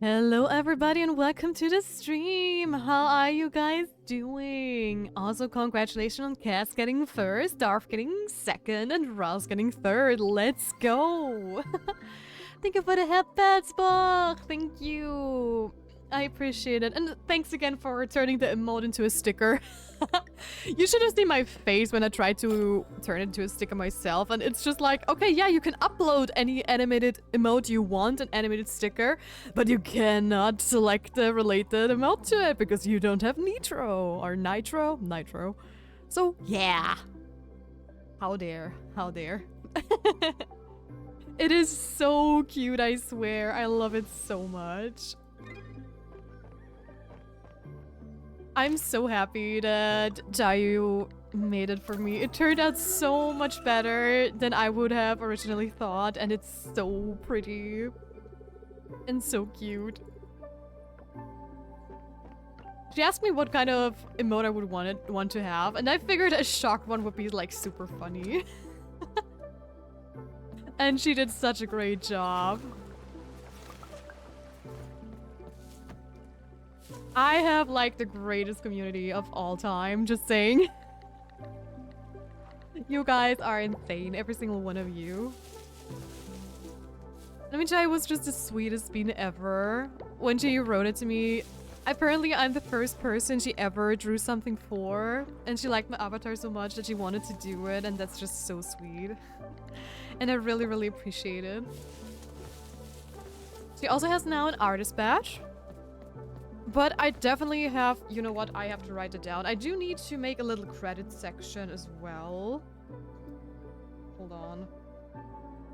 Hello, everybody, and welcome to the stream. How are you guys doing? Also, congratulations on Cass getting first, Darth getting second, and Rouse getting third. Let's go! Thank you for the headbats, Bach. Thank you. I appreciate it. And thanks again for turning the emote into a sticker. You should have seen my face when I tried to turn it into a sticker myself. And it's just like, okay, yeah, you can upload any animated emote you want, an animated sticker, but you cannot select the related emote to it because you don't have Nitro or Nitro. Nitro. So, yeah. How dare. How dare. It is so cute, I swear. I love it so much. I'm so happy that Jayu made it for me. It turned out so much better than I would have originally thought, and it's so pretty and so cute. She asked me what kind of emote I would want to have, and I figured a shock one would be like super funny. And she did such a great job. I have like the greatest community of all time, just saying. You guys are insane, every single one of you. I mean, Jai was just the sweetest bean ever. When she wrote it to me, apparently I'm the first person she ever drew something for, and she liked my avatar so much that she wanted to do it, and that's just so sweet. And I really, really appreciate it. She also has now an artist badge. But I definitely have, you know what, I have to write it down. I do need to make a little credit section as well. Hold on.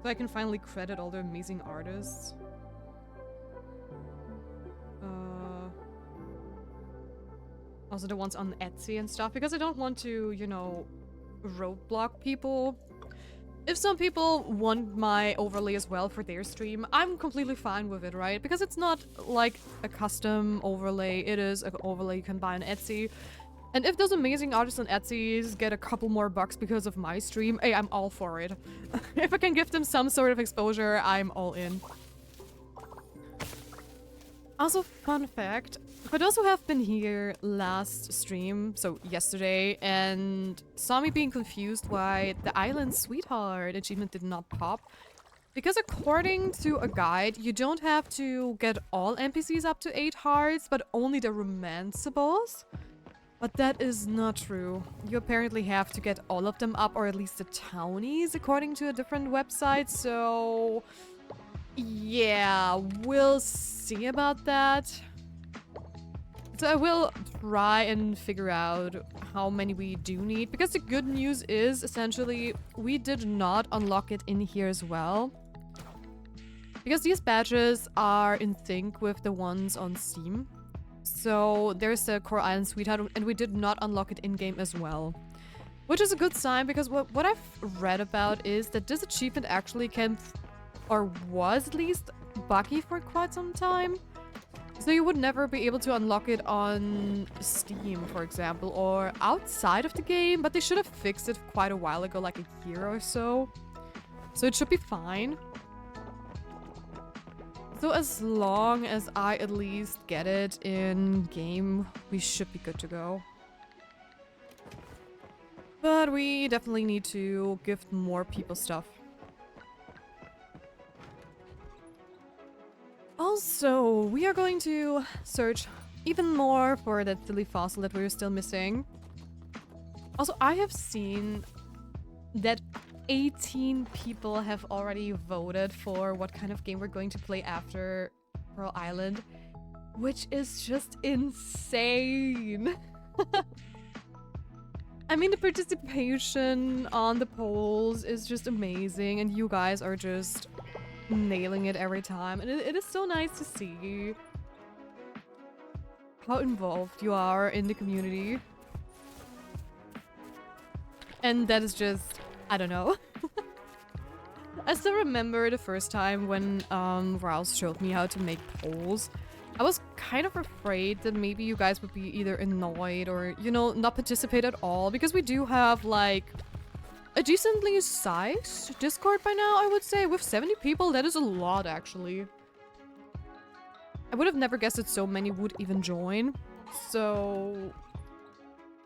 So I can finally credit all the amazing artists. Also the ones on Etsy and stuff, because I don't want to, you know, roadblock people. If some people want my overlay as well for their stream, I'm completely fine with it, right? Because it's not like a custom overlay, it is an overlay you can buy on Etsy. And if those amazing artists on Etsy get a couple more bucks because of my stream, hey, I'm all for it. If I can give them some sort of exposure, I'm all in. Also, fun fact, for those who have been here last stream, so yesterday, and saw me being confused why the Island Sweetheart achievement did not pop, because according to a guide, you don't have to get all NPCs up to 8 hearts, but only the romanceables. But that is not true. You apparently have to get all of them up, or at least the townies, according to a different website, so... yeah, we'll see about that. So I will try and figure out how many we do need, because the good news is, essentially, we did not unlock it in here as well. Because these badges are in sync with the ones on Steam. So there's the Core Island Sweetheart, and we did not unlock it in-game as well. Which is a good sign, because what I've read about is that this achievement actually can, or was at least, buggy for quite some time. So you would never be able to unlock it on Steam, for example, or outside of the game, but they should have fixed it quite a while ago, like a year or so. So it should be fine. So as long as I at least get it in game, we should be good to go. But we definitely need to give more people stuff. Also, we are going to search even more for that silly fossil that we're still missing. Also, I have seen that 18 people have already voted for what kind of game we're going to play after Pearl Island, which is just insane. I mean, the participation on the polls is just amazing, and you guys are just nailing it every time, and it is so nice to see how involved you are in the community. And that is just, I don't know. I still remember the first time when Rouse showed me how to make polls. I was kind of afraid that maybe you guys would be either annoyed or, you know, not participate at all, because we do have like a decently sized Discord by now, I would say. With 70 people, that is a lot, actually. I would have never guessed that so many would even join. So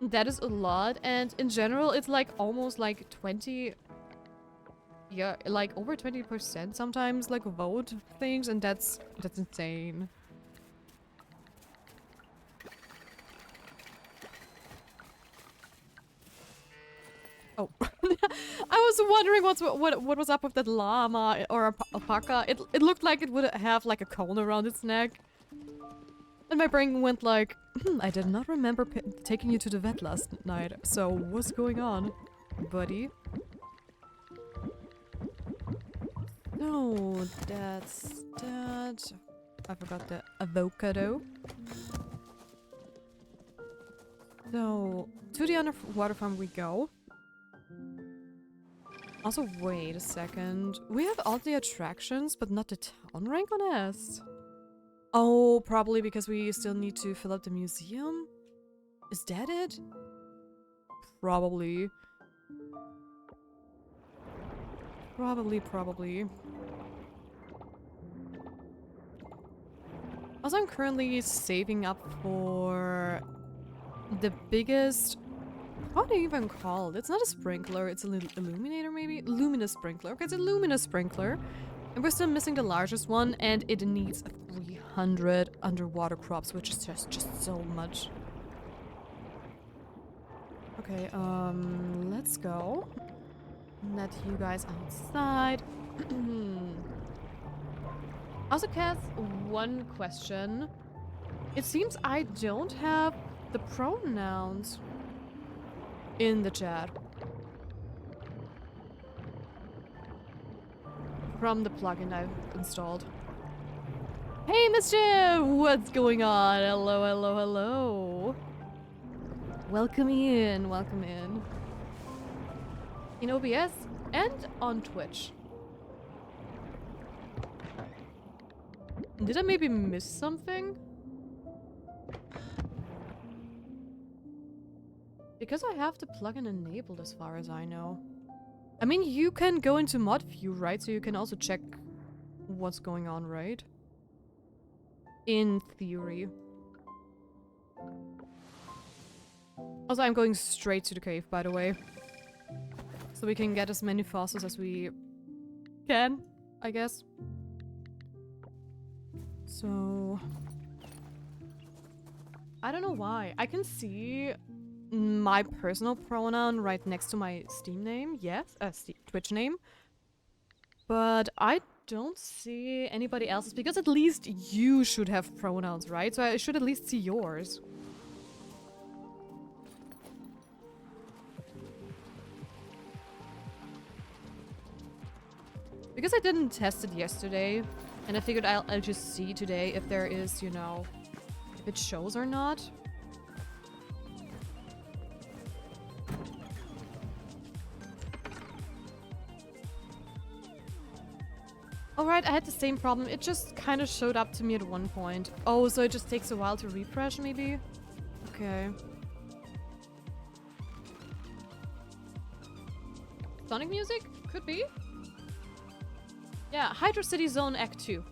that is a lot, and in general, it's like almost like 20 Yeah, like over 20% sometimes like vote things, and that's insane. Oh, I was wondering what was up with that llama or alpaca. It looked like it would have like a cone around its neck, and my brain went like, I did not remember taking you to the vet last night. So what's going on, buddy? No, that's that. I forgot the avocado. So to the underwater farm we go. Also, wait a second. We have all the attractions, but not the town rank on S. Oh, probably because we still need to fill up the museum? Is that it? Probably. Probably. Also, I'm currently saving up for the biggest... How do you even call it? It's not a sprinkler, it's an illuminator maybe? Luminous sprinkler. Okay, it's a luminous sprinkler. And we're still missing the largest one, and it needs 300 underwater crops, which is just so much. Okay, let's go. Let you guys outside. Also, Cass, one question. It seems I don't have the pronouns in the chat from the plugin I've installed. Hey, Mischief! What's going on? Hello. Welcome in. In OBS and on Twitch. Did I maybe miss something? Because I have the plugin enabled as far as I know. I mean, you can go into mod view, right? So you can also check what's going on, right? In theory. Also, I'm going straight to the cave, by the way. So we can get as many fossils as we can, I guess. So... I don't know why. I can see my personal pronoun right next to my Steam name. Yes, Twitch name. But I don't see anybody else's, because at least you should have pronouns, right? So I should at least see yours. Because I didn't test it yesterday, and I figured I'll just see today if there is, you know, if it shows or not. Alright, I had the same problem. It just kind of showed up to me at one point. Oh, so it just takes a while to refresh, maybe? Okay. Sonic music? Could be. Yeah, Hydro City Zone Act 2.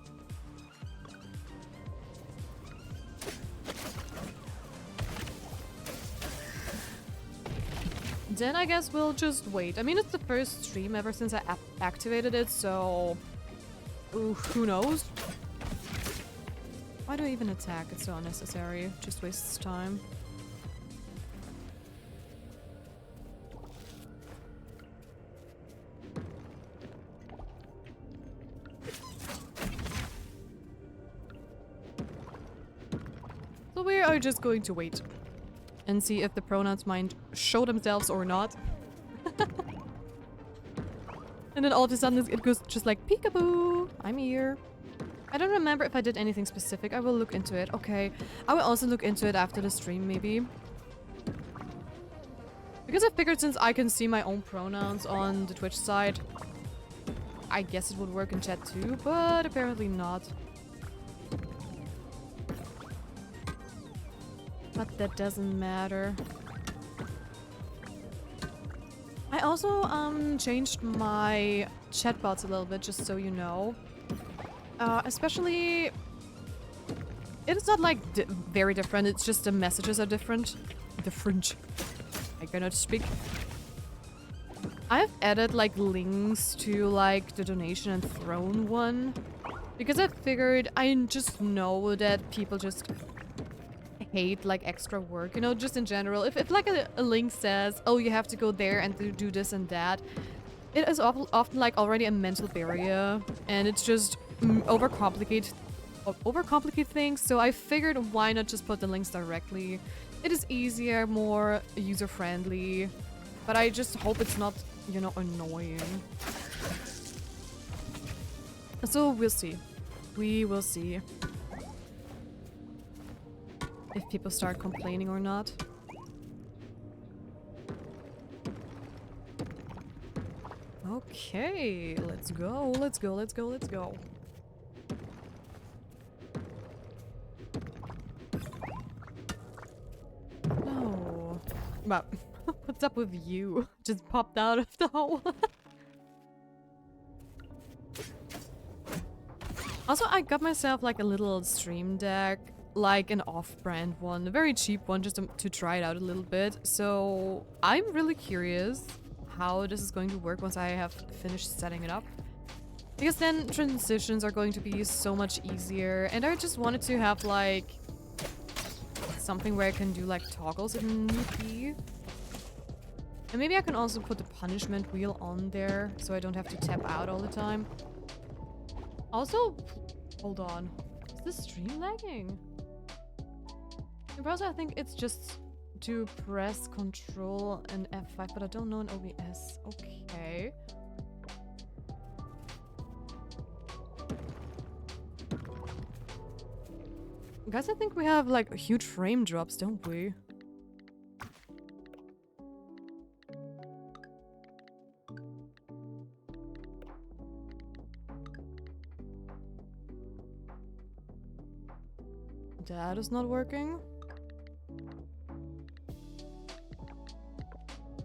Then I guess we'll just wait. I mean, it's the first stream ever since I activated it, so... Ooh, who knows? Why do I even attack? It's so unnecessary. Just wastes time. So we are just going to wait and see if the pronouns might show themselves or not. And then all of a sudden it goes just like, peekaboo, I'm here. I don't remember if I did anything specific. I will look into it. Okay. I will also look into it after the stream, maybe. Because I figured since I can see my own pronouns on the Twitch side, I guess it would work in chat too, but apparently not. But that doesn't matter. I also changed my chatbots a little bit, just so you know. Especially, it's not like very different. It's just the messages are different. I cannot speak. I've added like links to like the donation and throne one because I figured I just know that people just hate like extra work, you know, just in general. If like a link says, oh, you have to go there and do this and that, it is often like already a mental barrier, and it's just overcomplicate things. So I figured, why not just put the links directly? It is easier, more user-friendly, but I just hope it's not, you know, annoying. So we'll see. We will see if people start complaining or not. Okay, let's go, let's go, let's go, let's go. No. But what's up with you? Just popped out of the hole. Also, I got myself like a little stream deck, like an off-brand one, a very cheap one, just to try it out a little bit. So I'm really curious how this is going to work once I have finished setting it up. Because then transitions are going to be so much easier, and I just wanted to have like something where I can do like toggles if need be. And maybe I can also put the punishment wheel on there so I don't have to tap out all the time. Also, hold on. Is this stream lagging? In browser, I think it's just to press Control and F5, but I don't know in OBS. Okay. Guys, I think we have like huge frame drops, don't we? That is not working.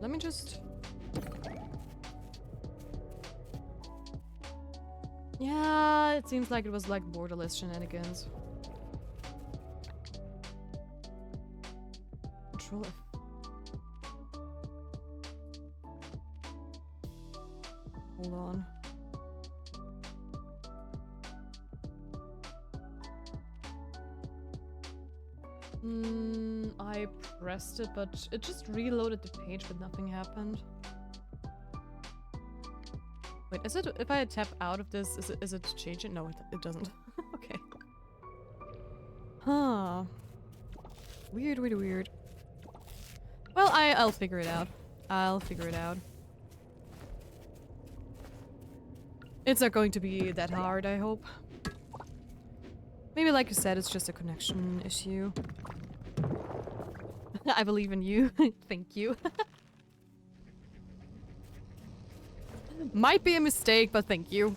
Let me just... Yeah, it seems like it was like borderless shenanigans. Control F. Hold on. I pressed it, but it just reloaded the page, but nothing happened. Wait, is it, if I tap out of this, is it changing? No, it doesn't. Okay. Huh. Weird, weird, weird. Well, I'll figure it out. I'll figure it out. It's not going to be that hard, I hope. Maybe, like you said, it's just a connection issue. I believe in you. Thank you. Might be a mistake, but thank you.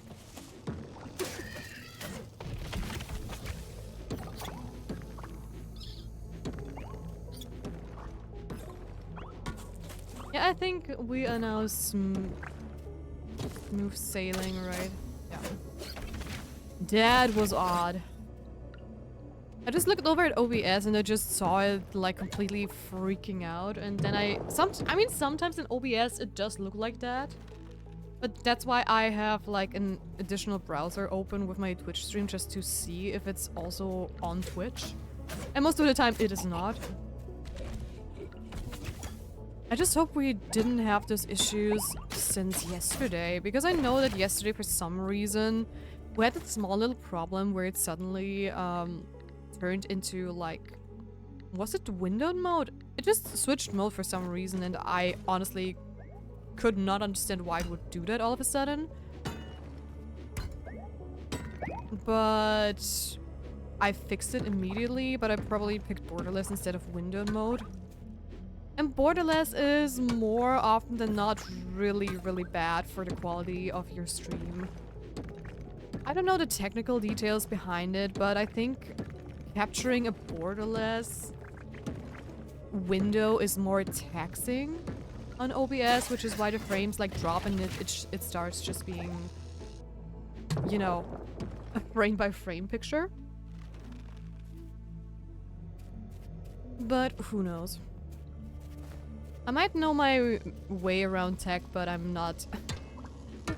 Yeah, I think we are now smooth sailing, right? Yeah. That was odd. I just looked over at OBS and I just saw it like completely freaking out, and then I mean sometimes in OBS it does look like that, but that's why I have like an additional browser open with my Twitch stream just to see if it's also on Twitch, and most of the time it is not. I just hope we didn't have those issues since yesterday, because I know that yesterday for some reason we had that small little problem where it suddenly turned into like, was it windowed mode? It just switched mode for some reason, and I honestly could not understand why it would do that all of a sudden. But I fixed it immediately, but I probably picked borderless instead of windowed mode. And borderless is more often than not really, really bad for the quality of your stream. I don't know the technical details behind it, but I think capturing a borderless window is more taxing on OBS, which is why the frames like drop and it starts just being, you know, a frame by frame picture. But who knows? I might know my way around tech, but I'm not.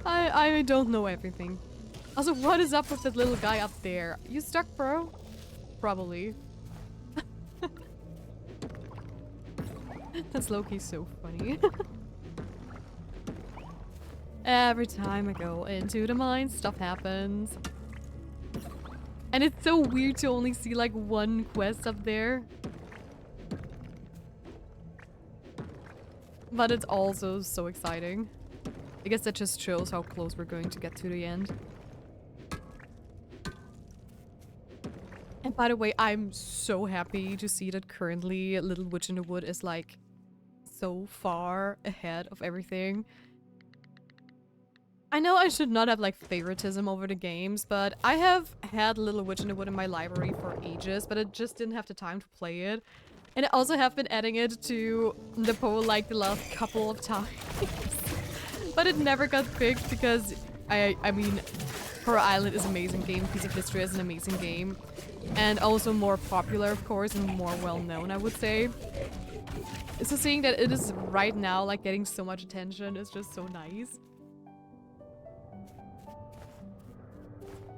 I don't know everything. Also, what is up with that little guy up there? You stuck, bro? Probably. That's low-key so funny. Every time I go into the mine, stuff happens. And it's so weird to only see like one quest up there. But it's also so exciting. I guess that just shows how close we're going to get to the end. And by the way, I'm so happy to see that currently Little Witch in the Wood is like so far ahead of everything. I know I should not have like favoritism over the games, but I have had Little Witch in the Wood in my library for ages, but I just didn't have the time to play it. And I also have been adding it to the poll like the last couple of times. But it never got picked because I mean, Coral Island is an amazing game, Piece of History is an amazing game. And also more popular, of course, and more well-known, I would say. So seeing that it is right now like getting so much attention is just so nice.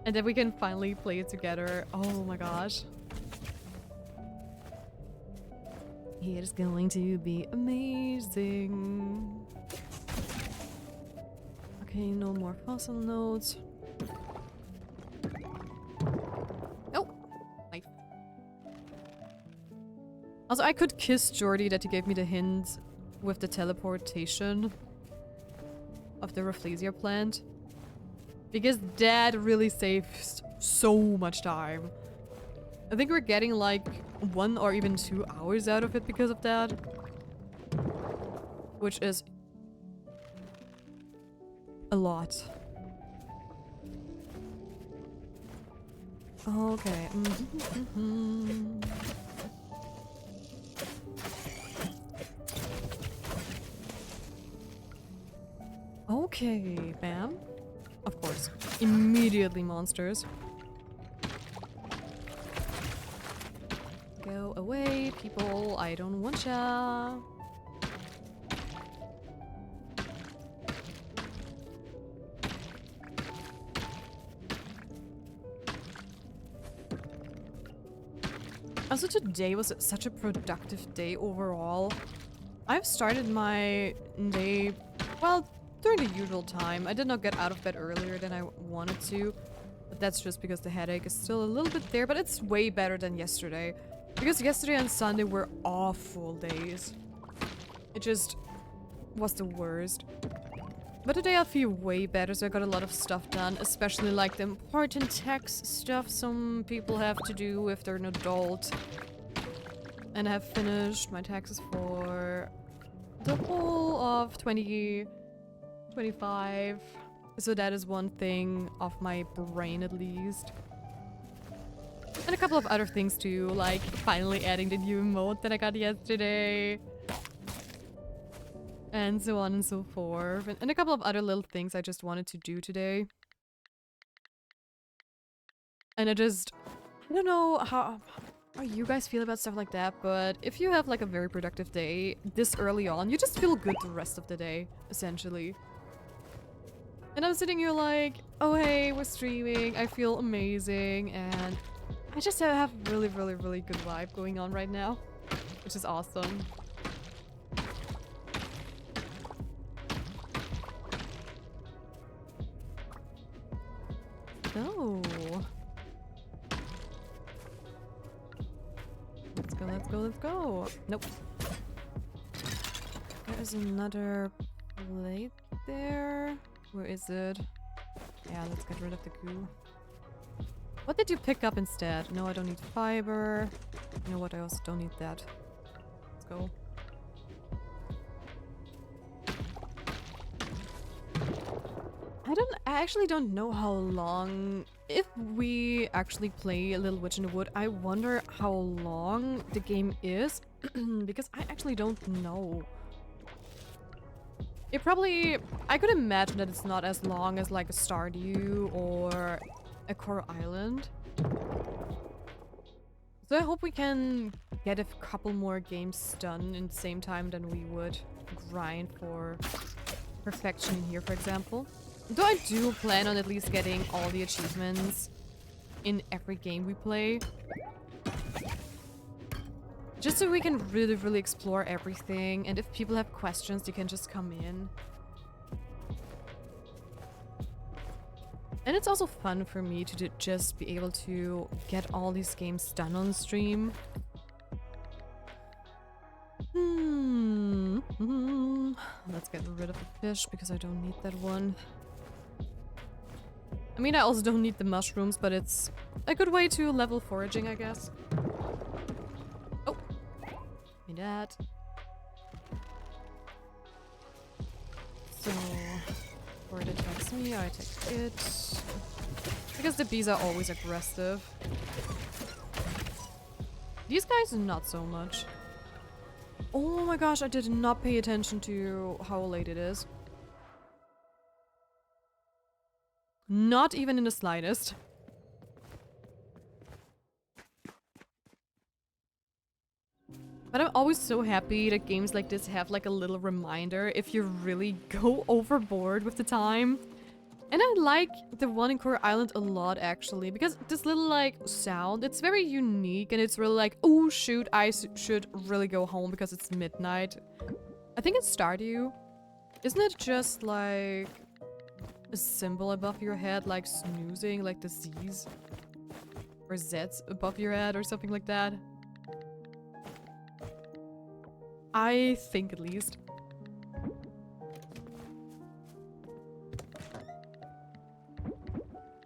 And then we can finally play it together. Oh my gosh. It is going to be amazing. Okay, no more fossil nodes. Oh! Knife. Also, I could kiss Jordy that he gave me the hint with the teleportation of the Rafflesia plant. Because that really saves so much time. I think we're getting like 1 or even 2 hours out of it because of that. Which is a lot. Okay. Okay, bam. Of course. Immediately monsters. Go away, people. I don't want ya. Also, today was such a productive day overall. I've started my day, well, during the usual time. I did not get out of bed earlier than I wanted to, but that's just because the headache is still a little bit there, but it's way better than yesterday. Because yesterday and Sunday were awful days. It just was the worst. But today I feel way better, so I got a lot of stuff done, especially like the important tax stuff some people have to do if they're an adult. And I have finished my taxes for the whole of 2025. So that is one thing off my brain at least. And a couple of other things too, like finally adding the new emote that I got yesterday. And so on and so forth. And a couple of other little things I just wanted to do today. And I don't know how you guys feel about stuff like that, but if you have like a very productive day this early on, you just feel good the rest of the day, essentially. And I'm sitting here like, oh hey, we're streaming, I feel amazing, and I just have really, really, really good vibe going on right now, which is awesome. Oh. Let's go, let's go, let's go. Nope. There is another plate there. Where is it? Yeah, let's get rid of the goo. What did you pick up instead? No, I don't need fiber. You know what? I also don't need that. Let's go. I actually don't know how long... If we actually play a Little Witch in the Wood, I wonder how long the game is. Because I actually don't know. It probably... I could imagine that it's not as long as like a Stardew or a Coral Island. So I hope we can get a couple more games done in the same time than we would grind for perfection in here, for example. Though I do plan on at least getting all the achievements in every game we play. Just so we can really, really explore everything. And if people have questions, they can just come in. And it's also fun for me to just be able to get all these games done on stream. Let's get rid of the fish because I don't need that one. I mean, I also don't need the mushrooms, but it's a good way to level foraging, I guess. Oh, give me that. So, before it attacks me, I attack it. Because the bees are always aggressive. These guys, not so much. Oh my gosh, I did not pay attention to how late it is. Not even in the slightest. But I'm always so happy that games like this have like a little reminder if you really go overboard with the time. And I like the one in Coral Island a lot, actually, because this little, like, sound, it's very unique, and it's really like, oh, shoot, I should really go home because it's midnight. I think it's Stardew. Isn't it just, like, a symbol above your head, like snoozing, like the Z's? Or Z's above your head, or something like that? I think, at least.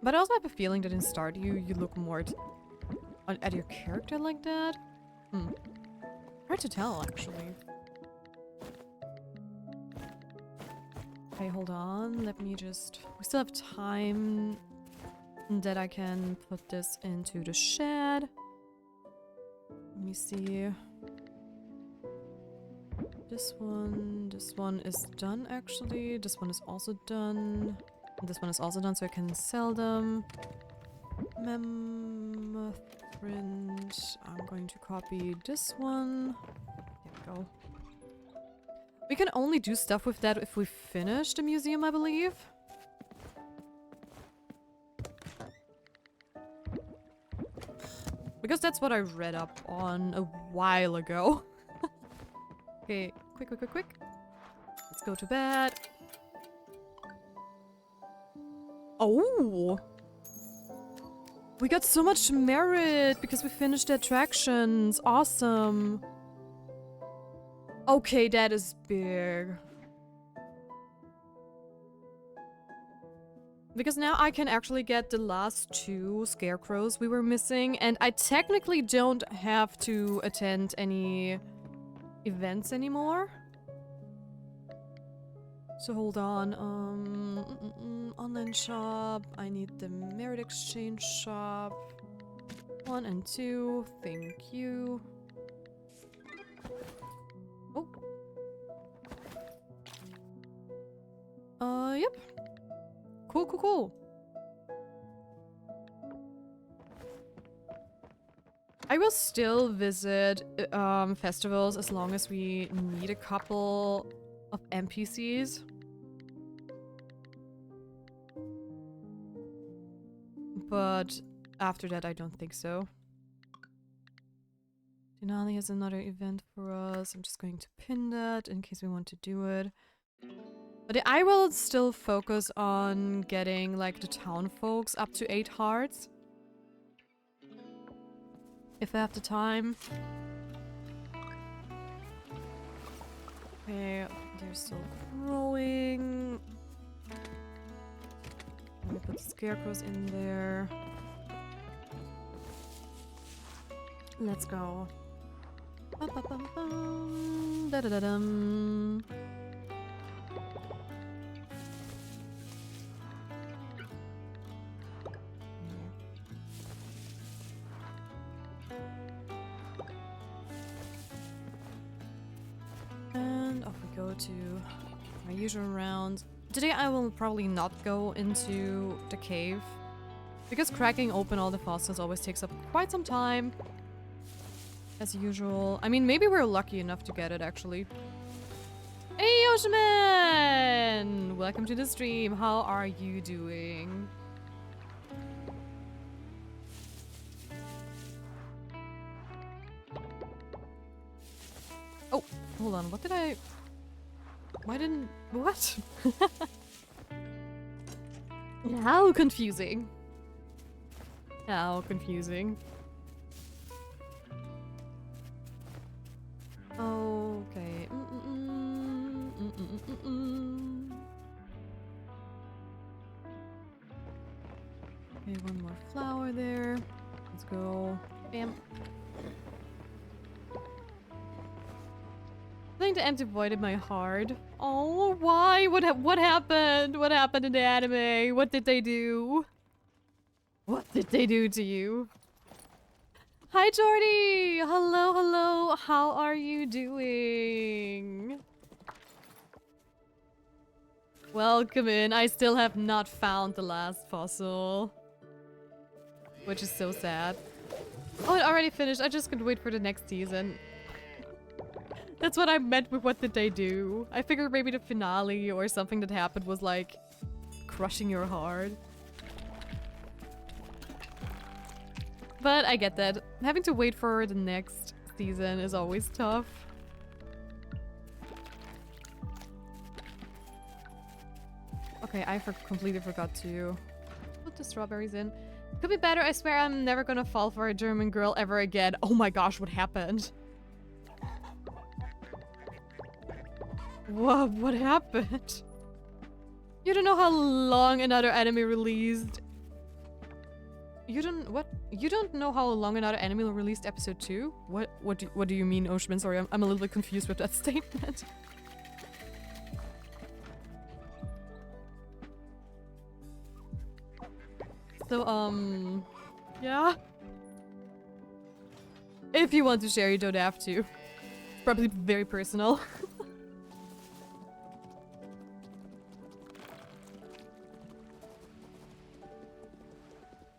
But I also have a feeling that in Stardew, you look more at your character like that. Hard to tell, actually. Okay, hold on. Let me just... We still have time that I can put this into the shed. Let me see. This one is done, actually. This one is also done. This one is also done, so I can sell them. Print. I'm going to copy this one. There we go. We can only do stuff with that if we finish the museum, I believe. Because that's what I read up on a while ago. Okay, quick. Let's go to bed. Oh! We got so much merit because we finished the attractions. Awesome. Okay, that is big. Because now I can actually get the last 2 scarecrows we were missing, and I technically don't have to attend any events anymore. So hold on, online shop, I need the merit exchange shop. 1 and 2, thank you. Oh. Yep. Cool. I will still visit festivals as long as we need a couple of NPCs. But after that, I don't think so. Denali has another event for us. I'm just going to pin that in case we want to do it. But I will still focus on getting, like, the town folks up to 8 hearts. If I have the time. Okay, they're still growing. Let me put the scarecrows in there. Let's go. Ba-ba-bum-bum. Da-da-da-dum. And off we go to my usual round. Today I will probably not go into the cave, because cracking open all the fossils always takes up quite some time. as usual. I mean, maybe we're lucky enough to get it, actually. Hey, Yoshman! Welcome to the stream. How are you doing? Oh, hold on. What did I... Why didn't... What? How confusing. How confusing. Okay. Okay, one more flower there. Let's go. Bam. I think the empty void in my heart. Oh, why? What happened? What happened in the anime? What did they do? What did they do to you? Hi, Jordy! Hello, hello. How are you doing? Welcome in. I still have not found the last fossil. Which is so sad. Oh, it already finished. I just couldn't wait for the next season. That's what I meant with what did they do. I figured maybe the finale or something that happened was like crushing your heart. But I get that. Having to wait for the next season is always tough. Okay, I completely forgot to put the strawberries in. Could be better. I swear I'm never gonna fall for a German girl ever again. Oh my gosh, what happened? Whoa, what happened? You don't know how long another anime released. You don't know how long another anime released episode 2? What do you mean, Oshman? Sorry, I'm a little bit confused with that statement. So, yeah. If you want to share, you don't have to. It's probably very personal.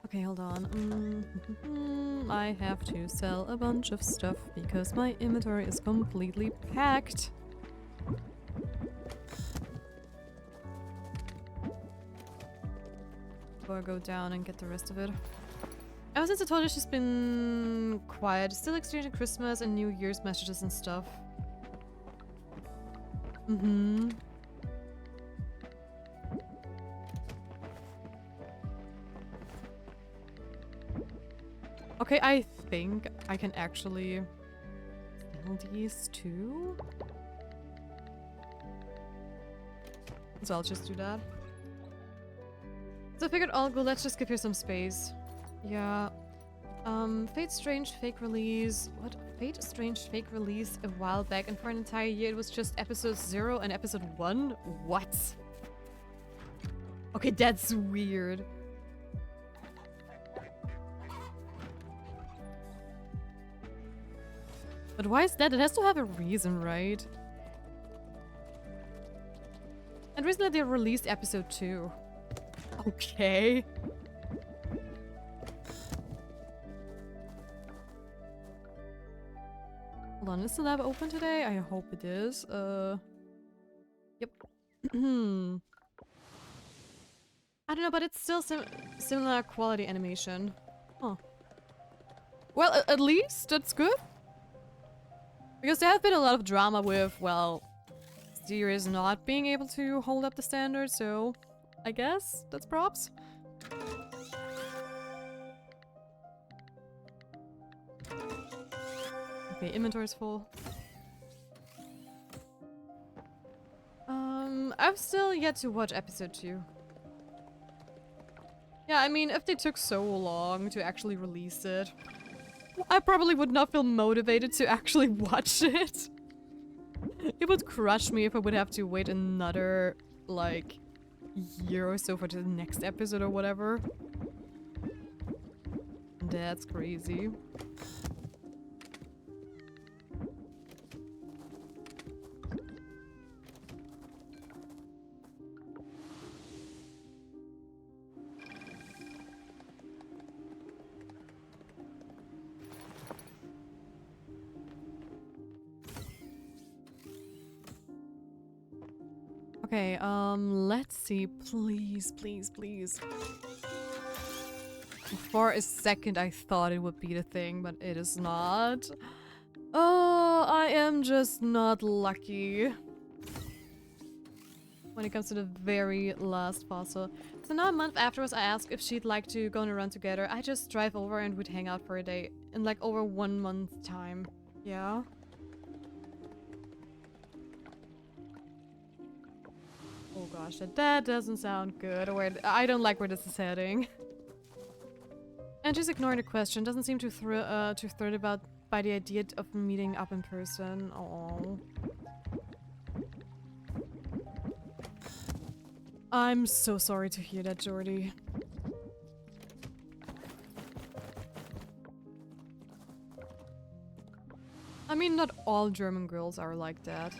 Okay, hold on. I have to sell a bunch of stuff because my inventory is completely packed. Before I go down and get the rest of it. Ever since I told her, she's been quiet. Still exchanging Christmas and New Year's messages and stuff. Okay, I think I can actually sell these too. So I'll just do that. So I figured I'll go, let's just give her some space. Yeah. Fate Strange fake release. What? Fate Strange fake release a while back, and for an entire year it was just episode 0 and episode 1? What? Okay, that's weird. But why is that? It has to have a reason, right? And recently they released episode 2. Okay. Hold on, is the lab open today? I hope it is. Yep. I don't know, but it's still similar quality animation. Huh. Well, at least that's good. Because there have been a lot of drama with, well, series not being able to hold up the standard, so I guess that's props. Okay, inventory's full. I've still yet to watch episode 2. Yeah, I mean, if they took so long to actually release it, I probably would not feel motivated to actually watch it. It would crush me if I would have to wait another, like, year or so for the next episode or whatever. That's crazy. Okay, let's see. Please, please, please. For a second, I thought it would be the thing, but it is not. Oh, I am just not lucky when it comes to the very last fossil. So now a month afterwards, I asked if she'd like to go on a run together. I just drive over and would hang out for a day in like over 1 month time. Yeah. Oh gosh, that doesn't sound good. I don't like where this is heading. And she's ignoring the question. Doesn't seem too thrilled about by the idea of meeting up in person. Oh. I'm so sorry to hear that, Jordy. I mean, not all German girls are like that.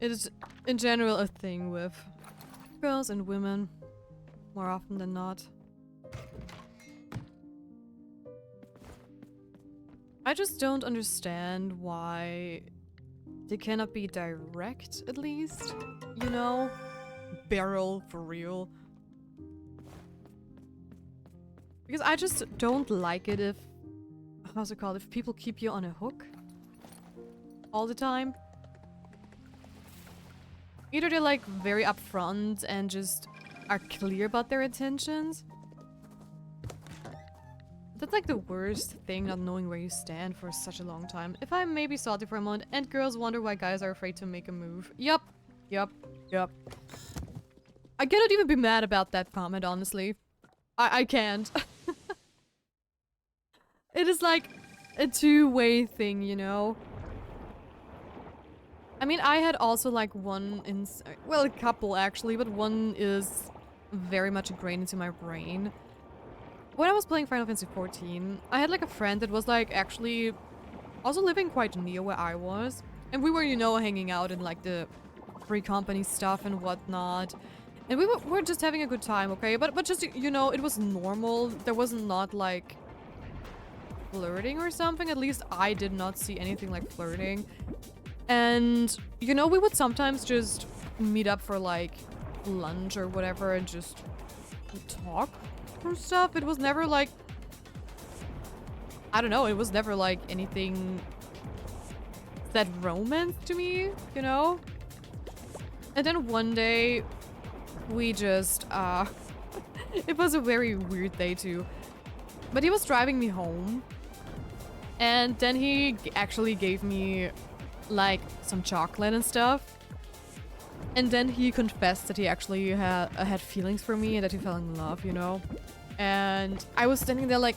It is, in general, a thing with girls and women, more often than not. I just don't understand why they cannot be direct, at least, you know? Barrel, for real. Because I just don't like it if, how's it called, if people keep you on a hook all the time. Either they're like very upfront and just are clear about their intentions. That's like the worst thing, not knowing where you stand for such a long time. If I'm maybe salty for a month and girls wonder why guys are afraid to make a move. Yup. Yup. Yup. I cannot even be mad about that comment, honestly. I can't. It is like a two-way thing, you know? I mean, I had also like well, a couple actually, but one is very much ingrained into my brain. When I was playing Final Fantasy XIV, I had like a friend that was like actually also living quite near where I was. And we were, you know, hanging out in like the free company stuff and whatnot. And we were just having a good time, okay? But just, you know, it was normal. There was not like flirting or something. At least I did not see anything like flirting. And, you know, we would sometimes just meet up for like lunch or whatever and just talk or stuff. It was never like, I don't know, it was never like anything that romance to me, you know? And then one day we just, it was a very weird day too. But he was driving me home and then he actually gave me like some chocolate and stuff. And then he confessed that he actually had feelings for me and that he fell in love, you know? And I was standing there like,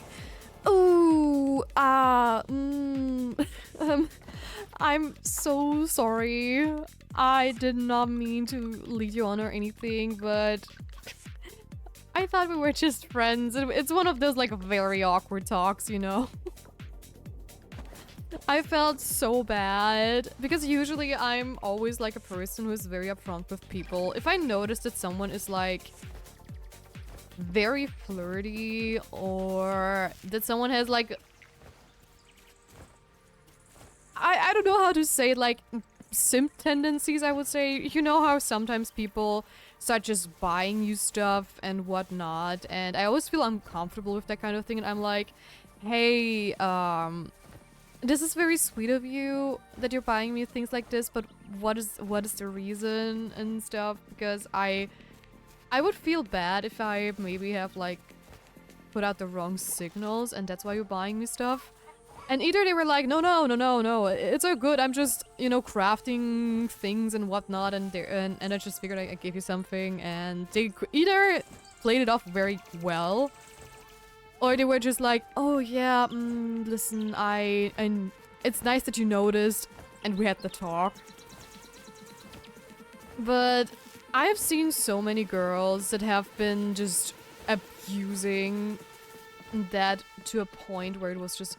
oh, I'm so sorry. I did not mean to lead you on or anything, but I thought we were just friends. It's one of those like very awkward talks, you know? I felt so bad because usually I'm always like a person who is very upfront with people. If I notice that someone is like very flirty or that someone has like, I don't know how to say it, like simp tendencies, I would say. You know how sometimes people start just buying you stuff and whatnot, and I always feel uncomfortable with that kind of thing, and I'm like, hey, this is very sweet of you that you're buying me things like this, but what is the reason and stuff? Because I would feel bad if I maybe have like put out the wrong signals and that's why you're buying me stuff. And either they were like, no, it's all good. I'm just, you know, crafting things and whatnot, and I just figured I gave you something, and they either played it off very well, or they were just like, oh yeah, listen, it's nice that you noticed, and we had the talk. But I have seen so many girls that have been just abusing that to a point where it was just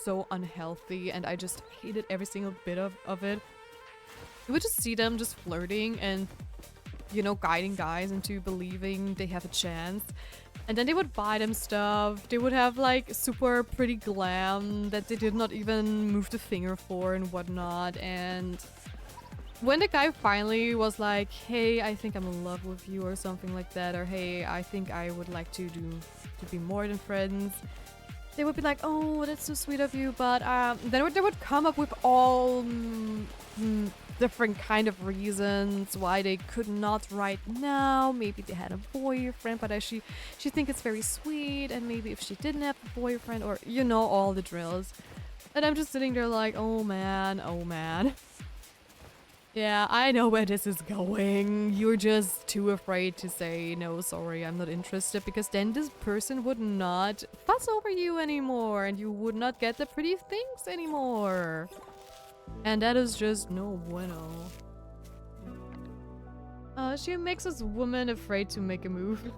so unhealthy, and I just hated every single bit of it. You would just see them just flirting and, you know, guiding guys into believing they have a chance. And then they would buy them stuff. They would have like super pretty glam that they did not even move the finger for and whatnot. And when the guy finally was like, hey, I think I'm in love with you or something like that, or hey, I think I would like to be more than friends, they would be like, oh, that's so sweet of you, but then they would come up with all different kind of reasons why they could not right now. Maybe they had a boyfriend, but she think it's very sweet, and maybe if she didn't have a boyfriend, or you know, all the drills. And I'm just sitting there like, oh man, oh man. Yeah, I know where this is going. You're just too afraid to say, no, sorry, I'm not interested, because then this person would not fuss over you anymore, and you would not get the pretty things anymore. And that is just no bueno. She makes us women afraid to make a move.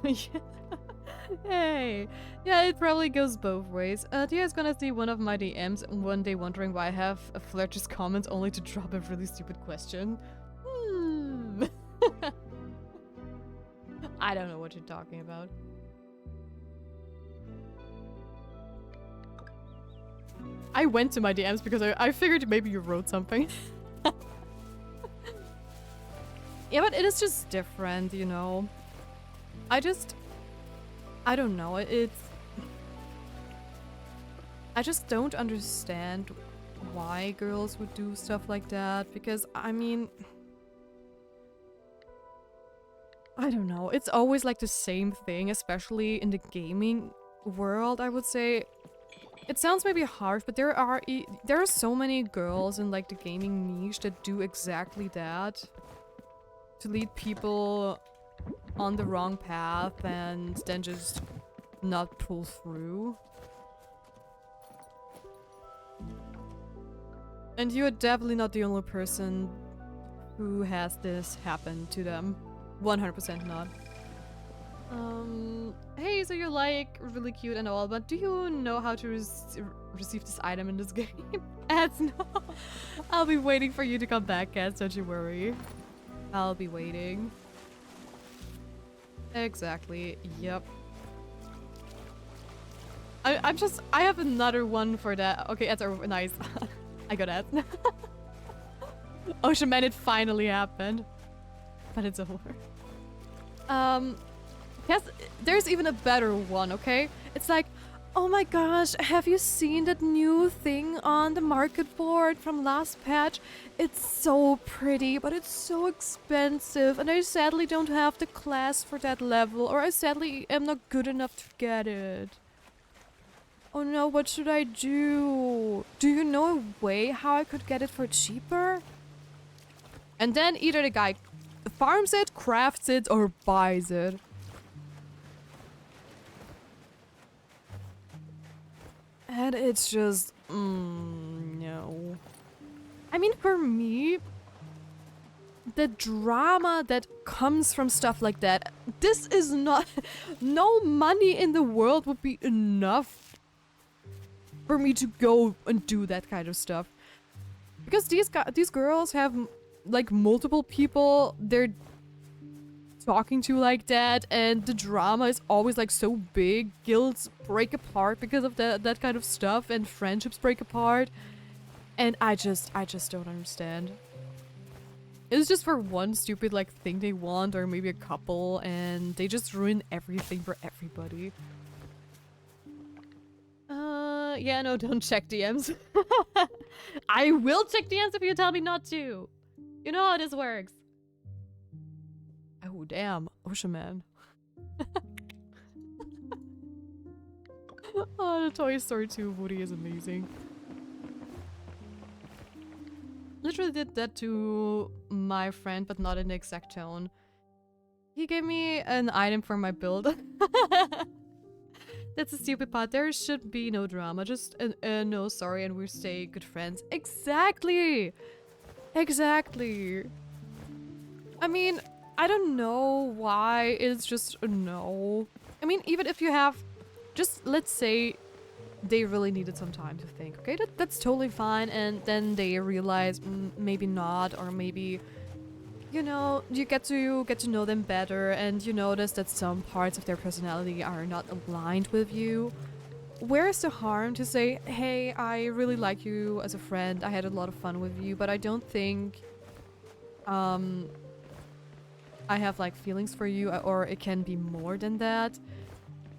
Hey. Yeah, it probably goes both ways. Tia's gonna see one of my DMs one day wondering why I have a flirtatious comment only to drop a really stupid question. I don't know what you're talking about. I went to my DMs because I figured maybe you wrote something. Yeah, but it is just different, you know. I don't know, I just don't understand why girls would do stuff like that, because, I mean, I don't know, it's always like the same thing, especially in the gaming world, I would say. It sounds maybe harsh, but there are so many girls in like the gaming niche that do exactly that. To lead people on the wrong path and then just not pull through. And you're definitely not the only person who has this happen to them. 100% not. Hey, so you're like really cute and all, but do you know how to receive this item in this game? Ads, no. I'll be waiting for you to come back, Cats, don't you worry. I'll be waiting. Exactly, yep. I have another one for that. Okay, ads are nice. I got ads. Ocean Man, it finally happened. But it's over. Yes, there's even a better one, okay? It's like, oh my gosh, have you seen that new thing on the market board from last patch? It's so pretty, but it's so expensive, and I sadly don't have the class for that level, or I sadly am not good enough to get it. Oh no, what should I do? Do you know a way how I could get it for cheaper? And then either the guy farms it, crafts it, or buys it. And it's just, no. I mean, for me, the drama that comes from stuff like that, this is not, no money in the world would be enough for me to go and do that kind of stuff. Because these girls have, like, multiple people they're talking to like that, and the drama is always like so big. Guilds break apart because of that kind of stuff, and friendships break apart, and I just don't understand. It's just for one stupid like thing they want, or maybe a couple, and they just ruin everything for everybody. Yeah, no, don't check DMs. I will check DMs if you tell me not to. You know how this works. Oh, damn. Ocean Man. Oh, the Toy Story 2 Woody is amazing. Literally did that to my friend, but not in the exact tone. He gave me an item for my build. That's a stupid part. There should be no drama. Just no sorry and we stay good friends. Exactly! Exactly. I mean, I don't know why it's just a no. I mean, even if you have, just let's say they really needed some time to think. Okay, that's totally fine. And then they realize maybe not, or maybe, you know, you get to know them better, and you notice that some parts of their personality are not aligned with you. Where's the harm to say, hey, I really like you as a friend. I had a lot of fun with you, but I don't think I have like feelings for you, or it can be more than that.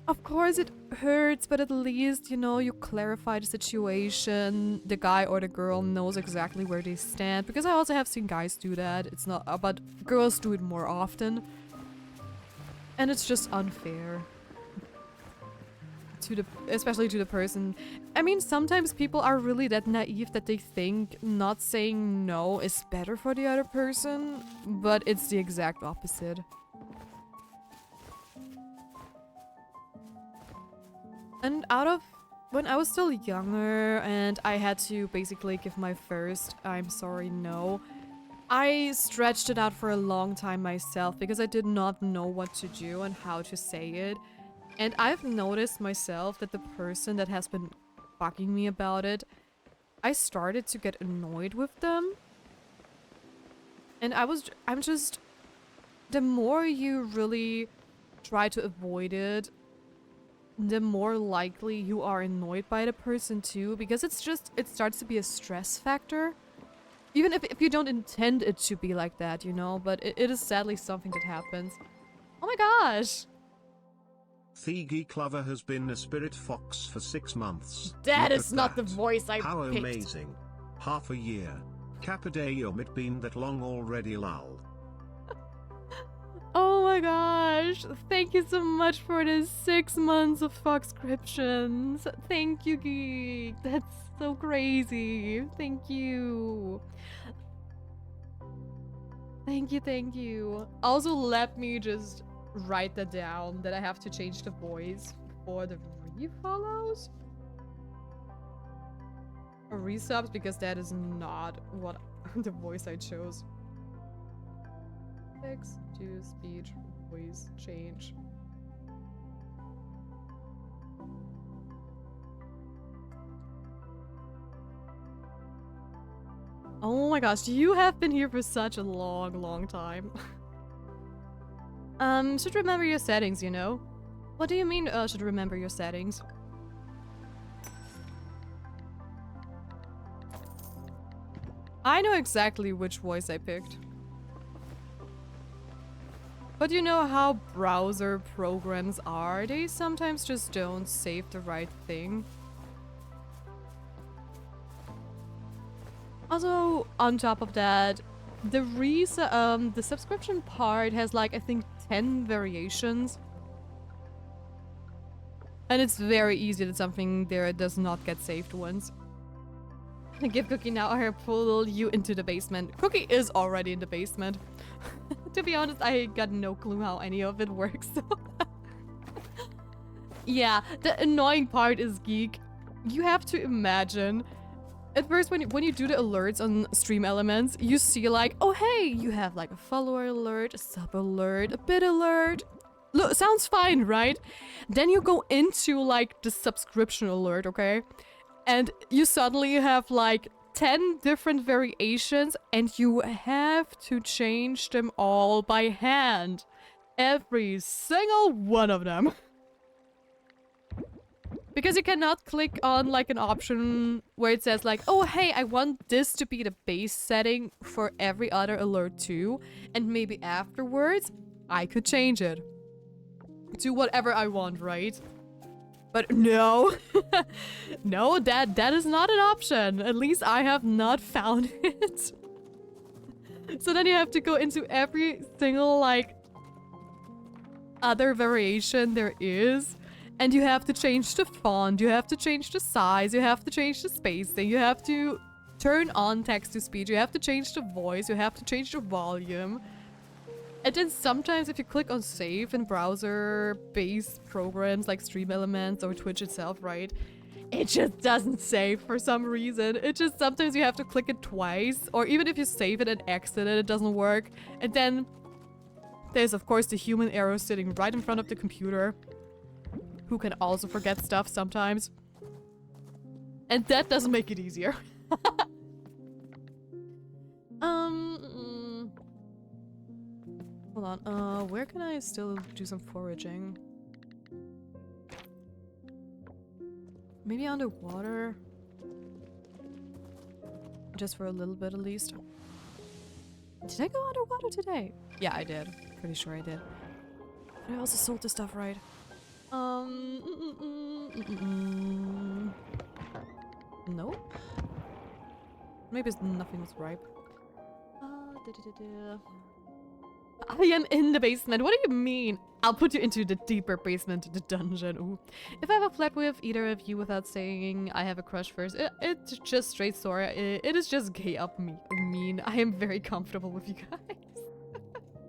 Of course it hurts, but at least, you know, you clarify the situation. The guy or the girl knows exactly where they stand. Because I also have seen guys do that. It's not, but girls do it more often. And it's just unfair. Especially to the person. I mean, sometimes people are really that naive that they think not saying no is better for the other person. But it's the exact opposite. And when I was still younger and I had to basically give my first I'm sorry no, I stretched it out for a long time myself because I did not know what to do and how to say it. And I've noticed myself that the person that has been bugging me about it, I started to get annoyed with them. And I'm just, the more you really try to avoid it, the more likely you are annoyed by the person too, because it starts to be a stress factor. Even if you don't intend it to be like that, you know, but it is sadly something that happens. Oh my gosh! Thigi Clover has been a spirit fox for 6 months. That is not the voice I How picked. Amazing. Half a year. Capiday omit been that long already lol. Oh my gosh! Thank you so much for the 6 months of Foxcriptions. Thank you, Geek. That's so crazy. Thank you. Thank you, thank you. Also, let me just write that down, that I have to change the voice for the refollows? Or resubs, because that is not what the voice I chose. Text to speech voice change. Oh my gosh, you have been here for such a long time. Should remember your settings, you know? What do you mean, should remember your settings? I know exactly which voice I picked. But you know how browser programs are? They sometimes just don't save the right thing. Also, on top of that, the subscription part has like, I think, 10 variations. And it's very easy that something there does not get saved once. Give Cookie now or pull you into the basement. Cookie is already in the basement. To be honest, I got no clue how any of it works. Yeah, the annoying part is, Geek. You have to imagine. At first, when you do the alerts on Stream Elements, you see like, oh hey, you have like a follower alert, a sub alert, a bid alert. Look, sounds fine, right? Then you go into like the subscription alert, okay? And you suddenly have like 10 different variations and you have to change them all by hand. Every single one of them. Because you cannot click on like an option where it says like, oh hey, I want this to be the base setting for every other alert too. And maybe afterwards, I could change it to whatever I want, right? But no, no, that is not an option. At least I have not found it. So then you have to go into every single like other variation there is. And you have to change the font, you have to change the size, you have to change the spacing, you have to turn on text-to-speech, you have to change the voice, you have to change the volume. And then sometimes if you click on save in browser-based programs like Stream Elements or Twitch itself, right? It just doesn't save for some reason. It just sometimes you have to click it twice, or even if you save it and exit it, it doesn't work. And then there's of course the human arrow sitting right in front of the computer, who can also forget stuff sometimes. And that doesn't make it easier. Hold on, where can I still do some foraging? Maybe underwater? Just for a little bit at least. Did I go underwater today? Yeah, I did. Pretty sure I did. But I also sold the stuff right. No? Maybe nothing was ripe. I am in the basement. What do you mean? I'll put you into the deeper basement, the dungeon. Ooh. If I have a flat with either of you without saying I have a crush first, it's just straight story. It is just gay up me. Mean. I am very comfortable with you guys.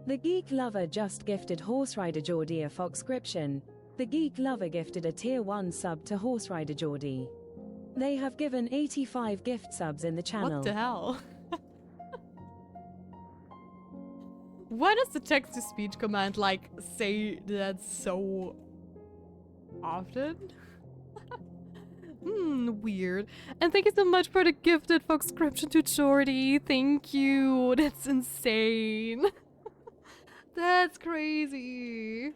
The Geek Lover just gifted Horse Rider Geordie a Foxscription. The Geek Lover gifted a tier 1 sub to Horse Rider Geordie. They have given 85 gift subs in the channel. What the hell? Why does the text-to-speech command, like, say that so often? Weird. And thank you so much for the gifted Foxscription to Jordy. Thank you. That's insane. That's crazy.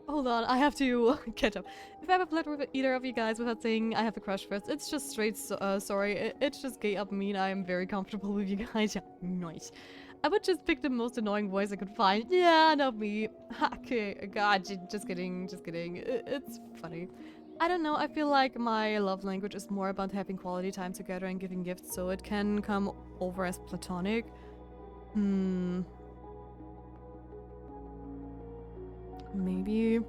Hold on, I have to catch up. If I have a flirt with either of you guys without saying I have a crush first, it's just straight sorry. It's just gay up mean. I am very comfortable with you guys. Yeah, nice. I would just pick the most annoying voice I could find. Yeah, not me. Okay, God, just kidding, just kidding. It's funny. I don't know, I feel like my love language is more about having quality time together and giving gifts, so it can come over as platonic. Maybe.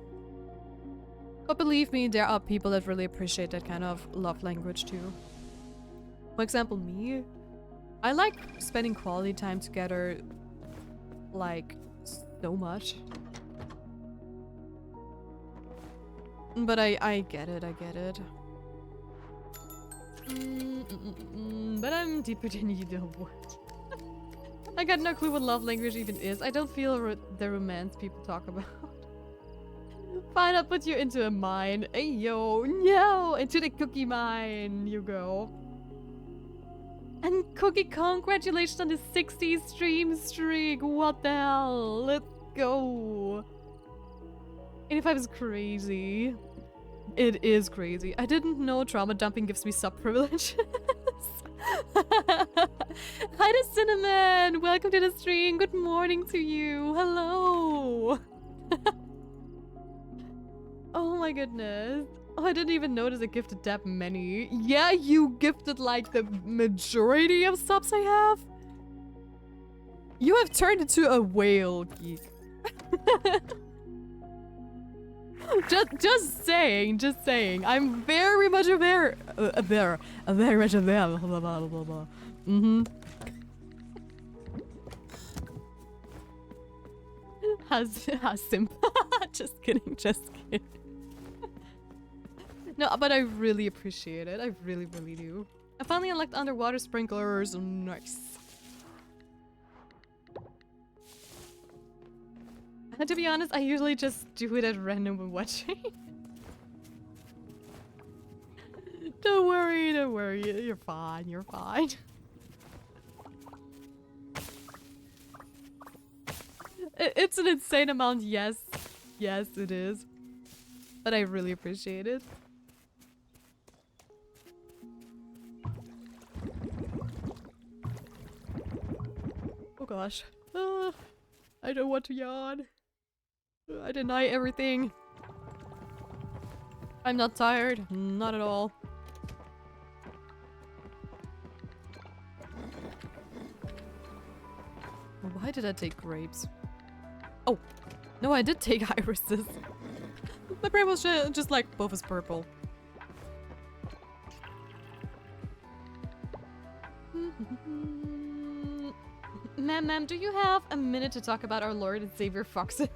But believe me, there are people that really appreciate that kind of love language too. For example, me. I like spending quality time together, like, so much. But I get it, I get it. But I'm deeper than you know what. I got no clue what love language even is. I don't feel the romance people talk about. Fine, I'll put you into a mine. Hey, yo, no! Into the cookie mine you go. And Cookie, congratulations on the 60 stream streak. What the hell? Let's go. 85 is crazy. It is crazy. I didn't know trauma dumping gives me sub privileges. Hi to Cinnamon! Welcome to the stream. Good morning to you. Hello. Oh my goodness. Oh, I didn't even notice I gifted that many. Yeah, you gifted like the majority of subs I have. You have turned into a whale, Geek. just saying, just saying. I'm very much aware. Very much aware. Blah, blah, blah, blah. Hasim. Just kidding, just kidding. No, but I really appreciate it. I really, really do. I finally unlocked underwater sprinklers. Nice. And to be honest, I usually just do it at random when watching. Don't worry, don't worry. You're fine, you're fine. It's an insane amount, yes. Yes, it is. But I really appreciate it. Oh gosh. I don't want to yawn. I deny everything. I'm not tired. Not at all. Why did I take grapes? Oh, no, I did take irises. My brain was just like, both is purple. Ma'am, do you have a minute to talk about our Lord and Savior foxes?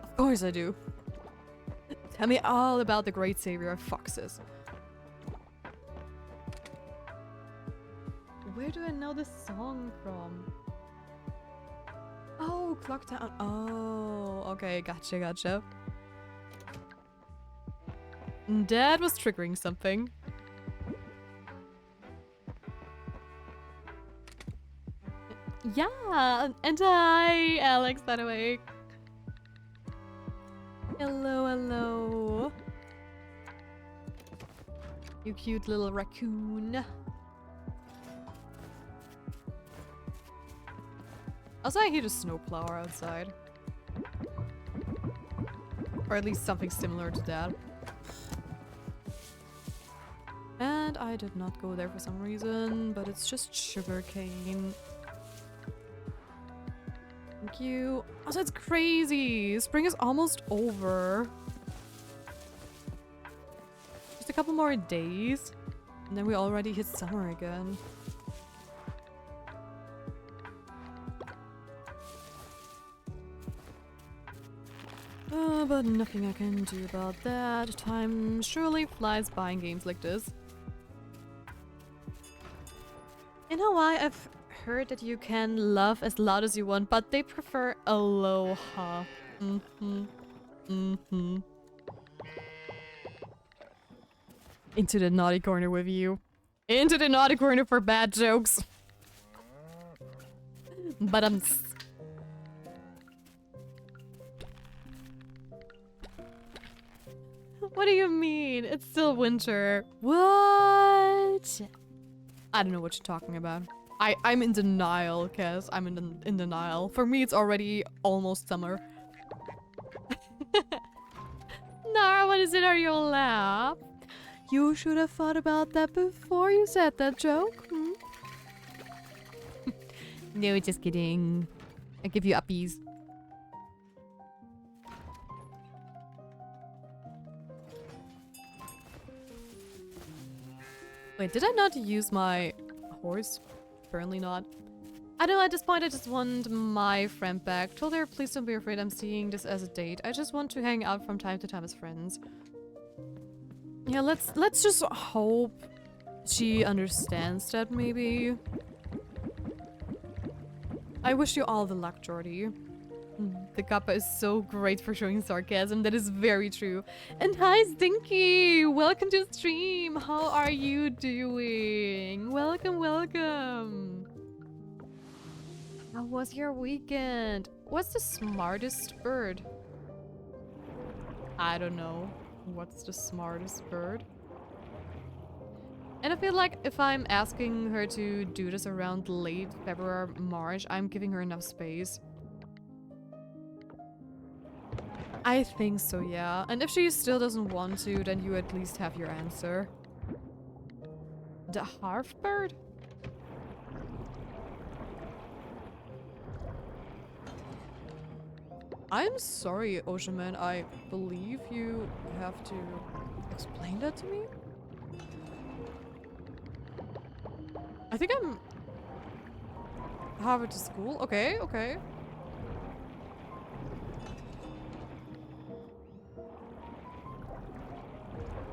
Of course I do. Tell me all about the great savior of foxes. Where do I know this song from? Oh, Clocktown. Oh, okay, gotcha, gotcha. Dad was triggering something. Yeah, and hi, Alex, by the way. Hello, hello. You cute little raccoon. Also, I hear a snowplower outside. Or at least something similar to that. And I did not go there for some reason, but it's just sugarcane. Thank you. Also, it's crazy. Spring is almost over. Just a couple more days. And then we already hit summer again. But nothing I can do about that. Time surely flies buying games like this. In Hawaii, I've heard that you can laugh as loud as you want, but they prefer aloha. Into the naughty corner with you. Into the naughty corner for bad jokes. But what do you mean? It's still winter. What? I don't know what you're talking about. I'm in denial, Cass. I'm in denial. For me, it's already almost summer. Nara, what is it? Are you laugh? You should have thought about that before you said that joke. Hmm? No, just kidding. I give you uppies. Wait, did I not use my horse? Apparently not. I don't know, at this point I just want my friend back. Told her, please don't be afraid, I'm seeing this as a date. I just want to hang out from time to time as friends. Yeah, let's just hope she understands that, maybe. I wish you all the luck, Jordy. The kappa is so great for showing sarcasm. That is very true. And hi, Stinky! Welcome to the stream! How are you doing? Welcome, welcome! How was your weekend? What's the smartest bird? I don't know. What's the smartest bird? And I feel like if I'm asking her to do this around late February, March, I'm giving her enough space. I think so, yeah. And if she still doesn't want to, then you at least have your answer. The half bird? I'm sorry, Oceanman. I believe you have to explain that to me? I think I'm... Harvard to school? Okay, okay.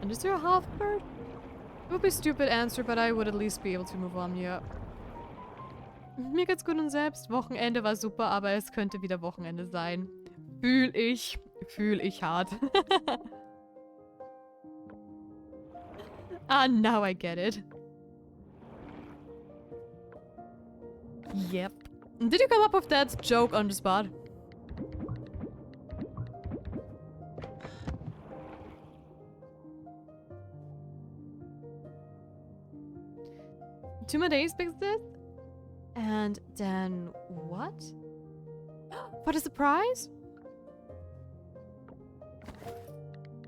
And is there a half bird? It would be a stupid answer, but I would at least be able to move on, yeah. Mir geht's gut und selbst. Wochenende war super, aber es könnte wieder Wochenende sein. Fühl ich hart. Ah, now I get it. Yep. Did you come up with that joke on the spot? Two more days fix this? And then what? What a surprise?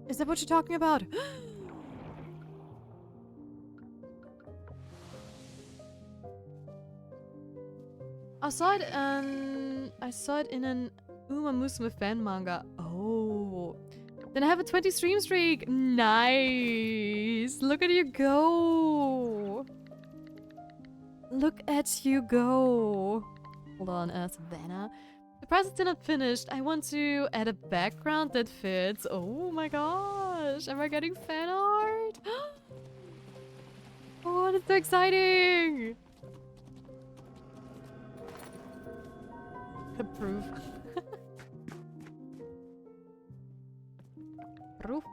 Is that what you're talking about? I saw it in an Uma Musume fan manga. Oh. Then I have a 20 stream streak. Nice. Look at you go. Look at you go. Hold on, Savannah. The prize is still not finished. I want to add a background that fits. Oh my gosh. Am I getting fan art? Oh, that's so exciting. Approve. Proof.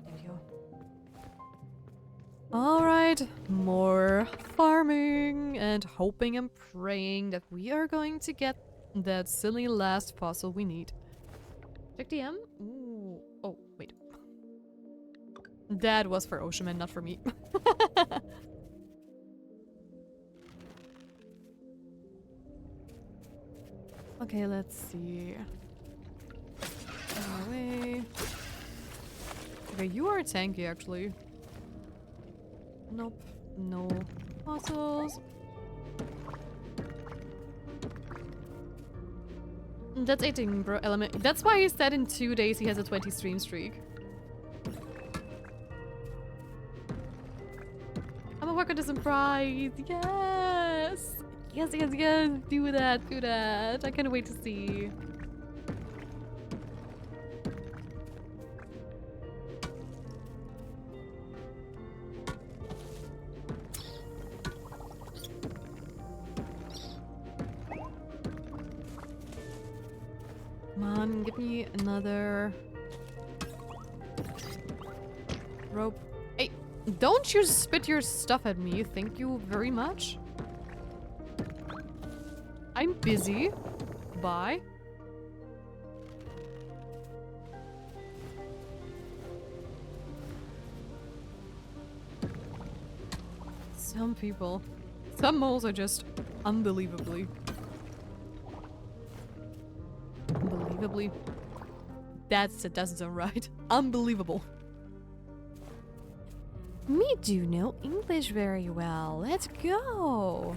There we go. Alright, more farming and hoping and praying that we are going to get that silly last fossil we need. Check DM? Ooh. Oh, wait. That was for Oceanman, not for me. Okay, let's see. Away. Okay, you are tanky actually. Nope. No fossils. That's 18, bro. Element. That's why he said in 2 days he has a 20 stream streak. I'm a work on the surprise. Yes. Yes, yes, yes. Do that. Do that. I can't wait to see. Come on, give me another rope. Hey, don't you spit your stuff at me. Thank you very much. I'm busy. Bye. Some people. Some moles are just unbelievably. Unbelievably. That's it, doesn't sound right. Unbelievable. Me do know English very well. Let's go.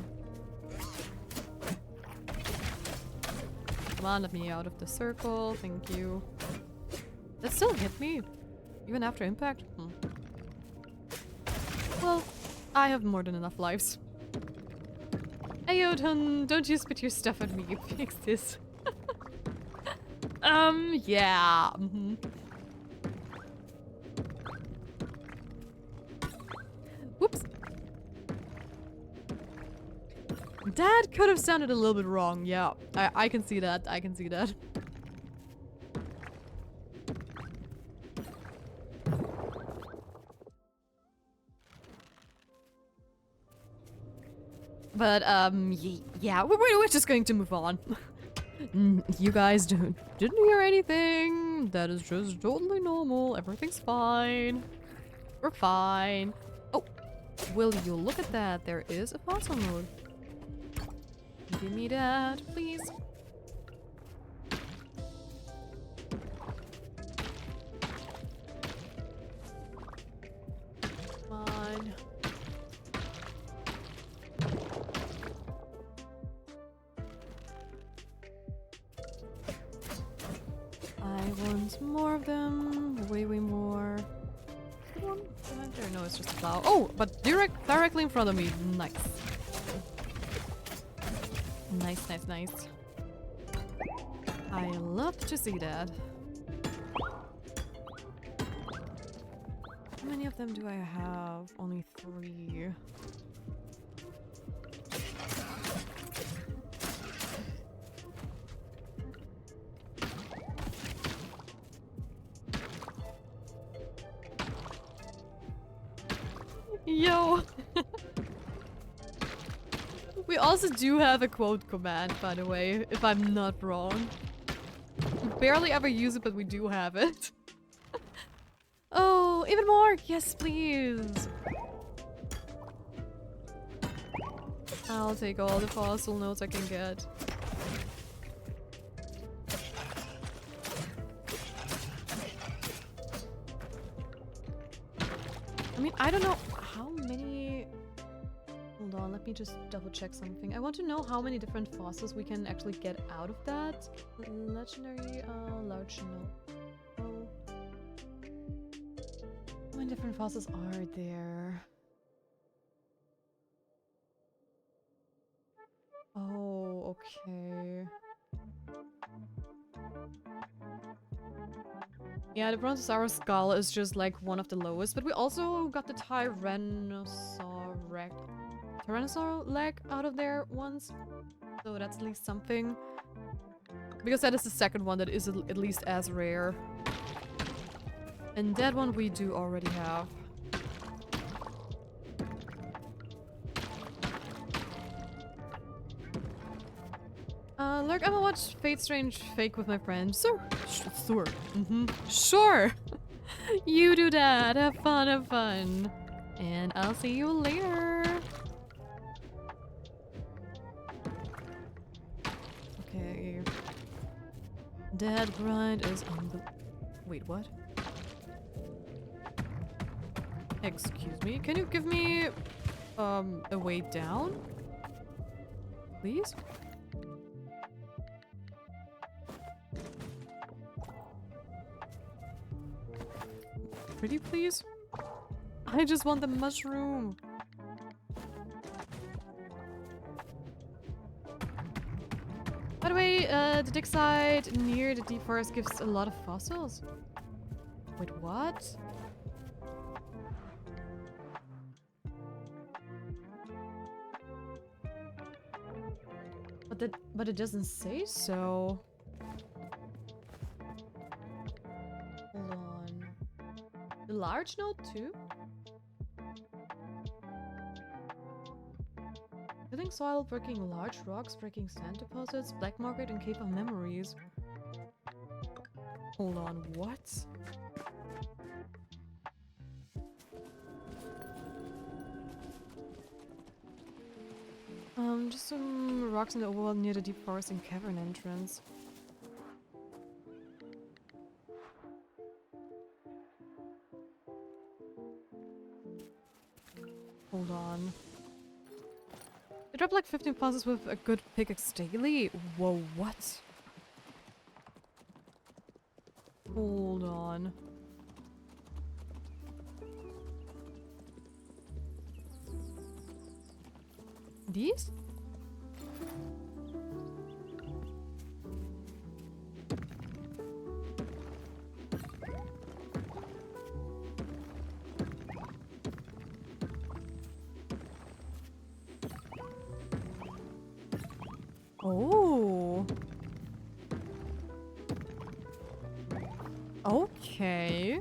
Come on, let me out of the circle. Thank you. That still hit me? Even after impact? Well, I have more than enough lives. Ayo, don't you spit your stuff at me. Fix this. Yeah. Whoops. That could have sounded a little bit wrong. Yeah, I can see that. I can see that. But, yeah, we're just going to move on. You guys didn't hear anything. That is just totally normal. Everything's fine. We're fine. Oh, will you look at that? There is a fossil node. Give me that, please. Come on. I want more of them. Way more. Good one. Behind there? No, it's just a flower. Oh, but directly in front of me. Nice. Nice, nice, nice. I love to see that. How many of them do I have? Only 3. Yo! We also do have a quote command, by the way, if I'm not wrong. We barely ever use it, but we do have it. Oh, even more! Yes, please! I'll take all the fossil notes I can get. I mean, I don't know how many... Hold on, let me just double check something. I want to know how many different fossils we can actually get out of that. Legendary, large, no. Oh. How many different fossils are there? Oh, okay. Yeah, the Brontosaurus skull is just like one of the lowest, but we also got the Tyrannosaur leg out of there once. So that's at least something. Because that is the second one that is at least as rare. And that one we do already have. Lurk, I'm gonna watch Fate Strange Fake with my friend. Sure. Sure. Sure. You do that. Have fun, have fun. And I'll see you later. Okay. Dead grind is on the... Wait, what? Excuse me, can you give me a way down? Please? Pretty please? I just want the mushroom. By the way, the dig site near the deep forest gives a lot of fossils. Wait, what? But it doesn't say so. Hold on. The large node too? Filling soil, breaking large rocks, breaking sand deposits, black market and cave of memories. Hold on, what? Just some rocks in the overworld near the deep forest and cavern entrance. Hold on. They drop like 15 puzzles with a good pickaxe daily? Whoa, what? Hold on. These? Oh. Okay.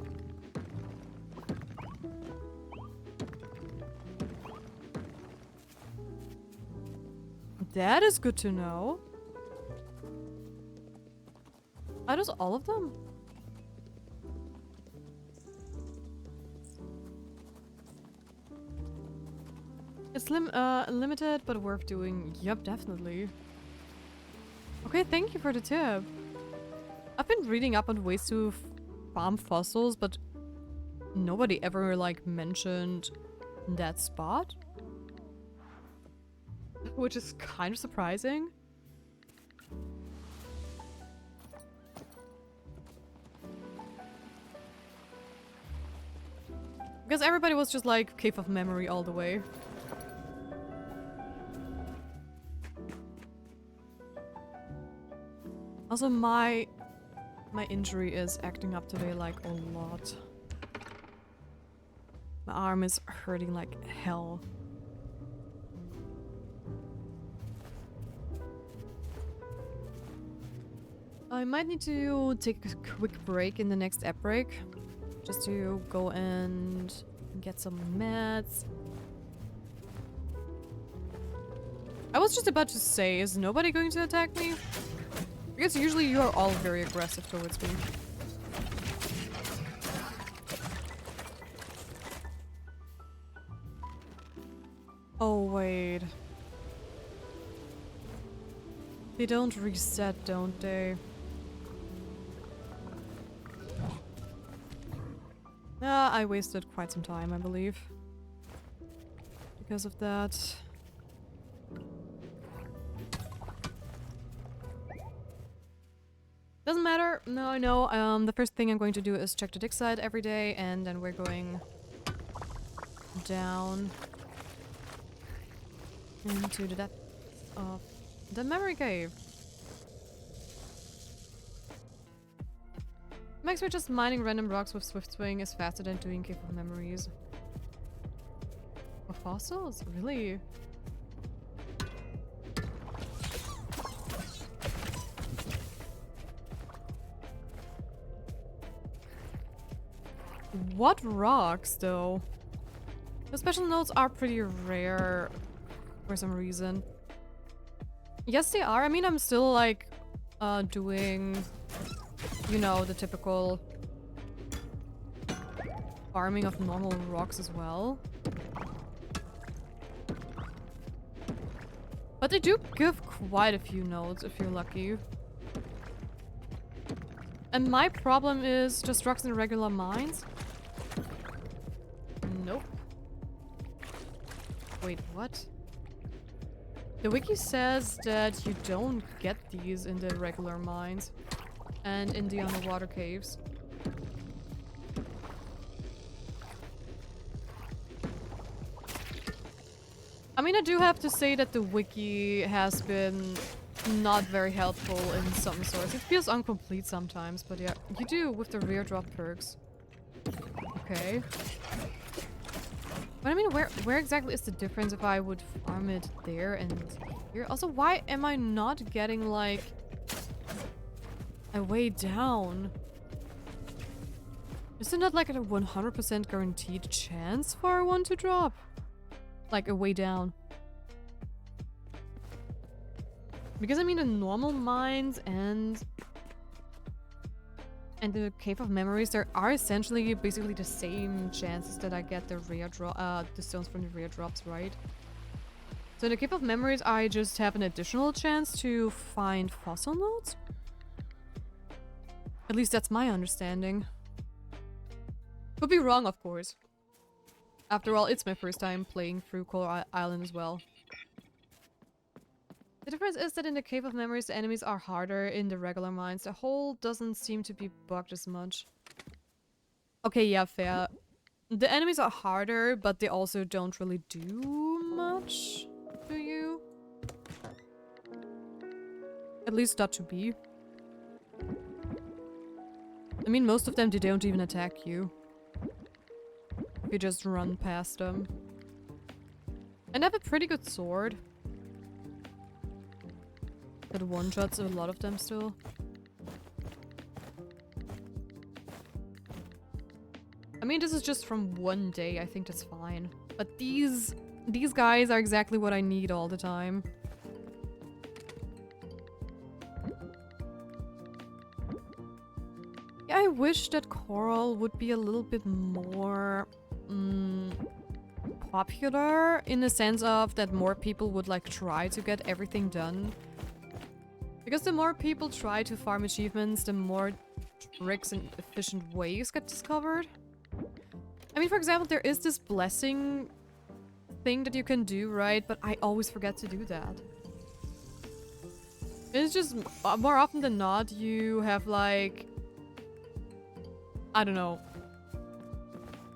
That is good to know. Are those all of them? It's limited, but worth doing. Yup, definitely. Okay, thank you for the tip. I've been reading up on ways to farm fossils, but nobody ever, like, mentioned that spot. Which is kind of surprising. Because everybody was just like Cave of Memory all the way. Also, my injury is acting up today like a lot. My arm is hurting like hell. I might need to take a quick break in the next app break. Just to go and get some meds. I was just about to say, is nobody going to attack me? Because usually you are all very aggressive towards me. Oh, wait. They don't reset, don't they? I wasted quite some time, I believe. Because of that. Doesn't matter. No, I know. The first thing I'm going to do is check the dig site every day, and then we're going down into the depths of the memory cave. Max, we're just mining random rocks with Swift Swing is faster than doing Cave of Memories. For fossils? Really? What rocks, though? The special notes are pretty rare for some reason. Yes, they are. I mean, I'm still, like, doing... You know, the typical farming of normal rocks as well. But they do give quite a few nodes if you're lucky. And my problem is just rocks in regular mines. Nope. Wait, what? The wiki says that you don't get these in the regular mines and in the underwater caves. I mean, I do have to say that the wiki has been not very helpful in some sorts. It feels incomplete sometimes, but yeah, you do with the rare drop perks. Okay. But I mean, where exactly is the difference if I would farm it there and here? Also, why am I not getting, like, a way down? Isn't that like a 100% guaranteed chance for one to drop? Like, a way down. Because I mean, the normal mines and the Cave of Memories, there are essentially basically the same chances that I get the rare the stones from the rare drops, right? So in the Cave of Memories, I just have an additional chance to find fossil nodes? At least that's my understanding. Could be wrong, of course. After all, it's my first time playing through Coral Island as well. The difference is that in the Cave of Memories, the enemies are harder in the regular mines. The hole doesn't seem to be bugged as much. Okay, yeah, fair. The enemies are harder, but they also don't really do much to you. At least not to be. I mean, most of them, they don't even attack you. You just run past them. And I have a pretty good sword. That one-shots a lot of them still. I mean, this is just from one day. I think that's fine. But these guys are exactly what I need all the time. Yeah, I wish that Coral would be a little bit more popular in the sense of that more people would like try to get everything done. Because the more people try to farm achievements, the more tricks and efficient ways get discovered. I mean, for example, there is this blessing thing that you can do, right? But I always forget to do that. It's just, more often than not, you have like, I don't know,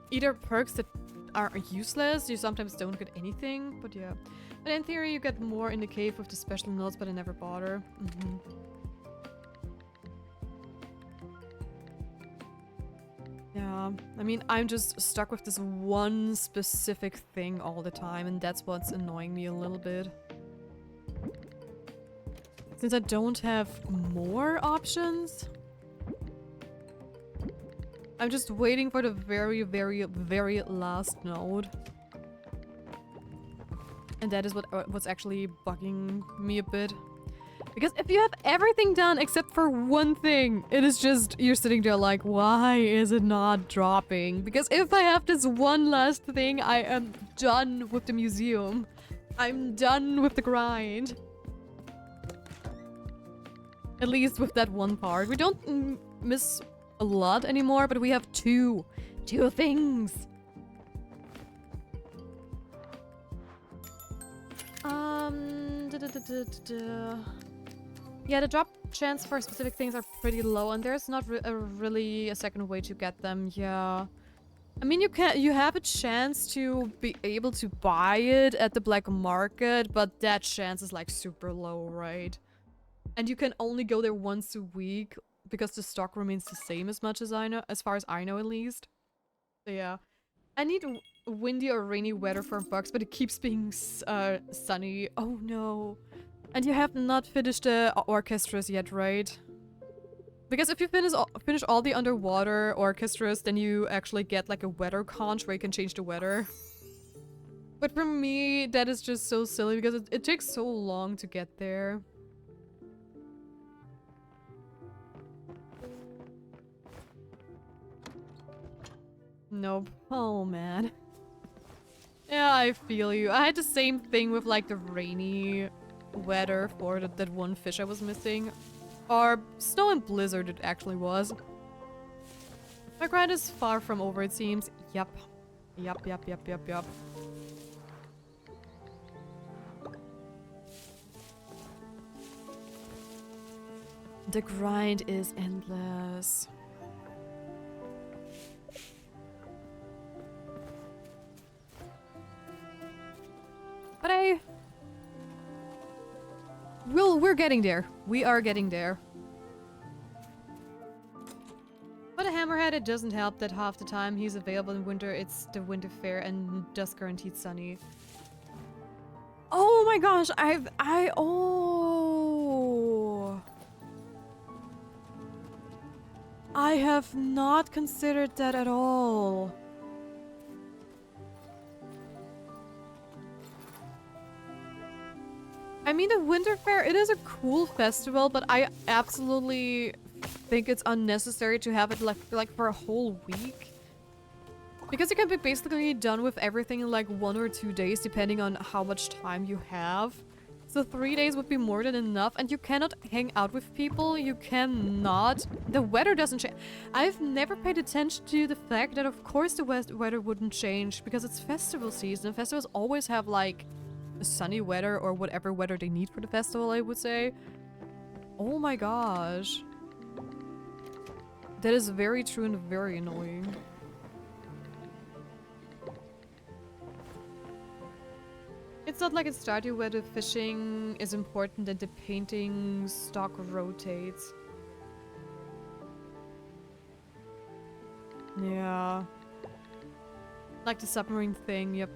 either perks that are useless, you sometimes don't get anything, but yeah. But in theory, you get more in the cave with the special notes, but I never bother. Yeah, I mean, I'm just stuck with this one specific thing all the time, and that's what's annoying me a little bit. Since I don't have more options, I'm just waiting for the very, very, very last node. And that is what's actually bugging me a bit. Because if you have everything done except for one thing, it is just, you're sitting there like, why is it not dropping? Because if I have this one last thing, I am done with the museum. I'm done with the grind. At least with that one part. We don't miss a lot anymore, but we have two things. Yeah, the drop chance for specific things are pretty low, and there's not really a second way to get them. Yeah, I mean, you have a chance to be able to buy it at the black market, but that chance is like super low, right? And you can only go there once a week because the stock remains the same as much as I know, as far as I know at least. So yeah, I need windy or rainy weather for bugs, but it keeps being sunny. Oh no. And you have not finished the orchestras yet, right? Because if you finish all the underwater orchestras, then you actually get like a weather conch where you can change the weather. But for me, that is just so silly because it takes so long to get there. Nope. Oh, man. Yeah, I feel you. I had the same thing with, like, the rainy weather for that one fish I was missing. Or snow and blizzard it actually was. My grind is far from over, it seems. Yep. Yep. The grind is endless. But we're getting there. We are getting there. But a hammerhead, it doesn't help that half the time he's available in winter, it's the winter fair and just guaranteed sunny. Oh my gosh, I have not considered that at all. I mean, the Winter Fair, it is a cool festival, but I absolutely think it's unnecessary to have it like for a whole week. Because you can be basically done with everything in like 1 or 2 days, depending on how much time you have. So 3 days would be more than enough, and you cannot hang out with people, you cannot. The weather doesn't change. I've never paid attention to the fact that of course the weather wouldn't change, because it's festival season. Festivals always have like sunny weather or whatever weather they need for the festival, I would say. Oh my gosh. That is very true and very annoying. It's not like in Stardew where the fishing is important and the painting stock rotates. Yeah. Like the submarine thing, yep.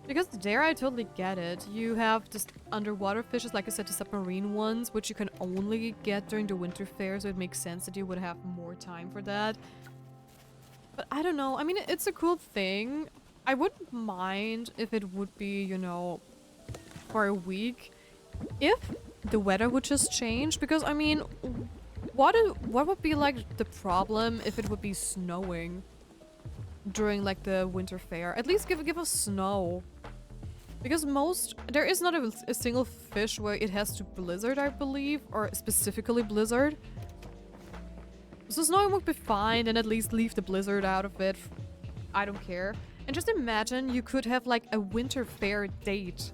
Because there I totally get it. You have just underwater fishes, like I said, the submarine ones, which you can only get during the winter fair, so it makes sense that you would have more time for that. But I don't know, I mean, it's a cool thing. I wouldn't mind if it would be, you know, for a week. If the weather would just change, because I mean, what would be like the problem if it would be snowing during like the winter fair? At least give us snow. Because there is not a single fish where it has to blizzard, I believe, or specifically blizzard. So snowing would be fine, and at least leave the blizzard out of it. I don't care. And just imagine you could have like a winter fair date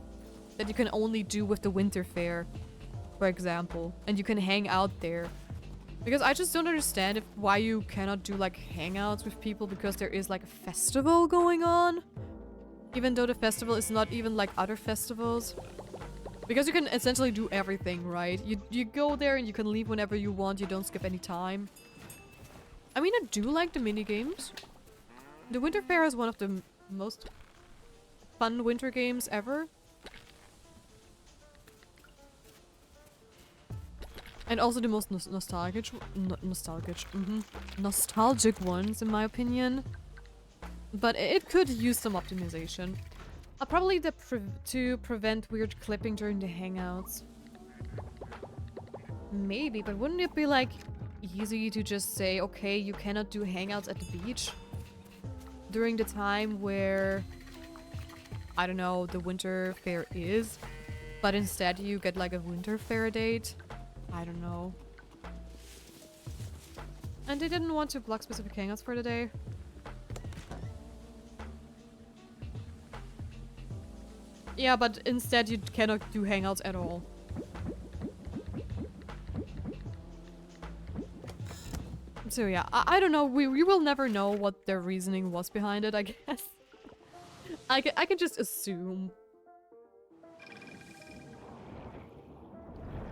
that you can only do with the winter fair, for example, and you can hang out there. Because I just don't understand why you cannot do like hangouts with people because there is like a festival going on. Even though the festival is not even like other festivals. Because you can essentially do everything, right? You go there and you can leave whenever you want, you don't skip any time. I mean, I do like the minigames. The Winter Fair is one of the most fun winter games ever. And also the most nostalgic ones, in my opinion. But it could use some optimization. Probably to prevent weird clipping during the hangouts. Maybe, but wouldn't it be like easy to just say, okay, you cannot do hangouts at the beach during the time where, I don't know, the winter fair is, but instead you get like a winter fair date? I don't know. And they didn't want to block specific hangouts for the day. Yeah, but instead you cannot do hangouts at all. So yeah, I don't know, we will never know what their reasoning was behind it, I guess. I can just assume.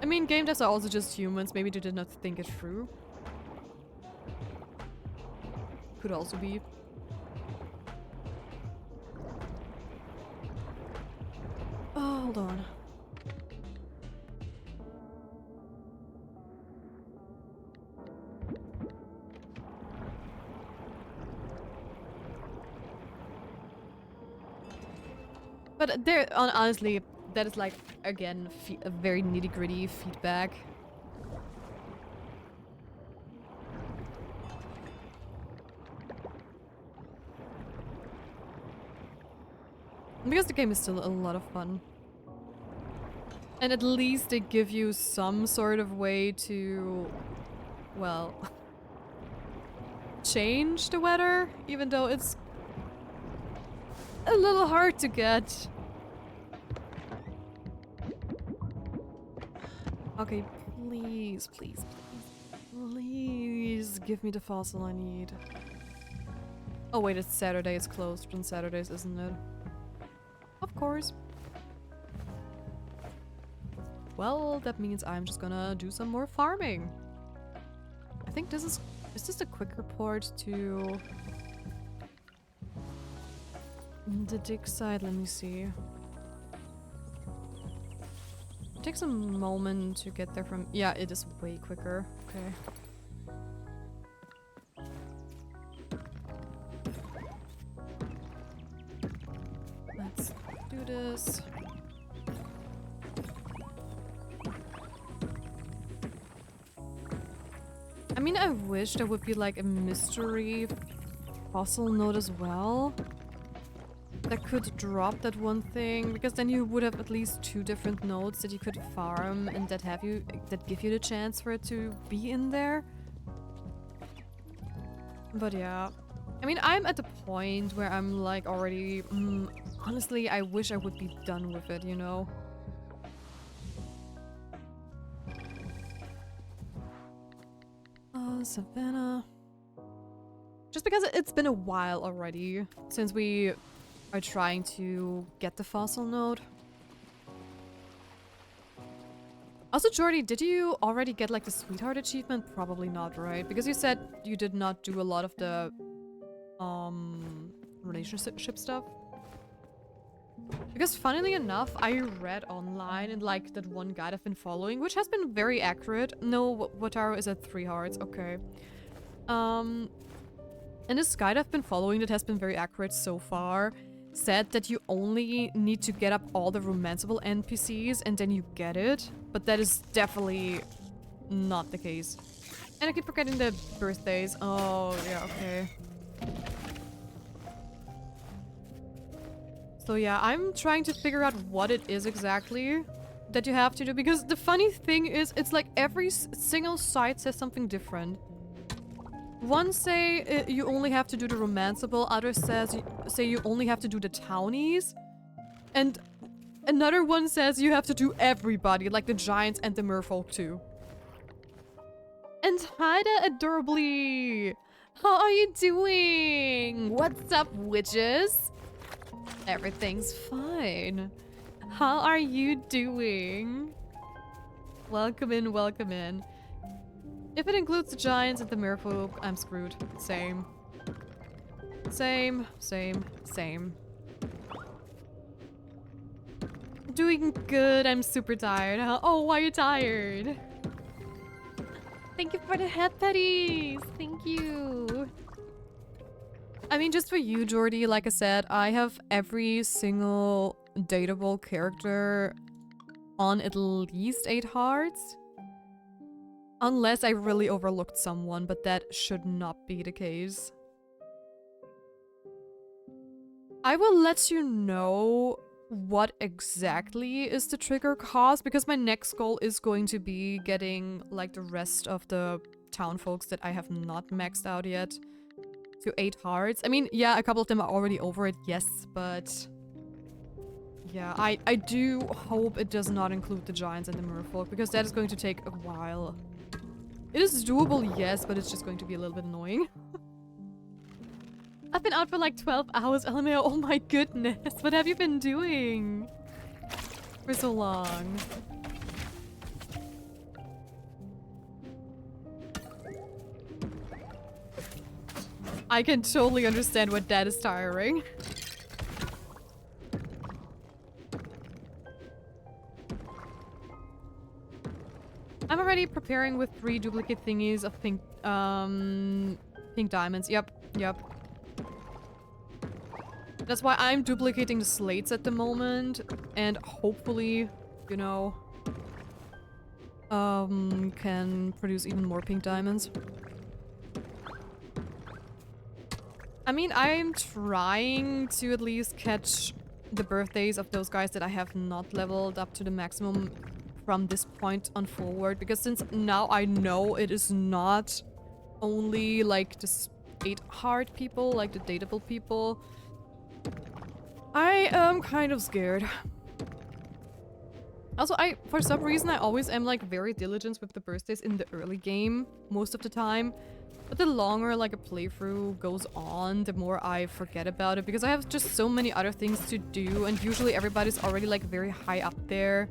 I mean, game devs are also just humans, maybe they did not think it through. Could also be. Oh, hold on. But there, honestly, that is like, again, a very nitty-gritty feedback. Because the game is still a lot of fun. And at least they give you some sort of way to, well, change the weather, even though it's a little hard to get. Okay, please, please, please, please give me the fossil I need. Oh wait, it's Saturday, it's closed on Saturdays, isn't it? Of course. Well, that means I'm just gonna do some more farming. I think this is this a quick report to the dig site? Let me see. It takes a moment to get there from... Yeah, it is way quicker. Okay. Let's do this. I mean, I wish there would be like a mystery fossil node as well that could drop that one thing, because then you would have at least 2 different nodes that you could farm and that give you the chance for it to be in there. But yeah, I mean, I'm at the point where I'm like already, honestly, I wish I would be done with it, you know? Savannah. Just because it's been a while already since we are trying to get the fossil node. Also, Jordy, did you already get like the sweetheart achievement? Probably not, right? Because you said you did not do a lot of the relationship stuff. Because funnily enough, I read online in like that one guide I've been following, which has been very accurate. No, Wataru is at 3 hearts, okay. And this guide I've been following that has been very accurate so far said that you only need to get up all the romanceable NPCs and then you get it. But that is definitely not the case. And I keep forgetting the birthdays. Oh, yeah, okay. So yeah, I'm trying to figure out what it is exactly that you have to do, because the funny thing is, it's like every single site says something different. One say you only have to do the romanceable, others say you only have to do the townies, and another one says you have to do everybody, like the giants and the merfolk too. And Haida adorably! How are you doing? What's up, witches? Everything's fine. How are you doing? Welcome in, welcome in. If it includes the giants and the merfolk, I'm screwed. Same. Same, same, same. Doing good, I'm super tired. Huh? Oh, why are you tired? Thank you for the head petties! Thank you! I mean, just for you, Jordy, like I said, I have every single dateable character on at least 8 hearts. Unless I really overlooked someone, but that should not be the case. I will let you know what exactly is the trigger cause, because my next goal is going to be getting like the rest of the town folks that I have not maxed out yet to 8 hearts. I mean, yeah, a couple of them are already over it, yes, but yeah, I do hope it does not include the giants and the merfolk, because that is going to take a while. It is doable, yes, but it's just going to be a little bit annoying. I've been out for like 12 hours, LMAO. Oh my goodness, what have you been doing for so long? I can totally understand what that is tiring. I'm already preparing with 3 duplicate thingies of pink diamonds. Yep, yep. That's why I'm duplicating the slates at the moment, and hopefully, you know, can produce even more pink diamonds. I mean, I'm trying to at least catch the birthdays of those guys that I have not leveled up to the maximum from this point on forward, because since now I know it is not only like the 8 hard people, like the dateable people, I am kind of scared. Also, for some reason, I always am like very diligent with the birthdays in the early game, most of the time. But the longer like a playthrough goes on, the more I forget about it, because I have just so many other things to do, and usually everybody's already like very high up there.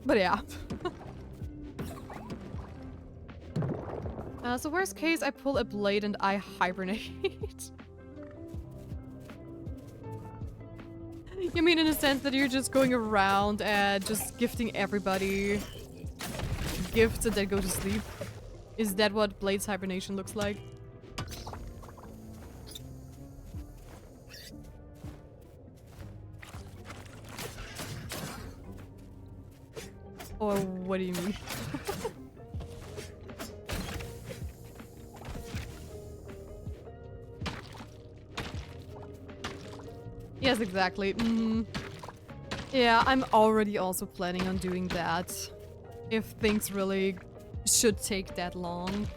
But yeah. So worst case, I pull a blade and I hibernate. You mean in a sense that you're just going around and just gifting everybody gifts and then go to sleep? Is that what Blade's hibernation looks like? Or what do you mean? Yes, exactly. Yeah, I'm already also planning on doing that. If things really should take that long.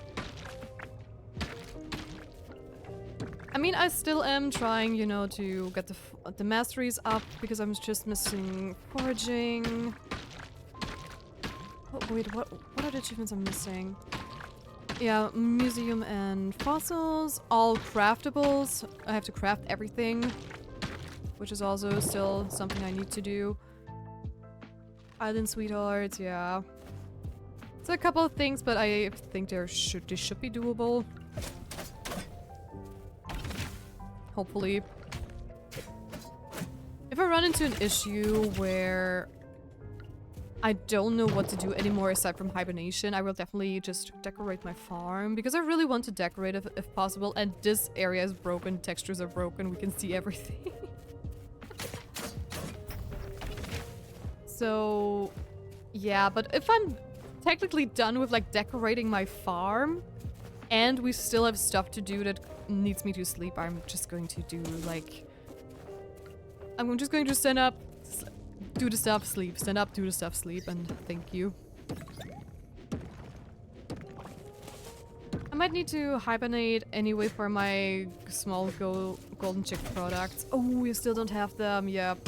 I mean, I still am trying, you know, to get the masteries up, because I'm just missing foraging. Oh, wait, what are the achievements I'm missing? Yeah, museum and fossils, all craftables. I have to craft everything, which is also still something I need to do. Island sweethearts, yeah. So a couple of things, but I think they should be doable. Hopefully. If I run into an issue where I don't know what to do anymore aside from hibernation, I will definitely just decorate my farm, because I really want to decorate if possible, and this area is broken, textures are broken, we can see everything. So, yeah, but if I'm technically done with like decorating my farm and we still have stuff to do that needs me to sleep, I'm just going to do like... I'm just going to stand up, do the stuff, sleep, stand up, do the stuff, sleep, and thank you. I might need to hibernate anyway for my small golden chick products. Oh, we still don't have them. Yep.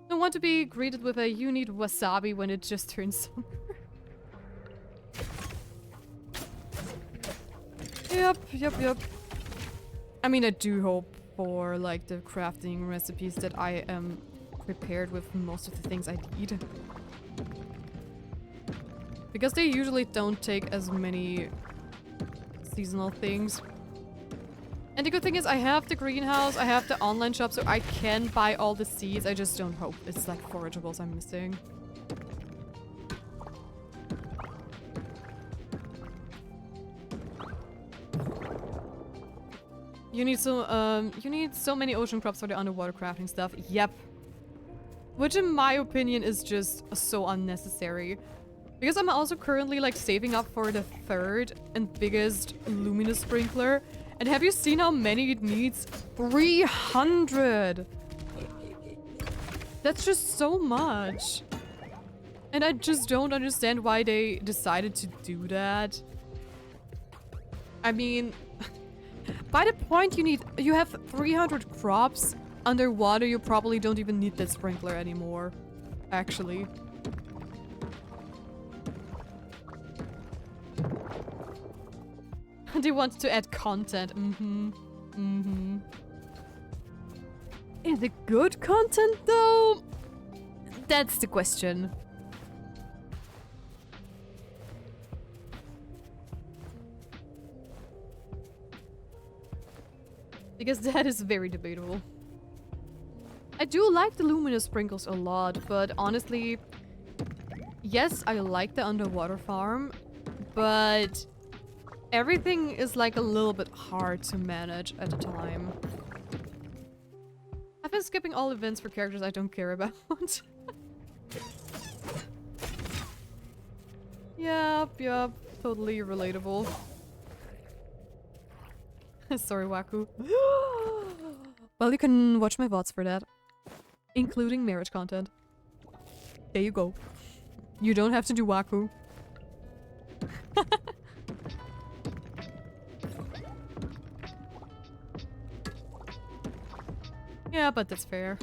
Don't want to be greeted with a "you need wasabi" when it just turns summer. Yep. I mean, I do hope for like the crafting recipes that I am prepared with most of the things I need. Because they usually don't take as many seasonal things. And the good thing is I have the greenhouse, I have the online shop, so I can buy all the seeds. I just don't hope it's like forageables I'm missing. You need so many ocean crops for the underwater crafting stuff. Yep. Which in my opinion is just so unnecessary. Because I'm also currently like saving up for the 3rd and biggest luminous sprinkler. And have you seen how many it needs? 300! That's just so much. And I just don't understand why they decided to do that. I mean, by the point you have 300 crops underwater, you probably don't even need that sprinkler anymore. Actually. They wanted to add content. Is it good content though? That's the question. Because that is very debatable. I do like the luminous sprinkles a lot, but honestly, yes, I like the underwater farm, but everything is like a little bit hard to manage at a time. I've been skipping all events for characters I don't care about. Yep, totally relatable. Sorry, Waku. Well, you can watch my VODs for that. Including marriage content. There you go. You don't have to do Waku. Yeah, but that's fair.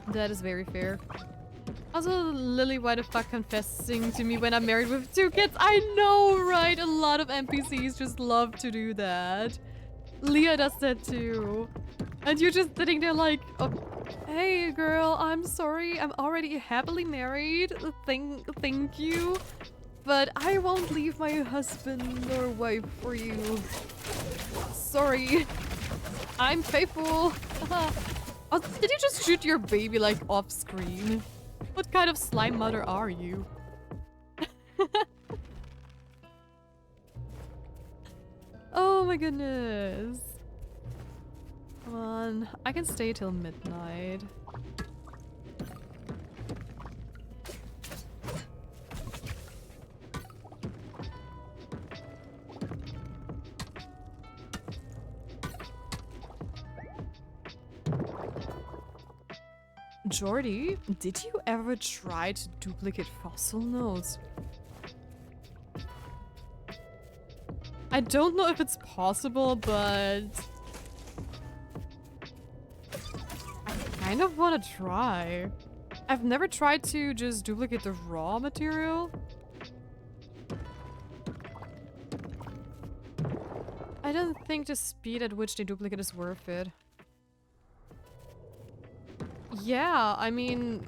That is very fair. Also, Lily, why the fuck confessing to me when I'm married with 2 kids? I know, right? A lot of NPCs just love to do that. Leah does that too. And you're just sitting there like, oh, hey girl, I'm sorry. I'm already happily married. Thank you. But I won't leave my husband or wife for you. Sorry. I'm faithful. Oh, did you just shoot your baby like off screen? What kind of slime mother are you? Oh my goodness. Come on, I can stay till midnight. Jordy, did you ever try to duplicate fossil nodes? I don't know if it's possible, but I kind of want to try. I've never tried to just duplicate the raw material. I don't think the speed at which they duplicate is worth it. Yeah, I mean,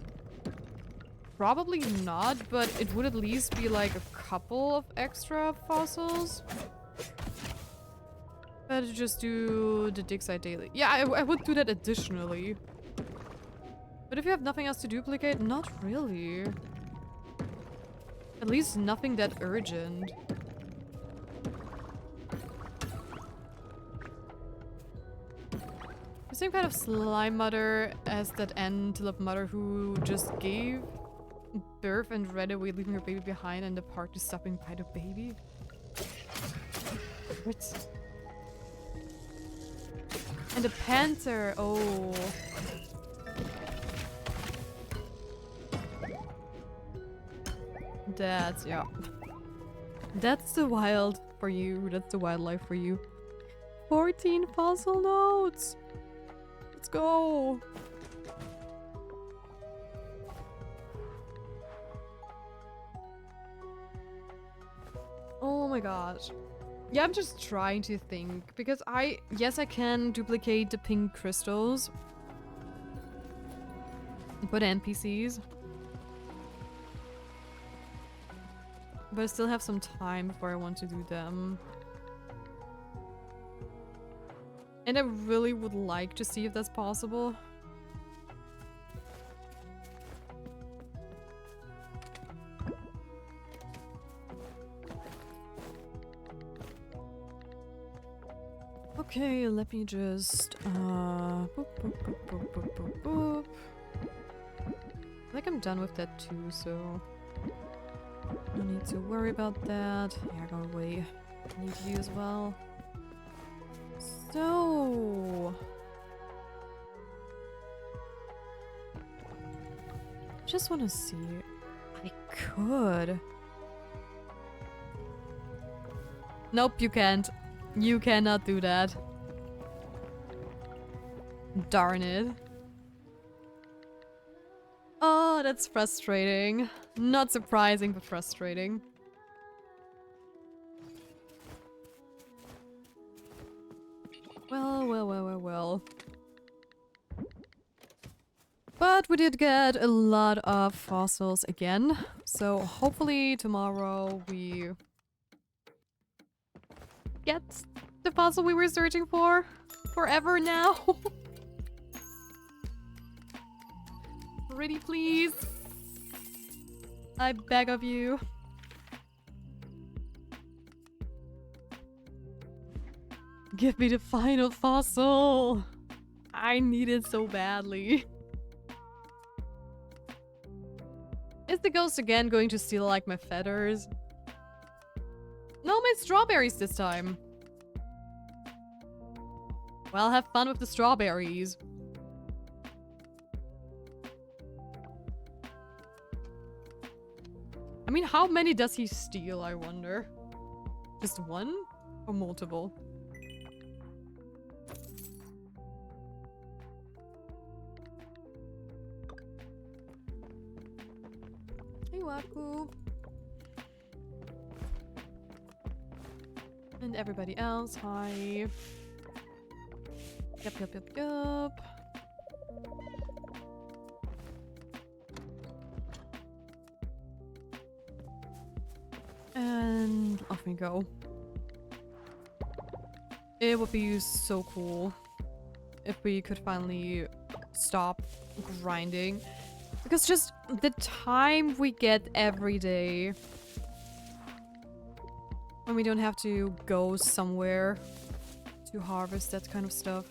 probably not, but it would at least be like a couple of extra fossils. Better just do the dig site daily. Yeah, I would do that additionally. But if you have nothing else to duplicate, not really. At least nothing that urgent. The same kind of slime mother as that antelope mother who just gave birth and ran away, leaving her baby behind, and the party stopping by the baby. What? And the panther, oh. That's, yeah. That's the wild for you. That's the wildlife for you. 14 fossil nodes. Let's go. Oh my gosh. Yeah, I'm just trying to think because yes, I can duplicate the pink crystals, but NPCs. But I still have some time before I want to do them. And I really would like to see if that's possible. Okay, let me just boop, boop, boop, boop, boop, boop, boop. I think I'm done with that too, so no need to worry about that. Yeah, go away. I need you as well. So just want to see. I could. Nope, you can't. You cannot do that. Darn it. Oh, that's frustrating. Not surprising, but frustrating. Well. But we did get a lot of fossils again. So hopefully tomorrow we get the fossil we were searching for forever now. Pretty please. I beg of you. Give me the final fossil. I need it so badly. Is the ghost again going to steal like my feathers? No, my strawberries this time. Well, have fun with the strawberries. I mean, how many does he steal, I wonder? Just one? Or multiple? Hey, Waku. And everybody else, hi. Yup. And off we go. It would be so cool if we could finally stop grinding. Because just the time we get every day when we don't have to go somewhere to harvest that kind of stuff.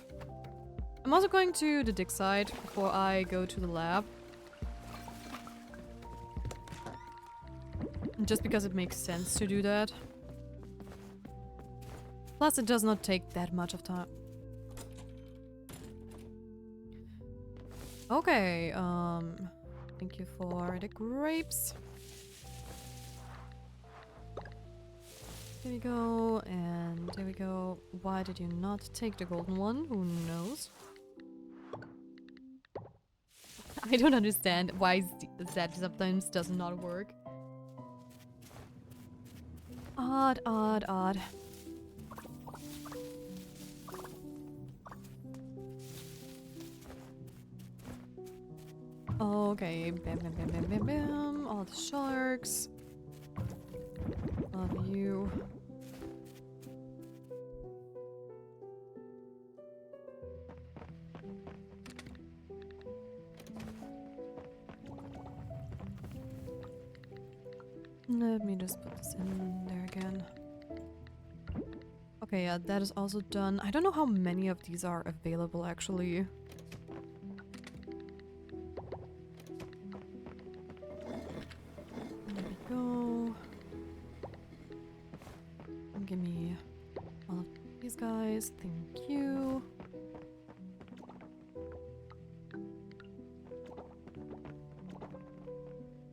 I'm also going to the dig site before I go to the lab. Just because it makes sense to do that. Plus, it does not take that much of time. Okay, thank you for the grapes. There we go, and there we go. Why did you not take the golden one? Who knows? I don't understand why that sometimes does not work. Odd. Okay, bam. All the sharks. Love you. Let me just put this in there again. Okay, yeah, that is also done. I don't know how many of these are available, actually. There we go. And give me all of these guys. Thank you.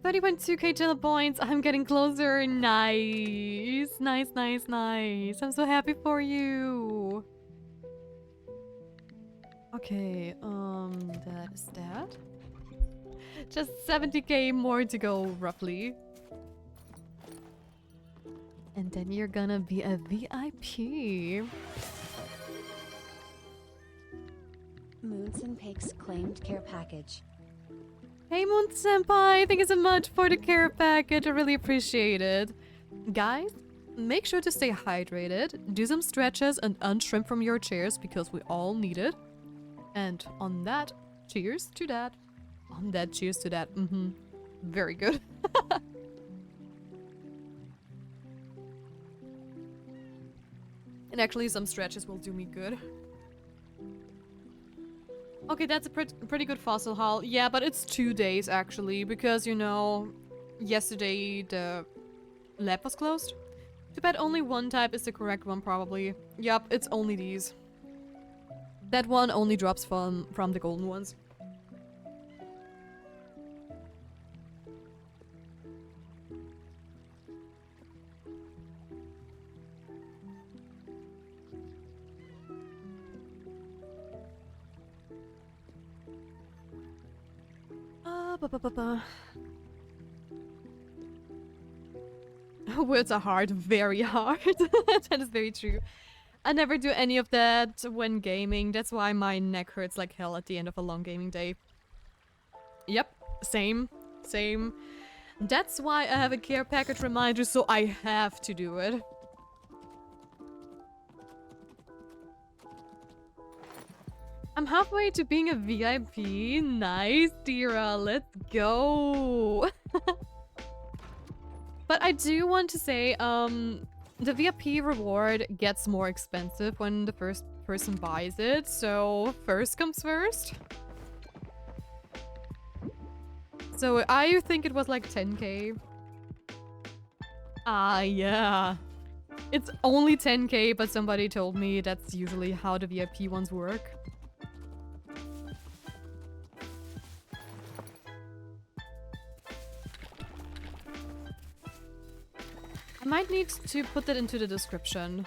$30.2k channel points. I'm getting closer. Nice. I'm so happy for you. Okay, that is that. Just 70k more to go, roughly. And then you're gonna be a VIP. Moons and Pigs claimed care package. Hey Moon Senpai, thank you so much for the care package. I really appreciate it. Guys, make sure to stay hydrated, do some stretches and unshrimp from your chairs because we all need it. And on that, cheers to that. On that, cheers to that. Very good. And actually some stretches will do me good. Okay, that's a pretty good fossil haul. Yeah, but it's 2 days actually, because you know, yesterday the lab was closed. Too bad only one type is the correct one probably. Yup, it's only these. That one only drops from the golden ones. Words are hard, very hard. That is very true. I never do any of that when gaming. That's why my neck hurts like hell at the end of a long gaming day. Yep, same. That's why I have a care package reminder, so I have to do it. I'm halfway to being a VIP. Nice, Dira. Let's go. But I do want to say, the VIP reward gets more expensive when the first person buys it. So first comes first. So I think it was like 10k. Ah, yeah. It's only 10k, but somebody told me that's usually how the VIP ones work. I might need to put that into the description.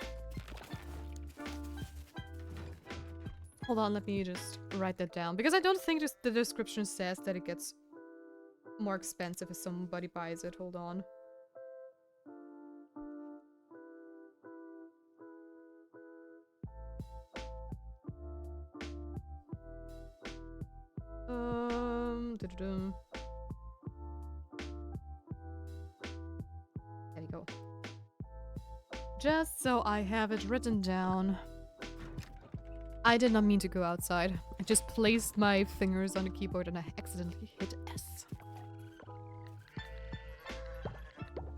Hold on, let me just write that down. Because I don't think just the description says that it gets more expensive if somebody buys it. Hold on. Doo-doo-doo. There we go. Just so I have it written down. I did not mean to go outside. I just placed my fingers on the keyboard and I accidentally hit S.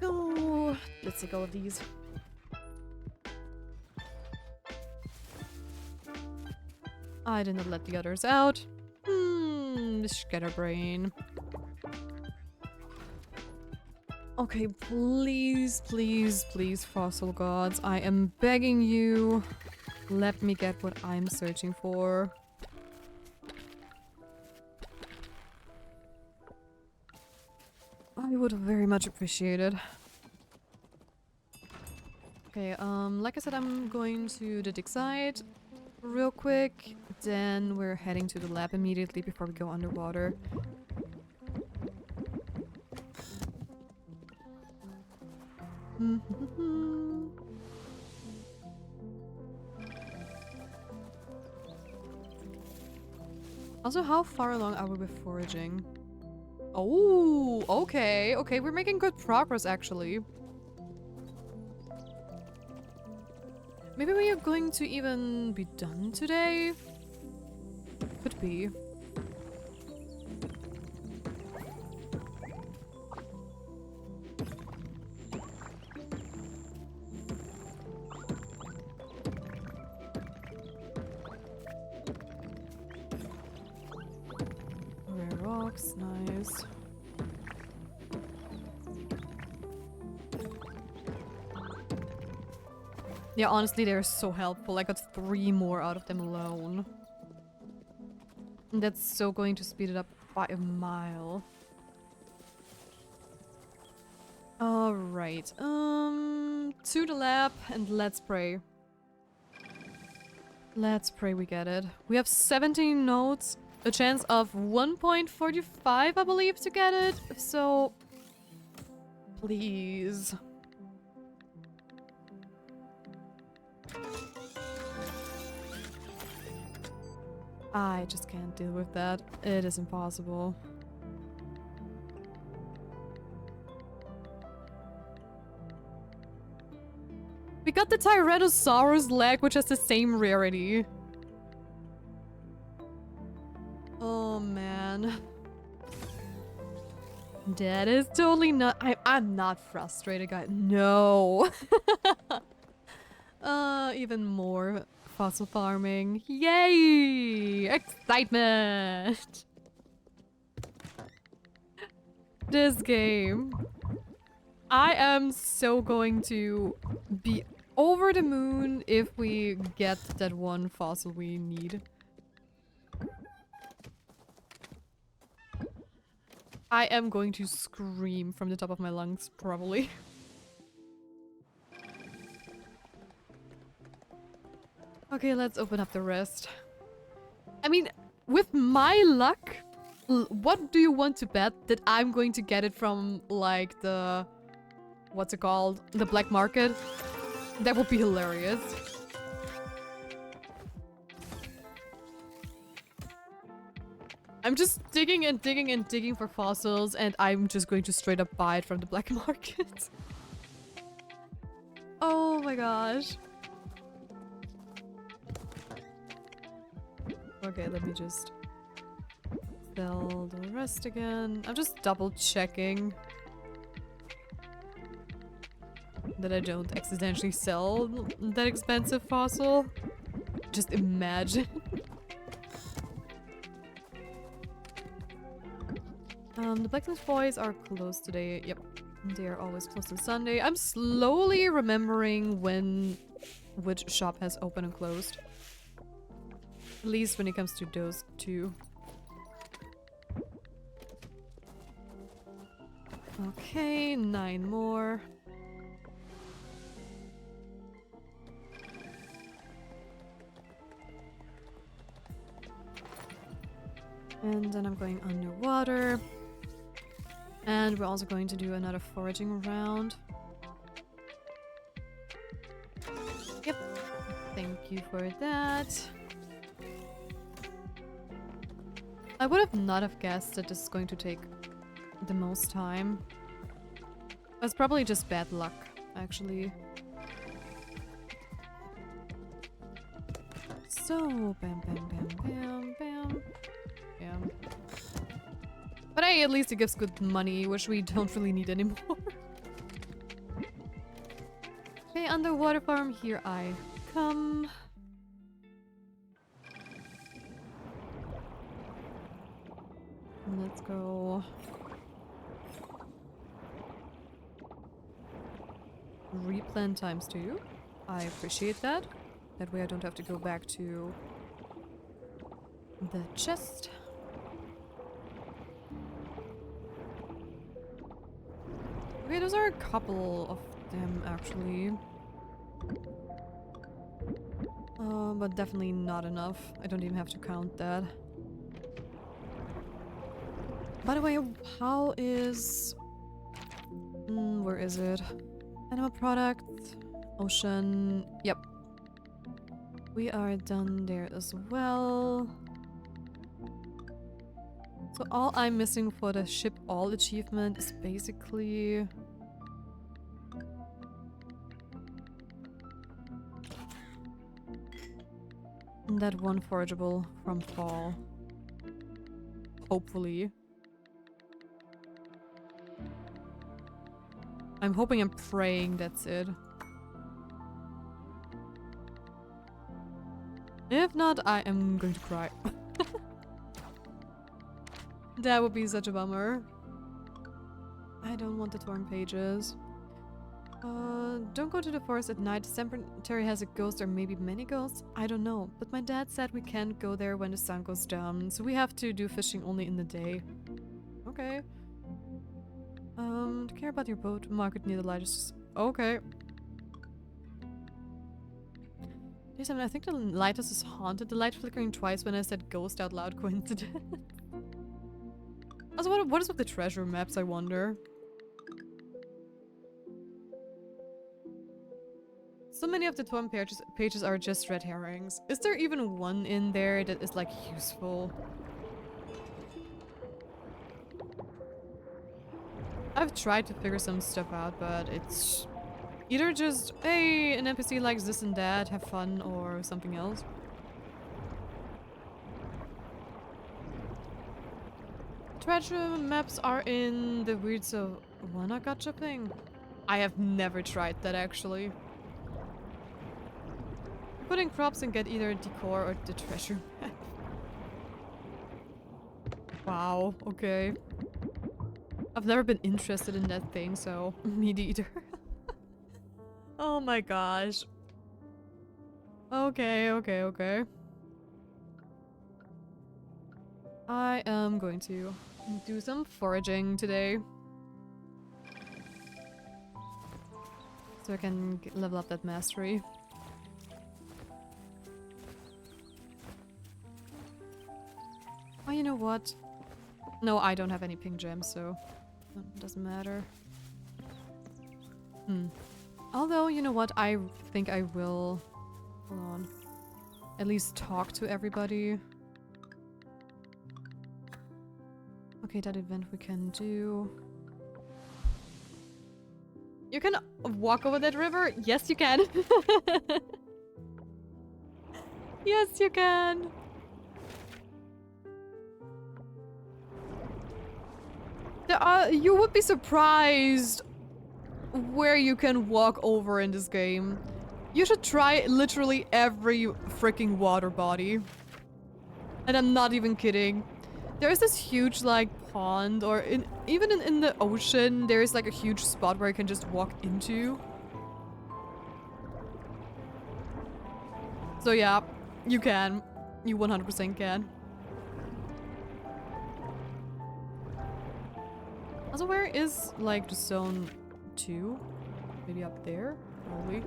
Oh, let's take all of these. I did not let the others out. Scatterbrain. Okay, please, please, please, fossil gods. I am begging you. Let me get what I'm searching for. I would very much appreciate it. Okay, like I said, I'm going to the dig site real quick. Then we're heading to the lab immediately before we go underwater. Also, how far along are we with foraging? Oh, okay, okay, we're making good progress actually. Maybe we are going to even be done today? Could be. Rare rocks, nice. Yeah, honestly, they're so helpful. I got 3 more out of them alone. And that's so going to speed it up by a mile. Alright, to the lab and let's pray. Let's pray we get it. We have 17 nodes, a chance of 1.45, I believe, to get it. So, please. I just can't deal with that. It is impossible. We got the Tyrannosaurus leg, which has the same rarity. Oh, man. That is totally not... I'm not frustrated, guys. No. Even more fossil farming. Yay! Excitement! This game. I am so going to be over the moon if we get that one fossil we need. I am going to scream from the top of my lungs, probably. Okay, let's open up the rest. I mean, with my luck, what do you want to bet that I'm going to get it from, like, the... what's it called? The black market? That would be hilarious. I'm just digging and digging and digging for fossils, and I'm just going to straight up buy it from the black market. Oh my gosh. Okay, let me just sell the rest again. I'm just double checking that I don't accidentally sell that expensive fossil. Just imagine. The blacksmith boys are closed today. Yep. They are always closed on Sunday. I'm slowly remembering which shop has open and closed. At least when it comes to those two. Okay, 9 more. And then I'm going underwater. And we're also going to do another foraging round. Yep. Thank you for that. I would have not have guessed that this is going to take the most time. That's probably just bad luck, actually. So, bam, bam, bam, bam, bam. Bam. But hey, at least it gives good money, which we don't really need anymore. Okay, underwater farm, here I come. Let's go. Replant ×2. I appreciate that. That way I don't have to go back to the chest. Okay, those are a couple of them actually. But definitely not enough. I don't even have to count that. By the way, how is... where is it? Animal product, ocean, yep. We are done there as well. So all I'm missing for the ship all achievement is basically... that one forageable from fall. Hopefully. I'm hoping and praying that's it. If not, I am going to cry. That would be such a bummer. I don't want the torn pages. Don't go to the forest at night. The cemetery has a ghost or maybe many ghosts. I don't know. But my dad said we can't go there when the sun goes down. So we have to do fishing only in the day. Okay. Care about your boat. Market near the lighthouse. Okay. I think the lighthouse is haunted. The light flickering twice when I said ghost out loud. Coincidence. Also, what is with the treasure maps, I wonder? So many of the torn pages are just red herrings. Is there even one in there that is, like, useful? I've tried to figure some stuff out, but it's either just, hey, an NPC likes this and that, have fun, or something else. Treasure maps are in the Weird Savannah Gacha thing. I have never tried that, actually. Put in crops and get either decor or the treasure map. Wow, okay. I've never been interested in that thing, so me neither. Oh my gosh. Okay, okay, okay. I am going to do some foraging today. So I can level up that mastery. Oh, you know what? No, I don't have any pink gems, so it doesn't matter. Although, you know what? I think I will... Hold on. At least talk to everybody. Okay, that event we can do. You can walk over that river? Yes, you can. Yes, you can. You would be surprised where you can walk over in this game. You should try literally every freaking water body. And I'm not even kidding. There's this huge, like, pond or even in the ocean, there's like a huge spot where I can just walk into. So yeah, you can. You 100% can. Also, where is like the zone 2? Maybe up there? Probably.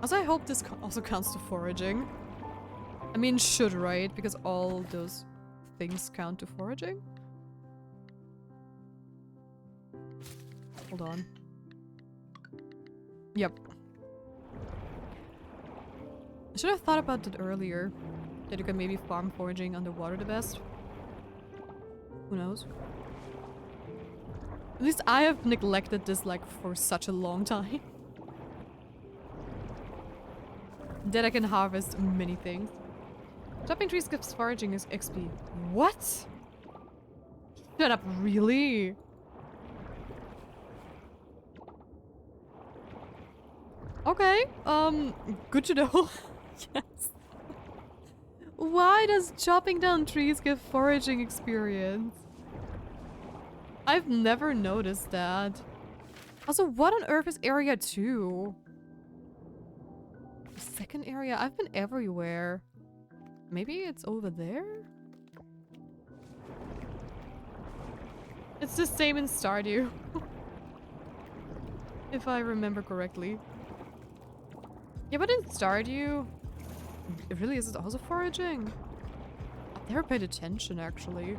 Also, I hope this also counts to foraging. I mean, should, right? Because all those things count to foraging. Hold on. Yep. I should have thought about that earlier. That you can maybe farm foraging underwater the best. Who knows? At least I have neglected this like for such a long time. That I can harvest many things. Chopping trees gives foraging is XP. What? Shut up, really? Okay, good to know. Yes. Why does chopping down trees give foraging experience? I've never noticed that. Also, what on earth is area 2? The second area? I've been everywhere. Maybe it's over there? It's the same in Stardew. If I remember correctly. Yeah, but in Stardew... It really is also foraging? I've never paid attention, actually.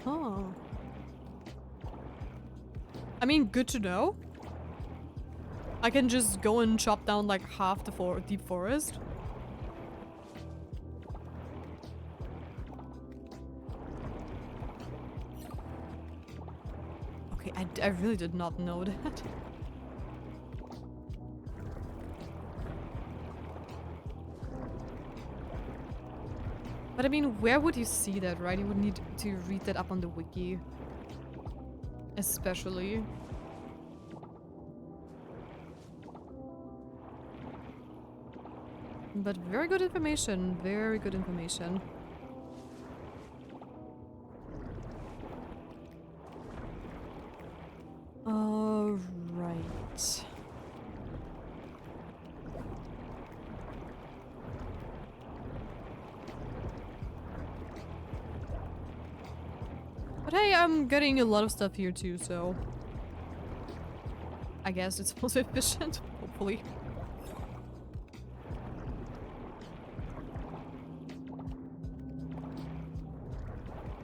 Huh. I mean, good to know. I can just go and chop down like half the deep forest. Okay, I really did not know that. But I mean, where would you see that, right? You would need to read that up on the wiki. Especially. But very good information. Very good information. All right. But hey, I'm getting a lot of stuff here too, so... I guess it's also efficient, hopefully.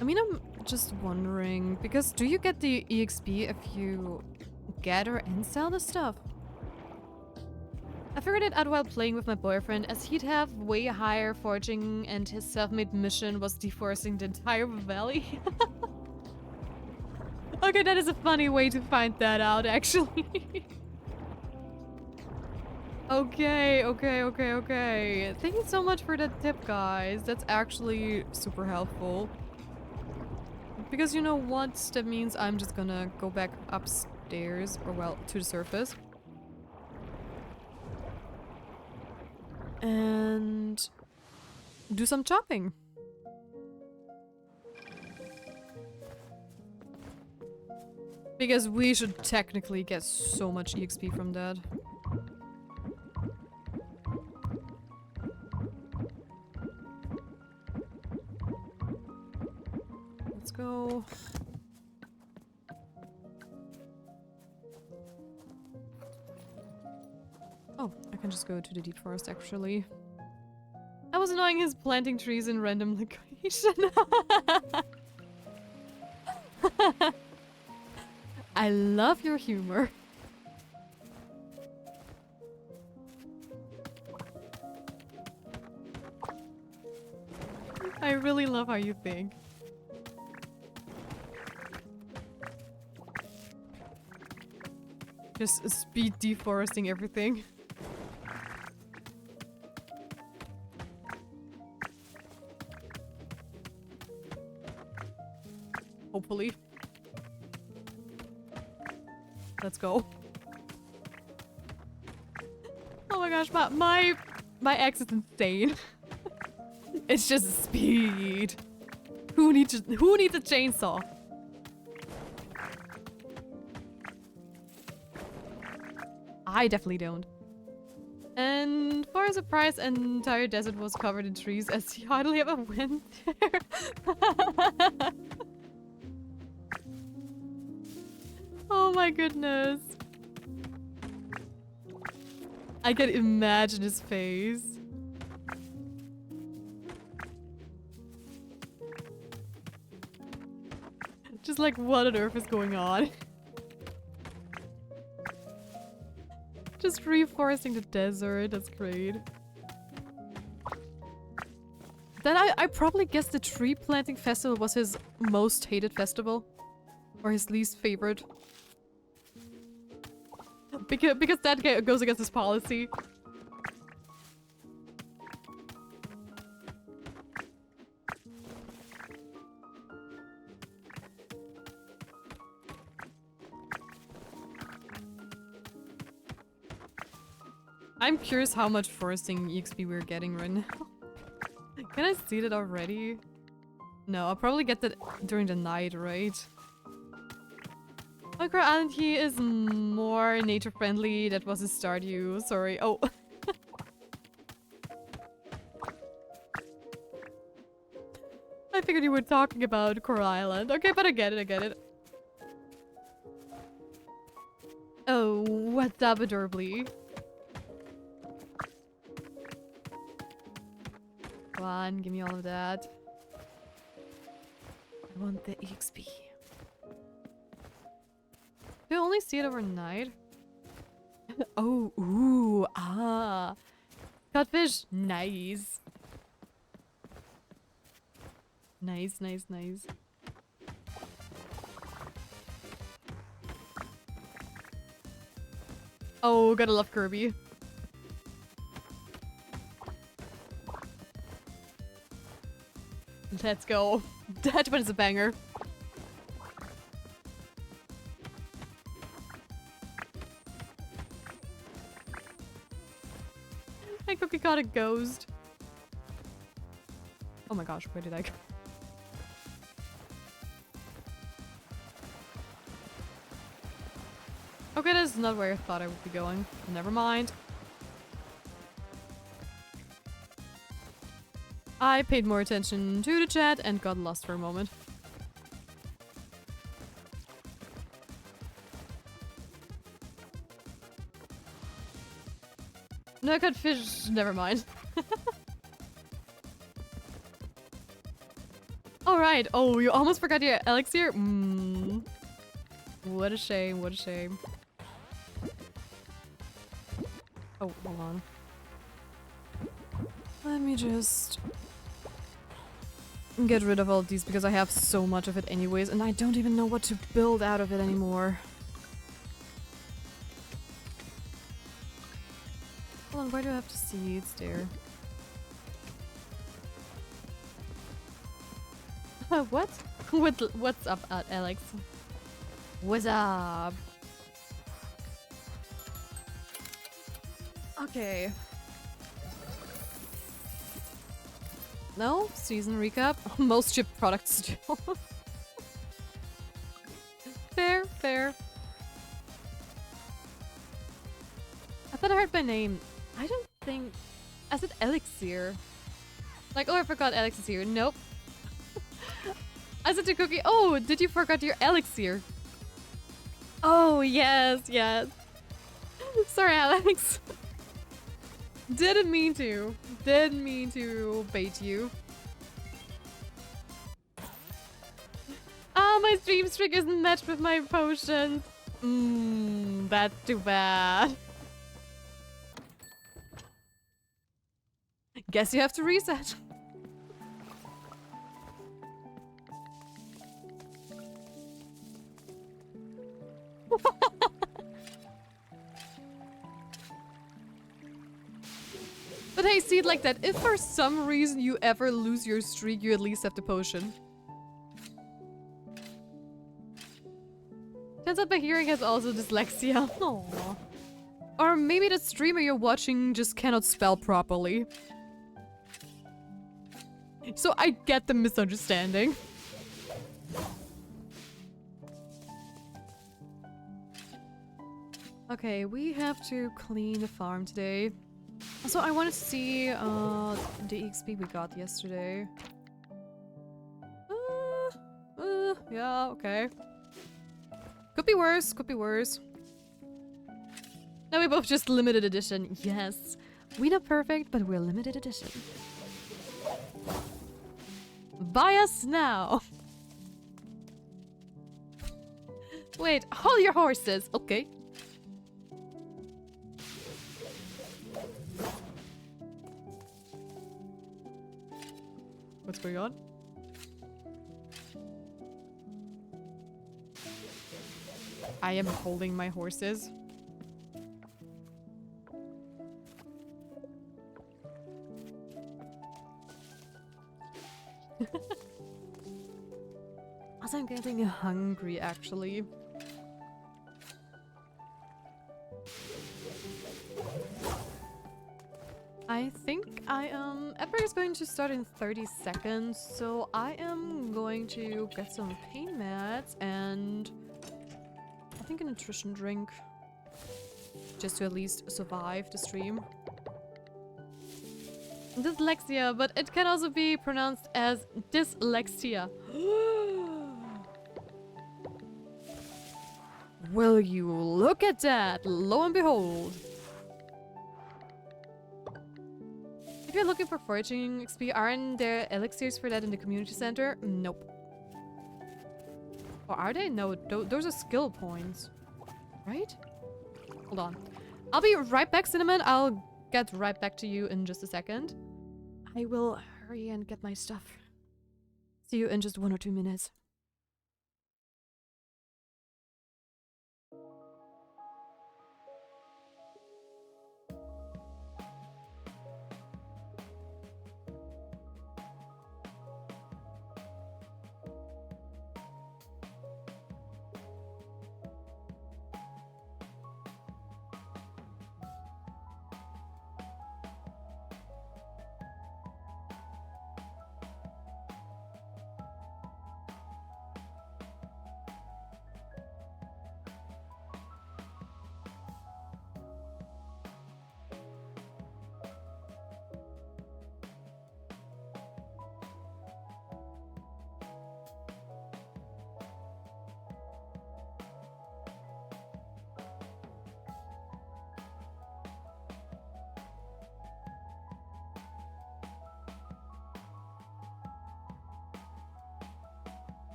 I mean, I'm just wondering, because do you get the EXP if you gather and sell the stuff? I figured it out while playing with my boyfriend, as he'd have way higher foraging and his self-made mission was deforesting the entire valley. Okay, that is a funny way to find that out, actually. Okay. Thank you so much for that tip, guys. That's actually super helpful. Because you know what? That means I'm just gonna go back upstairs, or well, to the surface. And do some chopping. Because we should technically get so much EXP from that. Let's go. Oh, I can just go to the deep forest actually. I was annoying his planting trees in random location. I love your humor. I really love how you think. Just speed deforesting everything. Hopefully. Let's go. Oh my gosh, my axe is insane. It's just speed. Who needs a chainsaw? I definitely don't. And for a surprise, an entire desert was covered in trees as he hardly ever went there. Oh my goodness. I can imagine his face. Just like, what on earth is going on? Just reforesting the desert, that's great. Then I probably guess the tree planting festival was his most hated festival. Or his least favorite. Because that goes against his policy. I'm curious how much foresting EXP we're getting right now. Can I see that already? No, I'll probably get that during the night, right? Micro Island, he is more nature friendly. That was his Stardew. Sorry. Oh. I figured you were talking about Coral Island. Okay, but I get it, I get it. Oh, what's up, adorably? Come on, give me all of that. I want the EXP. Do you only see it overnight? Oh, ooh, ah. Codfish, nice. Nice, nice, nice. Oh, gotta love Kirby. Let's go. That one is a banger. My cookie caught a ghost. Oh my gosh, where did I go? Okay, that's not where I thought I would be going. Never mind. I paid more attention to the chat and got lost for a moment. No, I got fish. Never mind. Alright. Oh, you almost forgot your elixir? What a shame, what a shame. Oh, hold on. Let me just get rid of all of these because I have so much of it anyways and I don't even know what to build out of it anymore. Hold on, why do I have to seeds there? What? What's up, Alex? What's up? Okay. No? Season recap? Most shipped products still. Fair, fair. I thought I heard my name. I don't think... I said Elixir. Like, oh, I forgot Alex is here. Nope. I said to Cookie, oh, did you forget your Elixir? Oh, yes, yes. Sorry, Alex. Didn't mean to. Didn't mean to bait you. Ah, my stream streak isn't matched with my potions. That's too bad. Guess you have to reset. But hey, see it like that. If for some reason you ever lose your streak, you at least have the potion. Turns out my hearing has also dyslexia. Aww. Or maybe the streamer you're watching just cannot spell properly. So I get the misunderstanding. Okay, we have to clean the farm today. Also, I wanted to see the EXP we got yesterday. Yeah, okay. Could be worse, could be worse. Now we both just limited edition. Yes. We're not perfect, but we're limited edition. Buy us now! Wait, hold your horses! Okay. What's going on? I am holding my horses. Also, I'm getting hungry, actually. I think Epic is going to start in 30 seconds, so I am going to get some pain mats and I think a nutrition drink. Just to at least survive the stream. Dyslexia, but it can also be pronounced as dyslexia. Will you look at that? Lo and behold. If you're looking for foraging XP, aren't there elixirs for that in the community center? Nope. Or are they? No, those are skill points. Right? Hold on. I'll be right back, Cinnamon. I'll get right back to you in just a second. I will hurry and get my stuff. See you in just 1 or 2 minutes.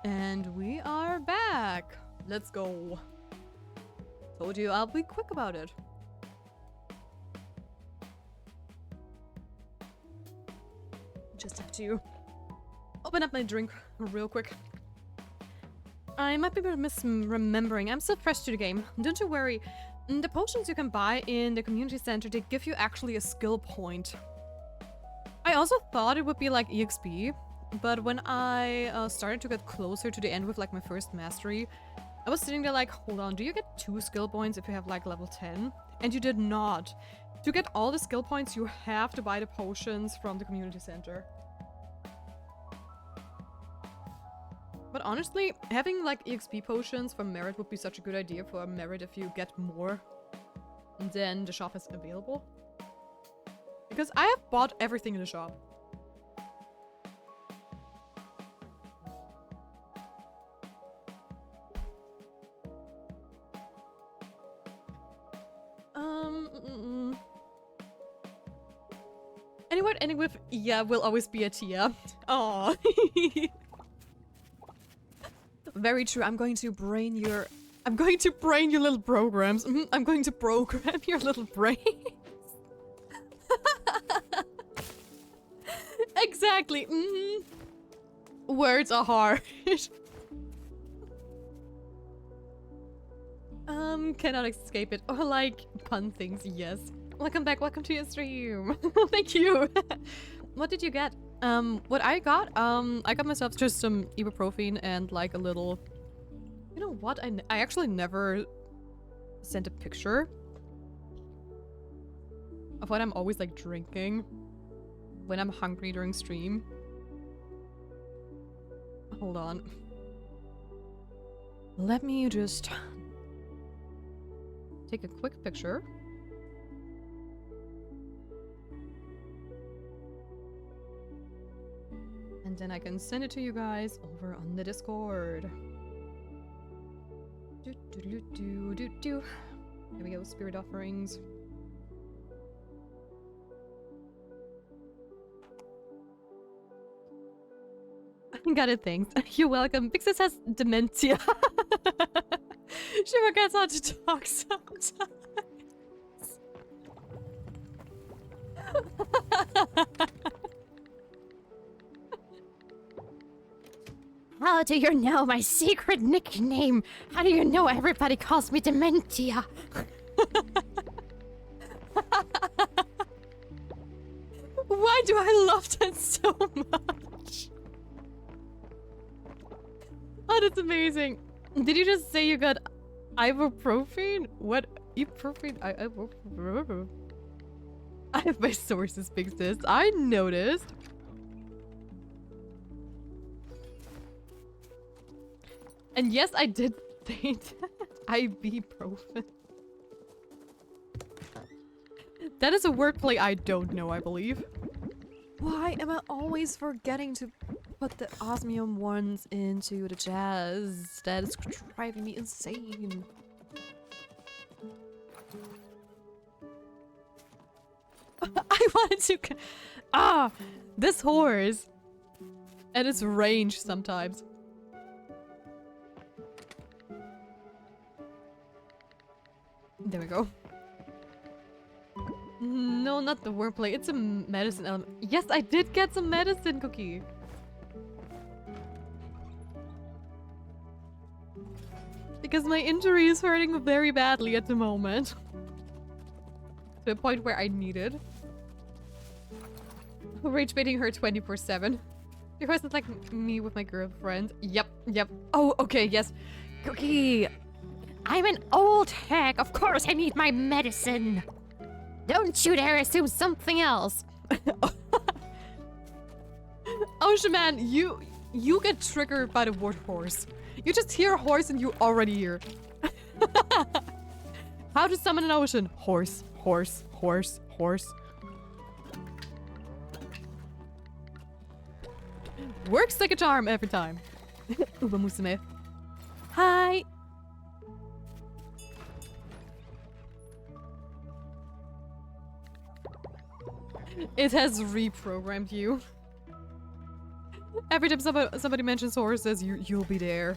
And we are back. Let's go. Told you I'll be quick about it. Just have to open up my drink real quick. I might be misremembering. I'm still fresh to the game. Don't you worry. The potions you can buy in the community center, they give you actually a skill point. I also thought it would be like EXP. But when I started to get closer to the end with like my first mastery, I was sitting there like, hold on, do you get 2 skill points if you have like level 10? And you did not. To get all the skill points, you have to buy the potions from the community center. But honestly, having like EXP potions for merit would be such a good idea for merit if you get more than the shop is available. Because I have bought everything in the shop. Anyone ending with yeah will always be a Tia. Aww. Very true. I'm going to brain your little programs. I'm going to program your little brains. Exactly. Words are hard. Cannot escape it. Or like pun things, yes. Welcome back, welcome to your stream. Thank you. What did you get? What I got myself just some ibuprofen and like a little You know what? I actually never sent a picture of what I'm always like drinking when I'm hungry during stream. Hold on. Let me just take a quick picture. And then I can send it to you guys over on the Discord. Do, do, do, do, do, do. Here we go, spirit offerings. Got it, thanks. You're welcome. Pixis has dementia. She forgets how to talk sometimes. How do you know my secret nickname? How do you know everybody calls me Dementia? Why do I love that so much? Oh, that's amazing. Did you just say you got ibuprofen? What? Ibuprofen? Ibuprofen? I have my sources, Big Sis. I noticed. And yes, I did faint ibuprofen. That is a wordplay I don't know, I believe. Why am I always forgetting to put the osmium ones into the jazz? That is driving me insane. I wanted to... this horse. And its range sometimes. There we go. No, not the wordplay. It's a medicine element. Yes, I did get some medicine, Cookie. Because my injury is hurting very badly at the moment. To a point where I need it. Rage baiting her 24/7. Your voice is like me with my girlfriend. Yep, yep. Oh, okay, yes. Cookie! I'm an old hack. Of course I need my medicine. Don't you dare assume something else. Ocean Man, you get triggered by the word horse. You just hear horse and you already hear. How to summon an ocean? Horse, horse, horse, horse. Works like a charm every time. Uba Musume. Hi. It has reprogrammed you. Every time somebody mentions horses, you'll be there.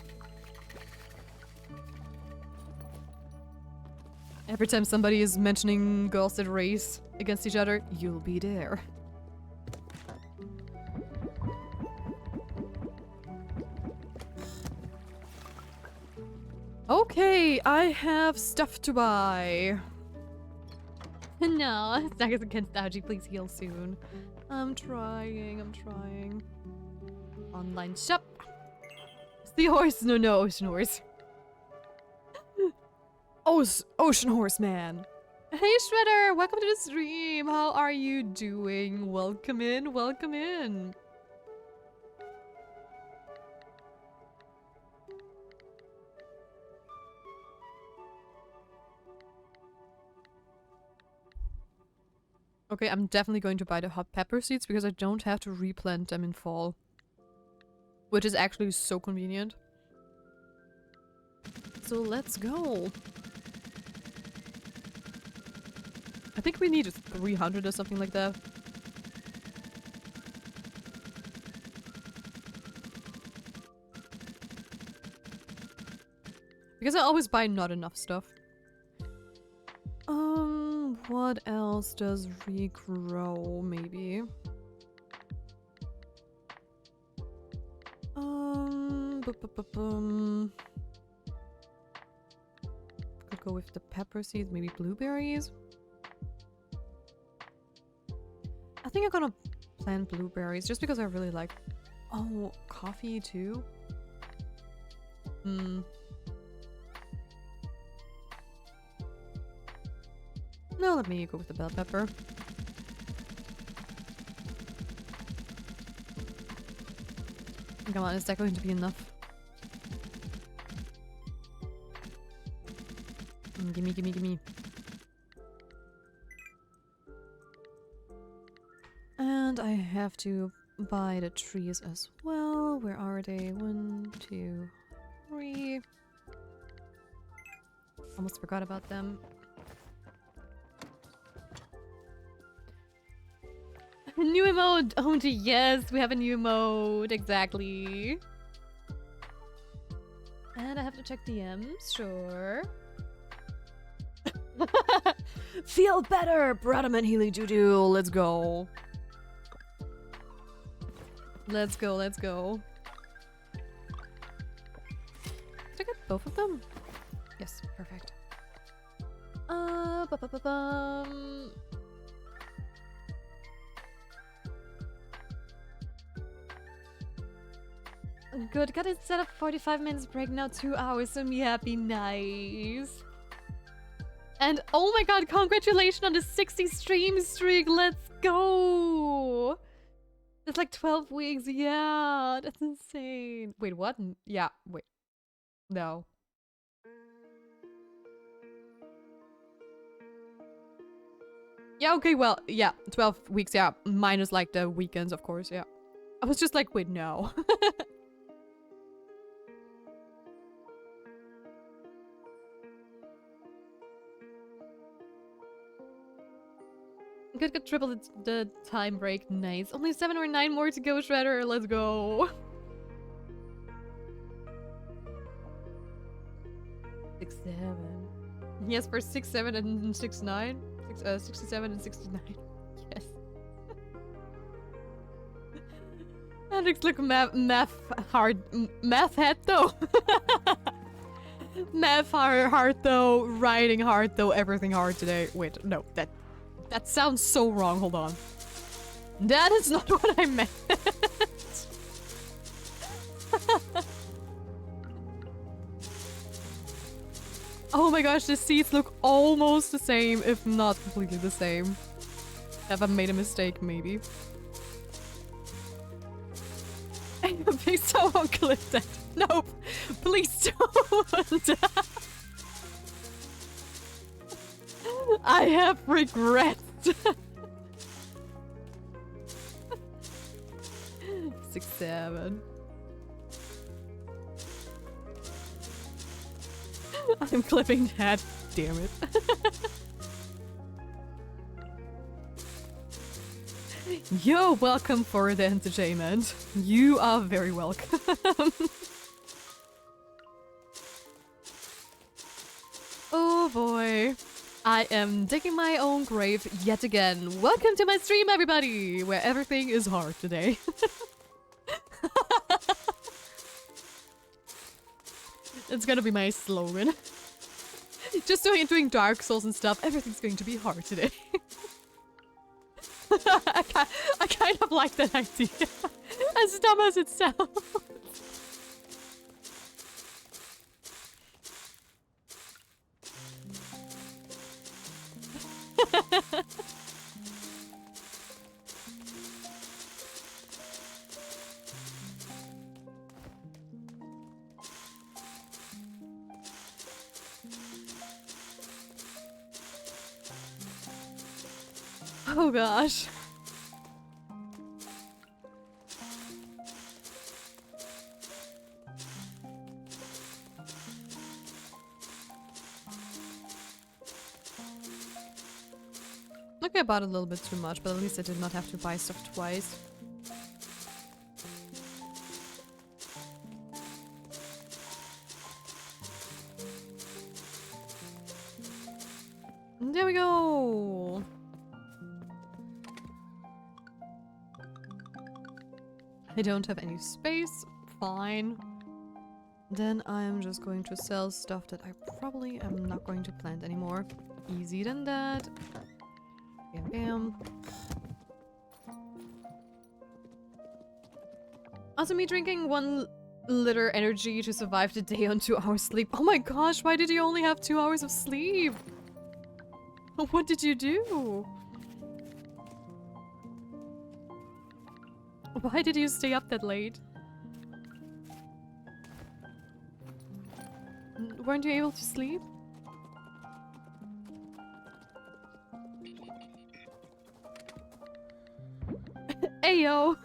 Every time somebody is mentioning girls that race against each other, you'll be there. Okay, I have stuff to buy. No, Staggers against Dodgy, please heal soon. I'm trying. Online shop. Sea horse, no, ocean horse. Ocean horse man. Hey Shredder, welcome to the stream. How are you doing? Welcome in, welcome in. Okay, I'm definitely going to buy the hot pepper seeds because I don't have to replant them in fall. Which is actually so convenient. So let's go. I think we need 300 or something like that. Because I always buy not enough stuff. What else does regrow, maybe? Could go with the pepper seeds, maybe blueberries. I think I'm gonna plant blueberries just because I really like... Oh, coffee too? No, let me go with the bell pepper. Come on, is that going to be enough? Gimme, gimme, gimme. And I have to buy the trees as well. Where are they? 1, 2, 3. Almost forgot about them. New emote! Oh, yes, we have a new emote. Exactly. And I have to check DMs, sure. Feel better! Bradaman Healy Juju, let's go. Let's go, let's go. Did I get both of them? Yes, perfect. Ba-ba-ba-bum. Good, got it set up 45 minutes break, now 2 hours, so me happy, nice. And oh my god, congratulations on the 60 stream streak, let's go! It's like 12 weeks, yeah, that's insane. Wait, what? Yeah, wait. No. Yeah, okay, well, yeah, 12 weeks, yeah, minus like the weekends, of course, yeah. I was just like, wait, no. Good, got triple the time break. Nice. Only 7 or 9 more to go, Shredder. Let's go. 6, 7. Yes, for 6, 7, and 6, 9. 67 and 69. Yes. Alex, look, math hard. Math head though. Math hard though. Writing hard though. Everything hard today. Wait, no, that sounds so wrong. Hold on. That is not what I meant. Oh my gosh, the seats look almost the same, if not completely the same. Have I made a mistake, maybe? Please someone clip that. Nope. Please don't. I have regrets. 6, 7. I'm clipping that. Damn it. Yo, welcome for the entertainment. You are very welcome. Oh boy. I am digging my own grave yet again. Welcome to my stream, everybody, where everything is hard today. It's gonna be my slogan. Just doing Dark Souls and stuff, everything's going to be hard today. I kind of like that idea. As dumb as it sounds. Oh gosh. Okay, I bought a little bit too much, but at least I did not have to buy stuff twice. There we go! I don't have any space. Fine. Then I'm just going to sell stuff that I probably am not going to plant anymore. Easy than that. Bam bam. Also, me drinking 1 liter energy to survive the day on 2 hours sleep. Oh my gosh, why did you only have 2 hours of sleep? What did you do? Why did you stay up that late? Weren't you able to sleep? Ayo!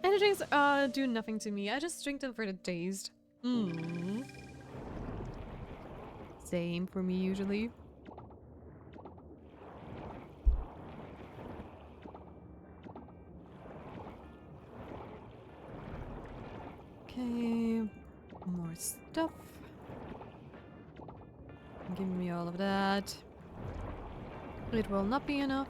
Energy drinks do nothing to me. I just drink them for the taste. Same for me usually. Okay, more stuff. Give me all of that. It will not be enough.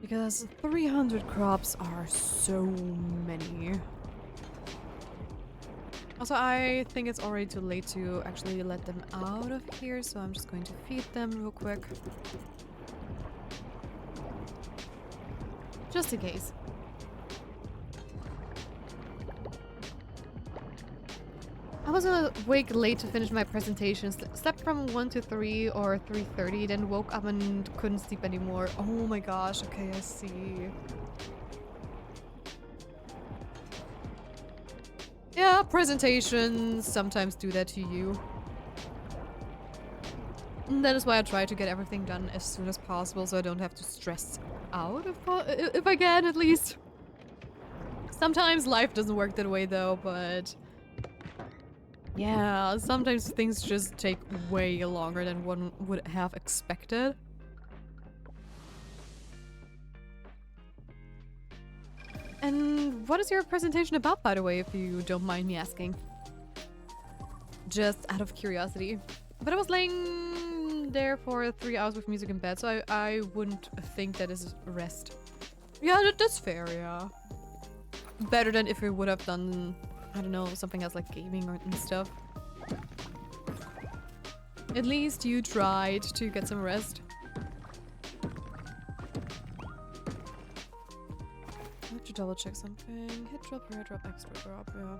Because 300 crops are so many. Also, I think it's already too late to actually let them out of here, so I'm just going to feed them real quick. Just in case. I was awake late to finish my presentations. Slept from 1 to 3 or 3:30, then woke up and couldn't sleep anymore. Oh my gosh, okay, I see. Yeah, presentations sometimes do that to you. And that is why I try to get everything done as soon as possible so I don't have to stress out if I can, at least. Sometimes life doesn't work that way though, but yeah, sometimes things just take way longer than one would have expected. And what is your presentation about, by the way, if you don't mind me asking? Just out of curiosity. But I was laying there for 3 hours with music in bed, so I wouldn't think that is rest. Yeah, that's fair, yeah. Better than if we would have done, I don't know, something else like gaming or and stuff. At least you tried to get some rest. I have to double check something. Hit drop, rare drop, extra drop, yeah.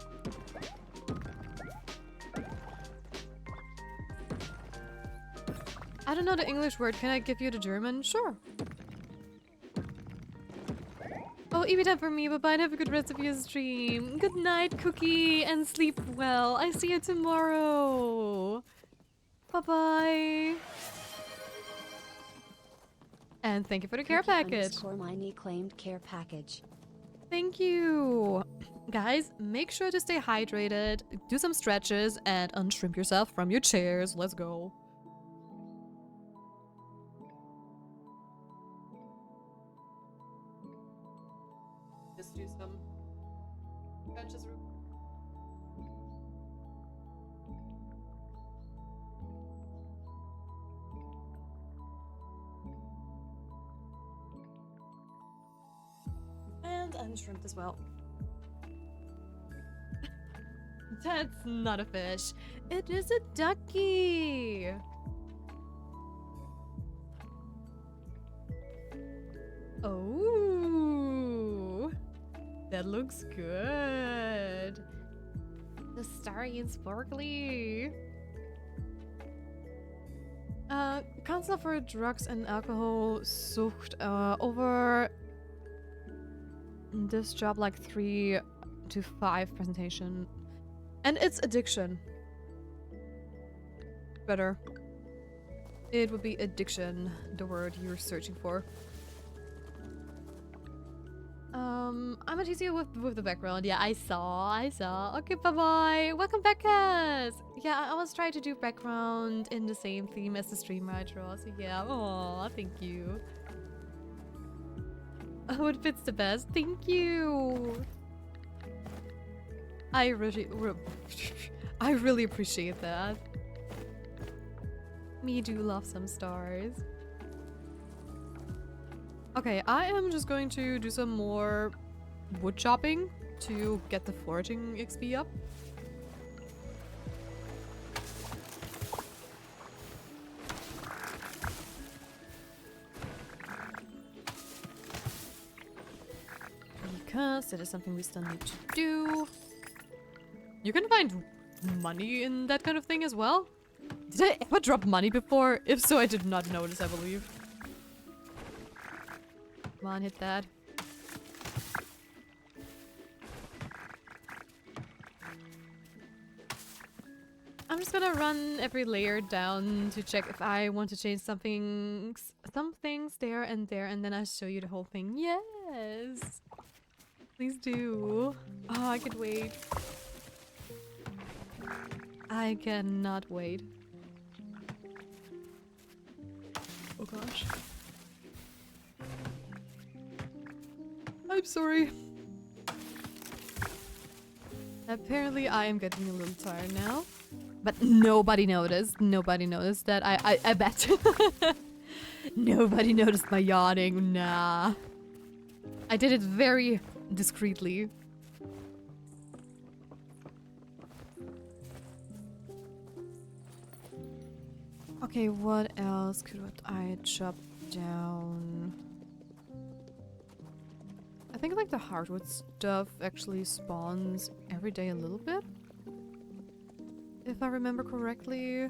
I don't know the English word. Can I give you the German? Sure. Oh, eat it up for me. Bye-bye and have a good rest of your stream. Good night, Cookie, and sleep well. I see you tomorrow. Bye-bye. And thank you for the care package. Mini claimed care package. Thank you. Guys, make sure to stay hydrated, do some stretches, and unshrimp yourself from your chairs. Let's go. Just do some stretches. And unshrimped as well. That's not a fish. It is a ducky. Oh, that looks good. The starry and sparkly. Council for Drugs and Alcohol sucht over this job like 3 to 5 presentation. And it's addiction. Better. It would be addiction, the word you're searching for. I'm at easier with the background. Yeah, I saw. Okay, bye-bye. Welcome back, Cass. Yeah, I was trying to do background in the same theme as the stream I draw. So yeah, aw, thank you. Oh, it fits the best. Thank you. I really appreciate that. Me do love some stars. Okay, I am just going to do some more wood chopping to get the foraging XP up. Because it is something we still need to do. You can find money in that kind of thing as well. Did I ever drop money before? If so, I did not notice, I believe. Come on, hit that. I'm just gonna run every layer down to check if I want to change some things there, and then I'll show you the whole thing. Yes! Please do. Oh, I can wait. I cannot wait. Oh gosh. I'm sorry. Apparently I am getting a little tired now. But nobody noticed. Nobody noticed that. I bet. Nobody noticed my yawning. Nah. I did it very discreetly. Okay, what else could I chop down? I think like the hardwood stuff actually spawns every day a little bit. If I remember correctly.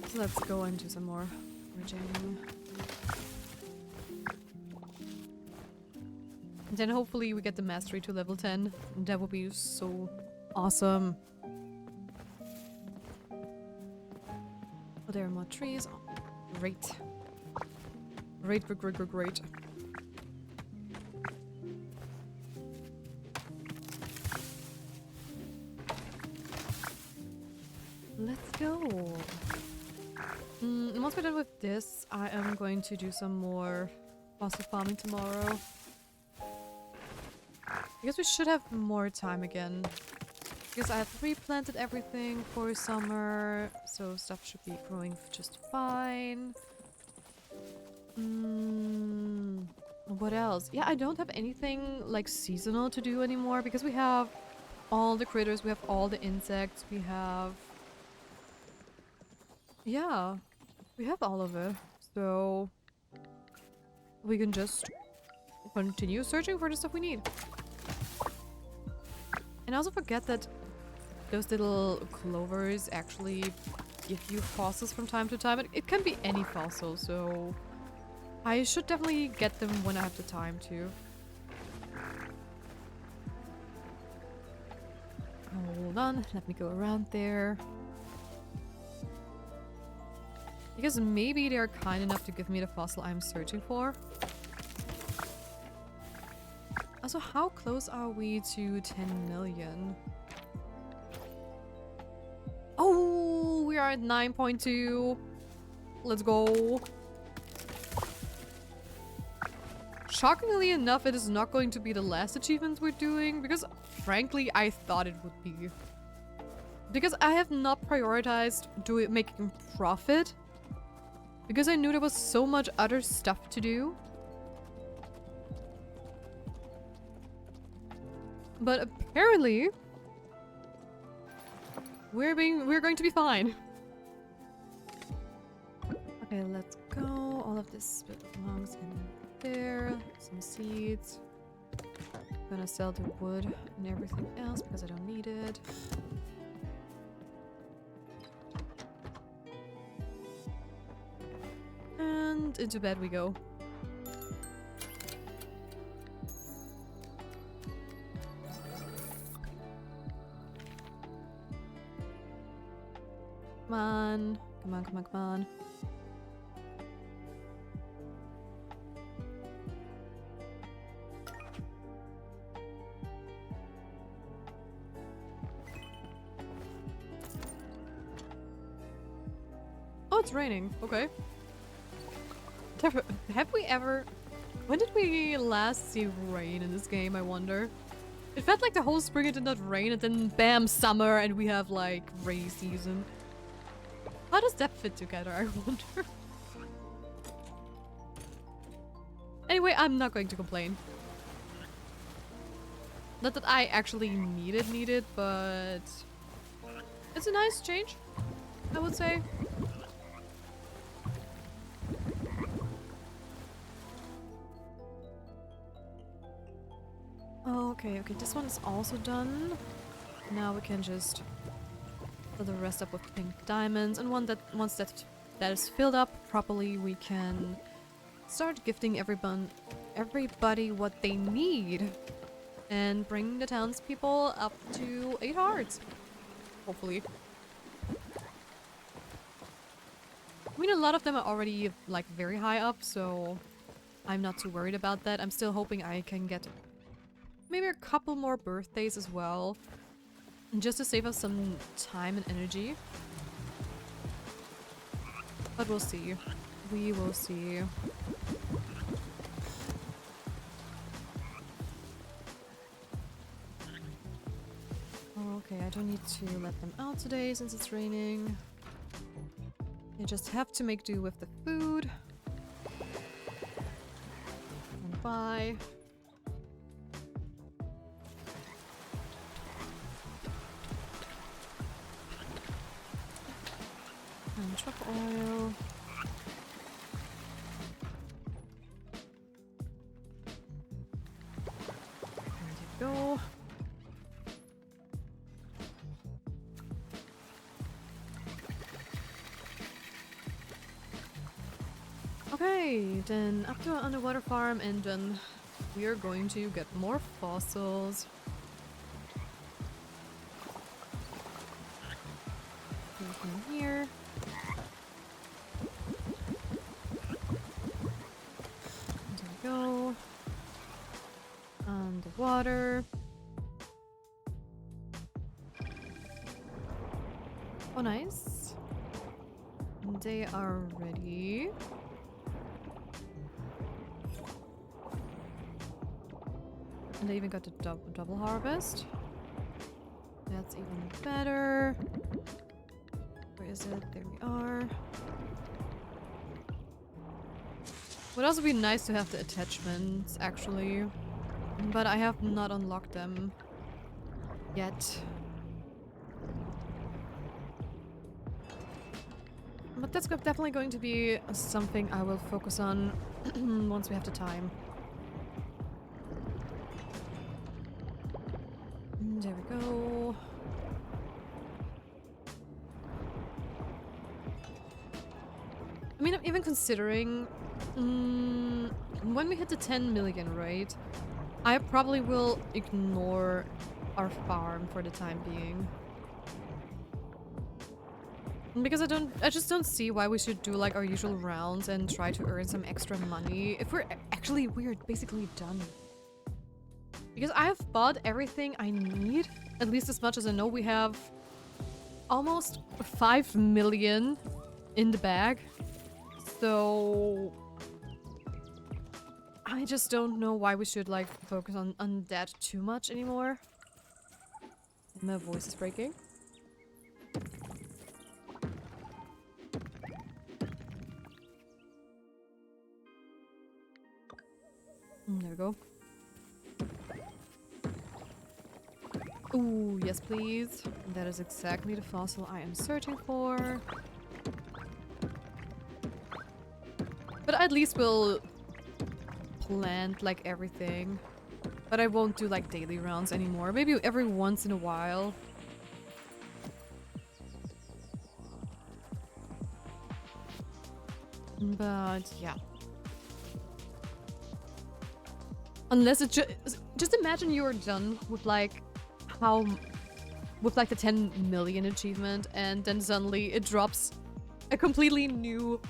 So let's go and do some more foraging. And then hopefully we get the mastery to level 10. That would be so awesome. Oh, there are more trees. Oh, great. Great, great, great, great, great. Let's go. And once we're done with this, I am going to do some more fossil farming tomorrow. Because we should have more time again. Because I have replanted everything for summer, so stuff should be growing just fine. What else? Yeah, I don't have anything like seasonal to do anymore because we have all the critters, we have all the insects, we have... Yeah, we have all of it. So we can just continue searching for the stuff we need. And I also forget that those little clovers actually give you fossils from time to time. It can be any fossil, so I should definitely get them when I have the time to. Hold on, let me go around there. Because maybe they're kind enough to give me the fossil I'm searching for. Also, how close are we to 10 million? Oh, we are at 9.2. Let's go. Shockingly enough, it is not going to be the last achievement we're doing, because frankly, I thought it would be. Because I have not prioritized making profit. Because I knew there was so much other stuff to do. But apparently, we're going to be fine. Okay, let's go. All of this belongs in there. Some seeds. I'm gonna sell the wood and everything else because I don't need it. And into bed we go. Come on. Come on, come on, come on. Oh, it's raining. Okay. Have we ever... When did we last see rain in this game, I wonder? It felt like the whole spring it did not rain and then bam, summer and we have like rainy season. How does that fit together, I wonder? Anyway, I'm not going to complain. Not that I actually need it, but... It's a nice change, I would say. Oh, okay, this one is also done. Now we can just fill the rest up with pink diamonds, and once that is filled up properly, we can start gifting everybody what they need, and bring the townspeople up to 8 hearts. Hopefully. I mean, a lot of them are already like very high up, so I'm not too worried about that. I'm still hoping I can get maybe a couple more birthdays as well, just to save us some time and energy. But we'll see. We will see. Okay, I don't need to let them out today since it's raining. I just have to make do with the food. And bye. And truck oil. There you go. Okay, then up to our underwater farm, and then we are going to get more fossils. In here. There we go. And the water. Oh, nice. They are ready. And they even got the double harvest. That's even better. Where is it? There we are. Would also be nice to have the attachments, actually. But I have not unlocked them yet. But that's definitely going to be something I will focus on once we have the time. There we go. I mean, I'm even considering when we hit the 10 million, right? I probably will ignore our farm for the time being. Because I just don't see why we should do like our usual rounds and try to earn some extra money if we're basically done. Because I have bought everything I need, at least as much as I know. We have almost 5 million in the bag. So I just don't know why we should like focus on that too much anymore. My voice is breaking. There we go. Ooh, yes please. That is exactly the fossil I am searching for. But at least we'll plant like everything. But I won't do like daily rounds anymore. Maybe every once in a while. But yeah. Unless it just imagine you are done with like the 10 million achievement, and then suddenly it drops a completely new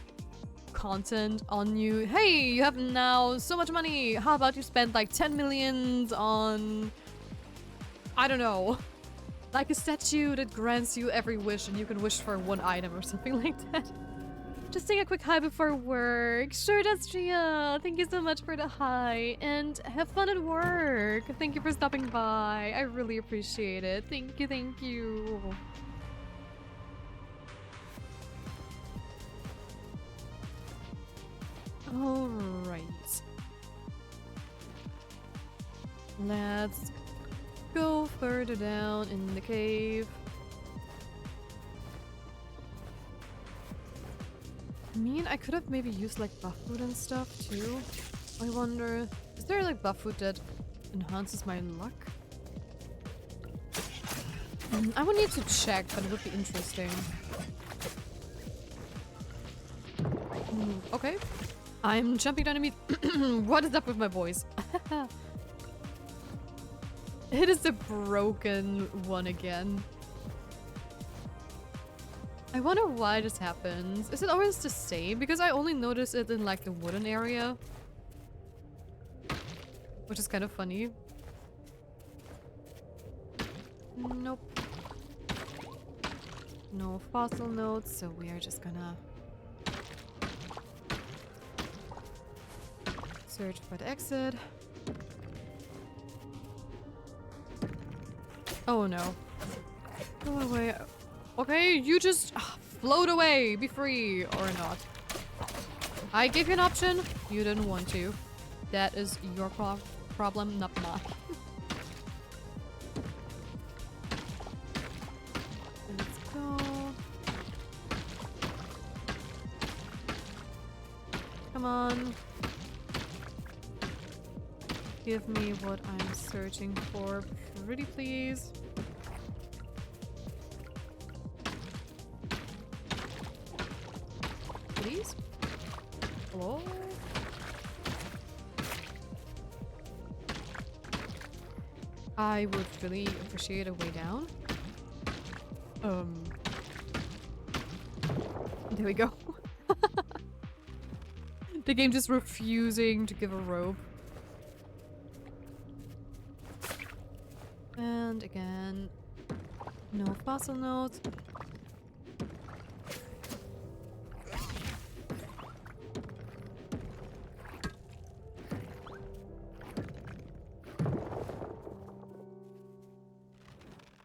content on you. Hey, you have now so much money. How about you spend like 10 millions on, I don't know, like a statue that grants you every wish and you can wish for one item or something like that. Just saying a quick hi before work. Sure does, Gia. Thank you so much for the hi. And have fun at work. Thank you for stopping by. I really appreciate it. Thank you, thank you. Alright. Let's go further down in the cave. I mean, I could have maybe used like buff food and stuff too. I wonder, is there like buff food that enhances my luck. I would need to check, but it would be interesting. Okay. I'm jumping down to meet. What is up with my voice? It is the broken one again. I wonder why this happens. Is it always the same? Because I only notice it in like the wooden area. Which is kind of funny. Nope. No fossil notes, so we are just gonna search for the exit. Oh no. Go away. Okay, you just float away. Be free or not. I gave you an option. You didn't want to. That is your problem, not mine. Let's go. Come on. Give me what I'm searching for, pretty please. Please? Hello? I would really appreciate a way down. There we go. The game just refusing to give a rope. And again, no fossil notes.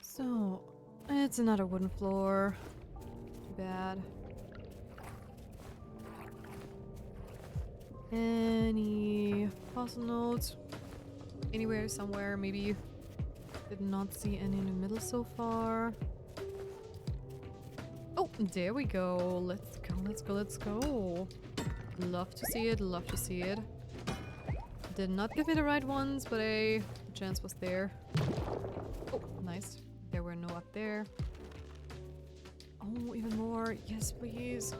So, it's another wooden floor. Too bad. Any fossil notes? Anywhere, somewhere, maybe. Did not see any in the middle so far. Oh, there we go. Let's go, let's go, let's go. Love to see it, love to see it. Did not give me the right ones, but the chance was there. Oh, nice. There were no up there. Oh, even more. Yes, please.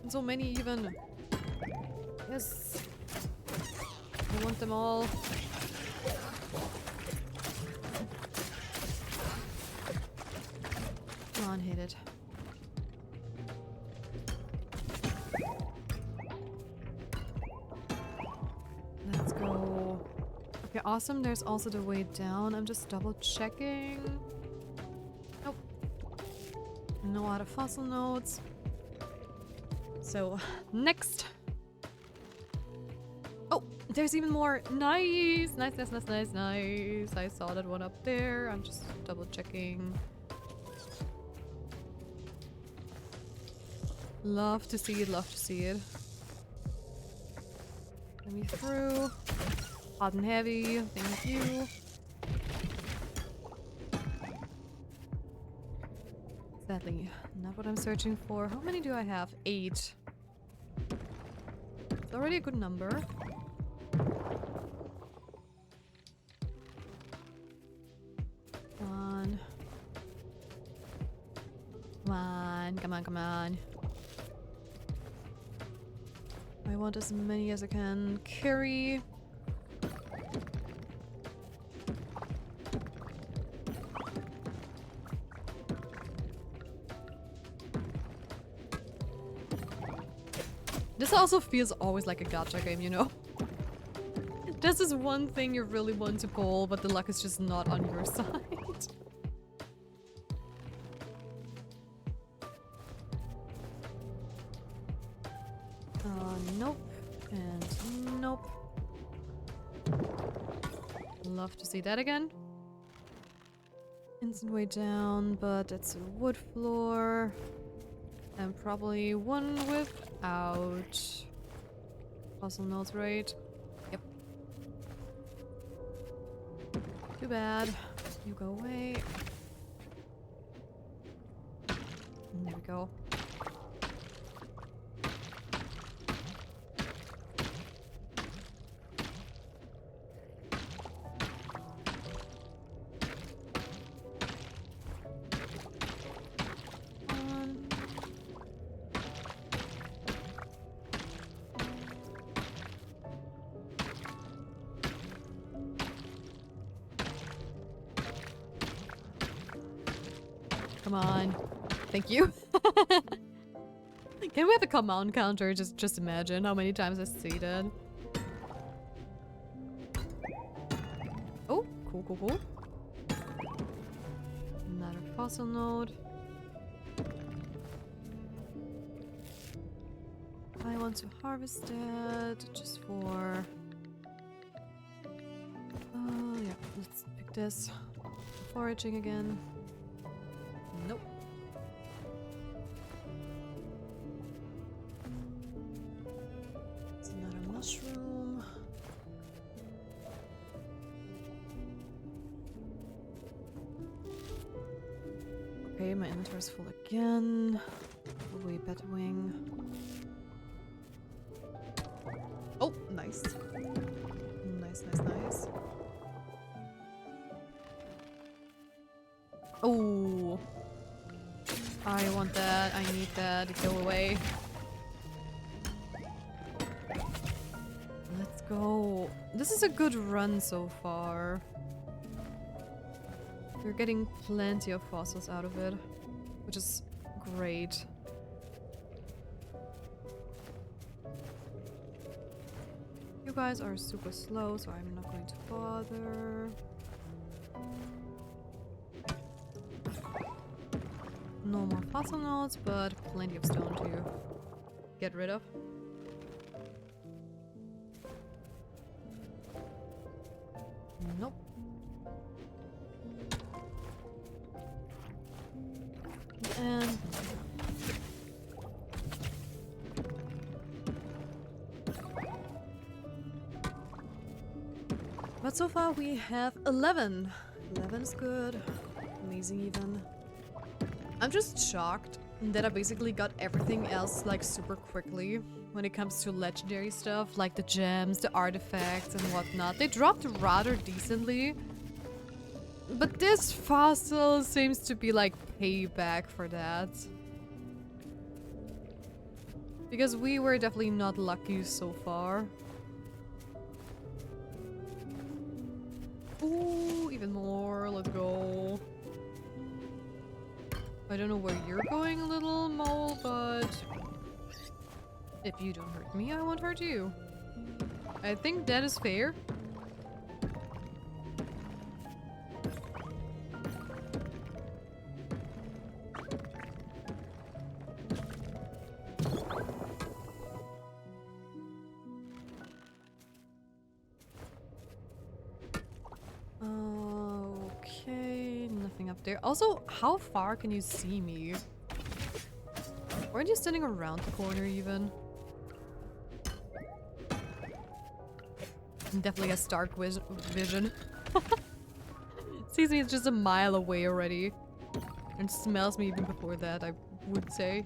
And so many even. Yes. I want them all. Come on, hit it. Let's go. Okay, awesome. There's also the way down. I'm just double checking. Nope. No other fossil notes. So, next. Oh, there's even more. Nice! Nice, nice, nice, nice, nice. I saw that one up there. I'm just double checking. Love to see it, love to see it. Let me through. Hot and heavy, thank you. Sadly, not what I'm searching for. How many do I have? 8. It's already a good number. Come on. Come on, come on, come on. I want as many as I can carry. This also feels always like a gacha game, you know? This is one thing you really want to pull, but the luck is just not on your side. Nope. And nope. Love to see that again. Instant way down, but it's a wood floor. And probably one without fossil notes, right? Yep. Too bad. You go away. And there we go. Come on. Thank you. Can we have a command counter? Just imagine how many times I say that. Oh, cool, cool, cool. Another fossil node. I want to harvest that just for... yeah, let's pick this. Foraging again. Nope. It's another mushroom. Okay, my inventory's full again. Away, Batwing. Oh, nice. Nice, nice, nice. Oh, I want that. I need that. Go away. Let's go. This is a good run so far. We're getting plenty of fossils out of it, which is great. You guys are super slow, so I'm not going to bother. No more fossil nodes, but plenty of stone to get rid of. Nope. And but so far we have 11. 11 is good. Amazing even. I'm just shocked that I basically got everything else like super quickly when it comes to legendary stuff, like the gems, the artifacts and whatnot. They dropped rather decently. But this fossil seems to be like payback for that. Because we were definitely not lucky so far. Ooh, even more. Let's go. I don't know where you're going, little mole, but if you don't hurt me, I won't hurt you. I think that is fair. Okay, nothing up there. Also, how far can you see me? Weren't you standing around the corner even? Definitely has dark vision. Sees me just a mile away already. And smells me even before that, I would say.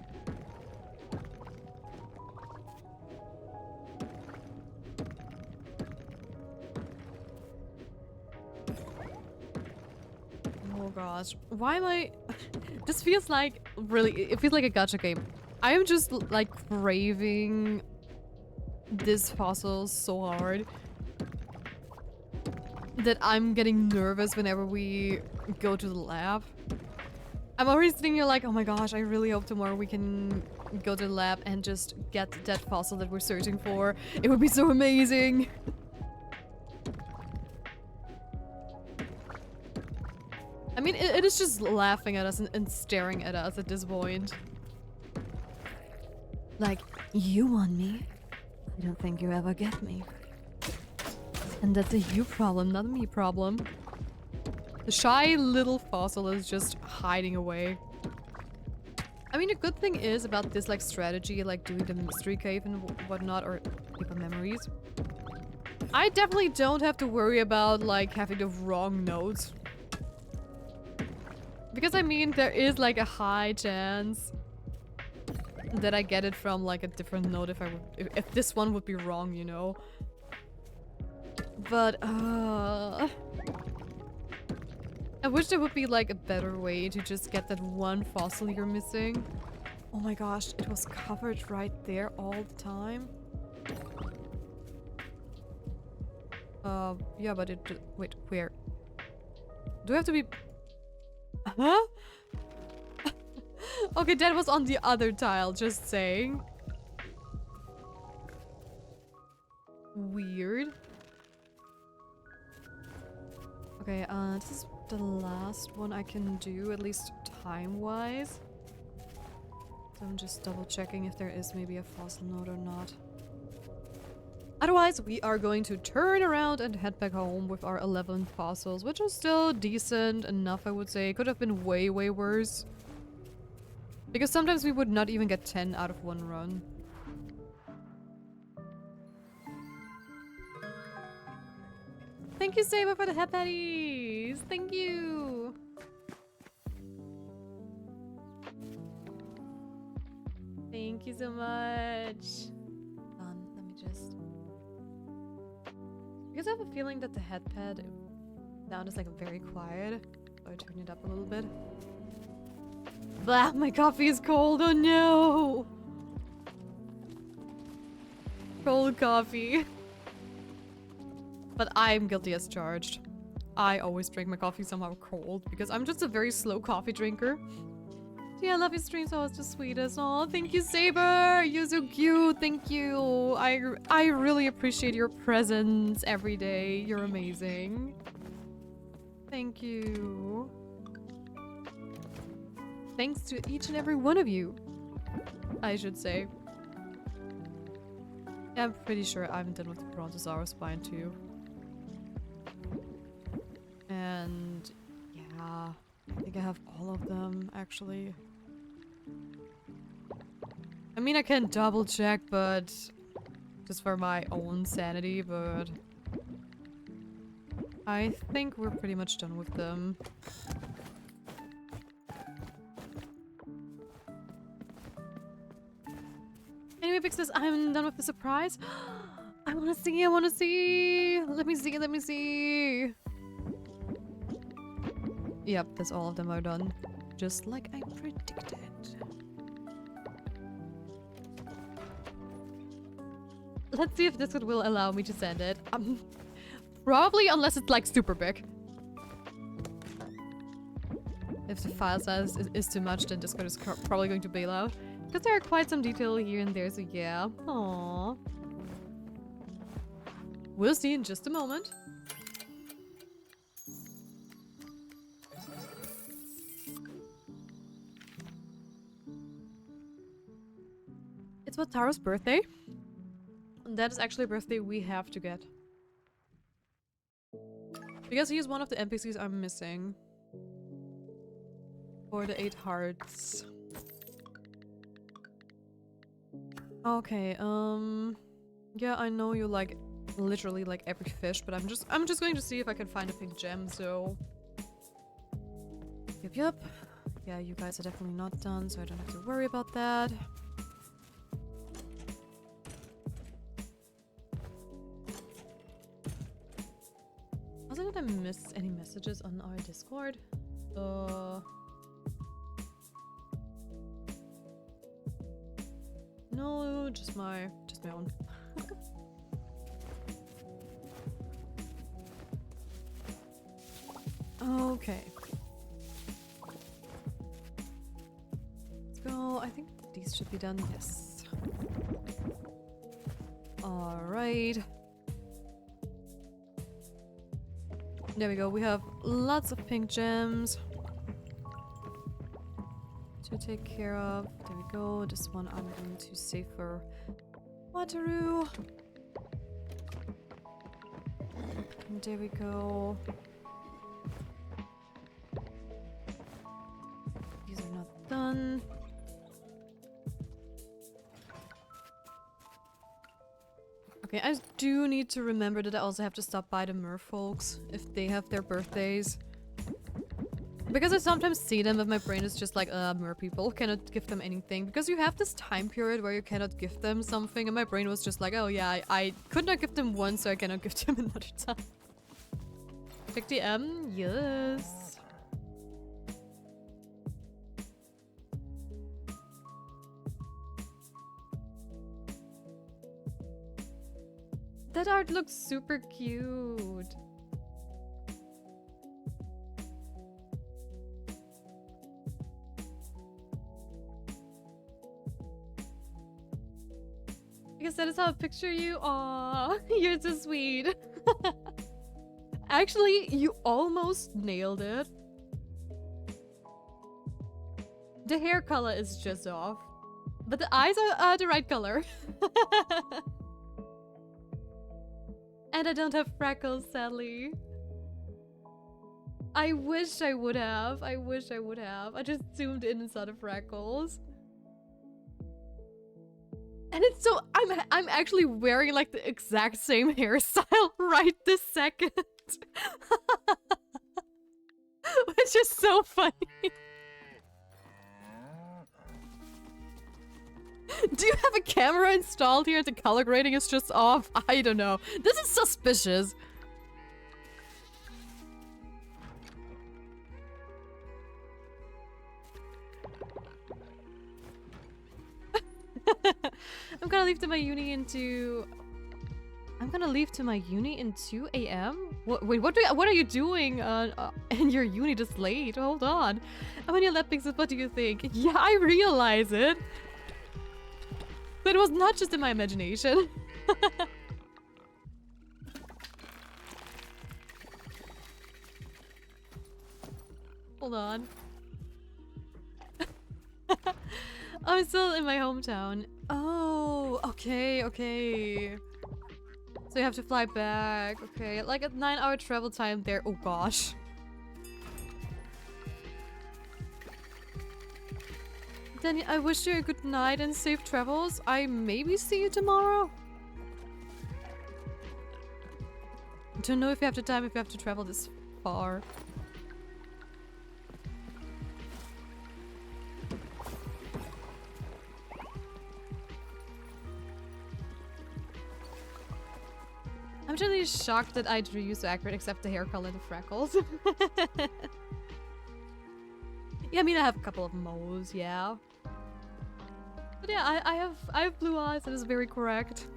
Oh gosh, why am I... This feels like, really, it feels like a gacha game. I am just like craving this fossil so hard that I'm getting nervous whenever we go to the lab. I'm already sitting here like, oh my gosh, I really hope tomorrow we can go to the lab and just get that fossil that we're searching for. It would be so amazing. I mean, it is just laughing at us and staring at us at this point. Like, you want me? I don't think you ever get me. And that's a you problem, not a me problem. The shy little fossil is just hiding away. I mean, the good thing is about this like strategy, like doing the mystery cave and whatnot, or paper memories. I definitely don't have to worry about like having the wrong nodes. Because I mean, there is like a high chance that I get it from like a different node if this one would be wrong, you know. But I wish there would be like a better way to just get that one fossil you're missing. Oh my gosh, it was covered right there all the time. Yeah, but it... Wait, where? Do I have to be... Huh? Okay, that was on the other tile, just saying. Weird. Okay, this is the last one I can do, at least time-wise. So I'm just double-checking if there is maybe a fossil node or not. Otherwise, we are going to turn around and head back home with our 11 fossils, which is still decent enough, I would say. Could have been way, way worse. Because sometimes we would not even get 10 out of one run. Thank you, Saber, for the head patties! Thank you! Thank you so much! Let me just... Because I have a feeling that the head pad sound is like very quiet. So I turn it up a little bit. Blah, my coffee is cold, oh no! Cold coffee. But I'm guilty as charged. I always drink my coffee somehow cold because I'm just a very slow coffee drinker. Yeah, I love your streams. Oh, it's the sweetest. Oh, thank you, Saber. You're so cute. Thank you. I really appreciate your presence every day. You're amazing. Thank you. Thanks to each and every one of you, I should say. Yeah, I'm pretty sure I'm done with the Brontosaurus spine too. And yeah, I think I have all of them actually. I mean, I can double check, but just for my own sanity, but I think we're pretty much done with them. Anyway, Pixis, I'm done with the surprise. I wanna see, I wanna see! Let me see, let me see! Yep, that's all of them are done. Just like I predicted. Let's see if this one will allow me to send it. Probably, unless it's like super big. If the file size is too much, then Discord is probably going to bail out. Because there are quite some detail here and there, so yeah. Aww. We'll see in just a moment. It's Wataru's birthday. And that is actually a birthday we have to get. Because he is one of the NPCs I'm missing. For the 8 hearts. Okay, yeah, I know you like literally like every fish, but I'm just going to see if I can find a pink gem, so yep. Yeah, you guys are definitely not done, so I don't have to worry about that. Also, did I miss any messages on our Discord? No, just my own. Okay. Let's go. I think these should be done. Yes. Alright. There we go. We have lots of pink gems to take care of. There we go. This one I'm going to save for Wataru. And there we go. These are not done. Okay, I do need to remember that I also have to stop by the merfolks if they have their birthdays. Because I sometimes see them, but my brain is just like, mer people, cannot give them anything. Because you have this time period where you cannot give them something, and my brain was just like, oh yeah, I could not give them one, so I cannot give them another time. Check the M? Yes. That art looks super cute. I guess that is how I picture you. Aw, you're so sweet. Actually, you almost nailed it. The hair color is just off. But the eyes are the right color. And I don't have freckles, sadly. I wish I would have. I wish I would have. I just zoomed in and saw the freckles. And it's so I'm actually wearing like the exact same hairstyle right this second. Which is so funny. Do you have a camera installed here? The color grading is just off. I don't know. This is suspicious. I'm gonna leave to my uni into... I'm gonna leave to my uni in 2 a.m. Wait, what are you doing in your uni this late? Hold on. I'm on your lab pixels, what do you think? Yeah, I realize it. But it was not just in my imagination. Hold on. I'm still in my hometown. Oh, okay, okay. So you have to fly back. Okay, like a 9-hour travel time there. Oh gosh. Then I wish you a good night and safe travels. I maybe see you tomorrow. I don't know if you have the time, if you have to travel this far. I'm really shocked that I drew you so accurate, except the hair color and the freckles. Yeah, I mean, I have a couple of moles, yeah. But yeah, I have blue eyes, that is very correct.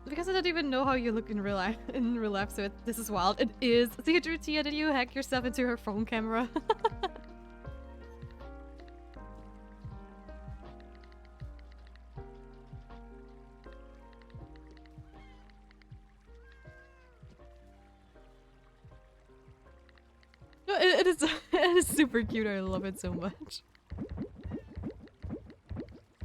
Because I don't even know how you look in real life, so this is wild. It is. Theodore Tia, did you hack yourself into her phone camera? No, it is super cute. I love it so much.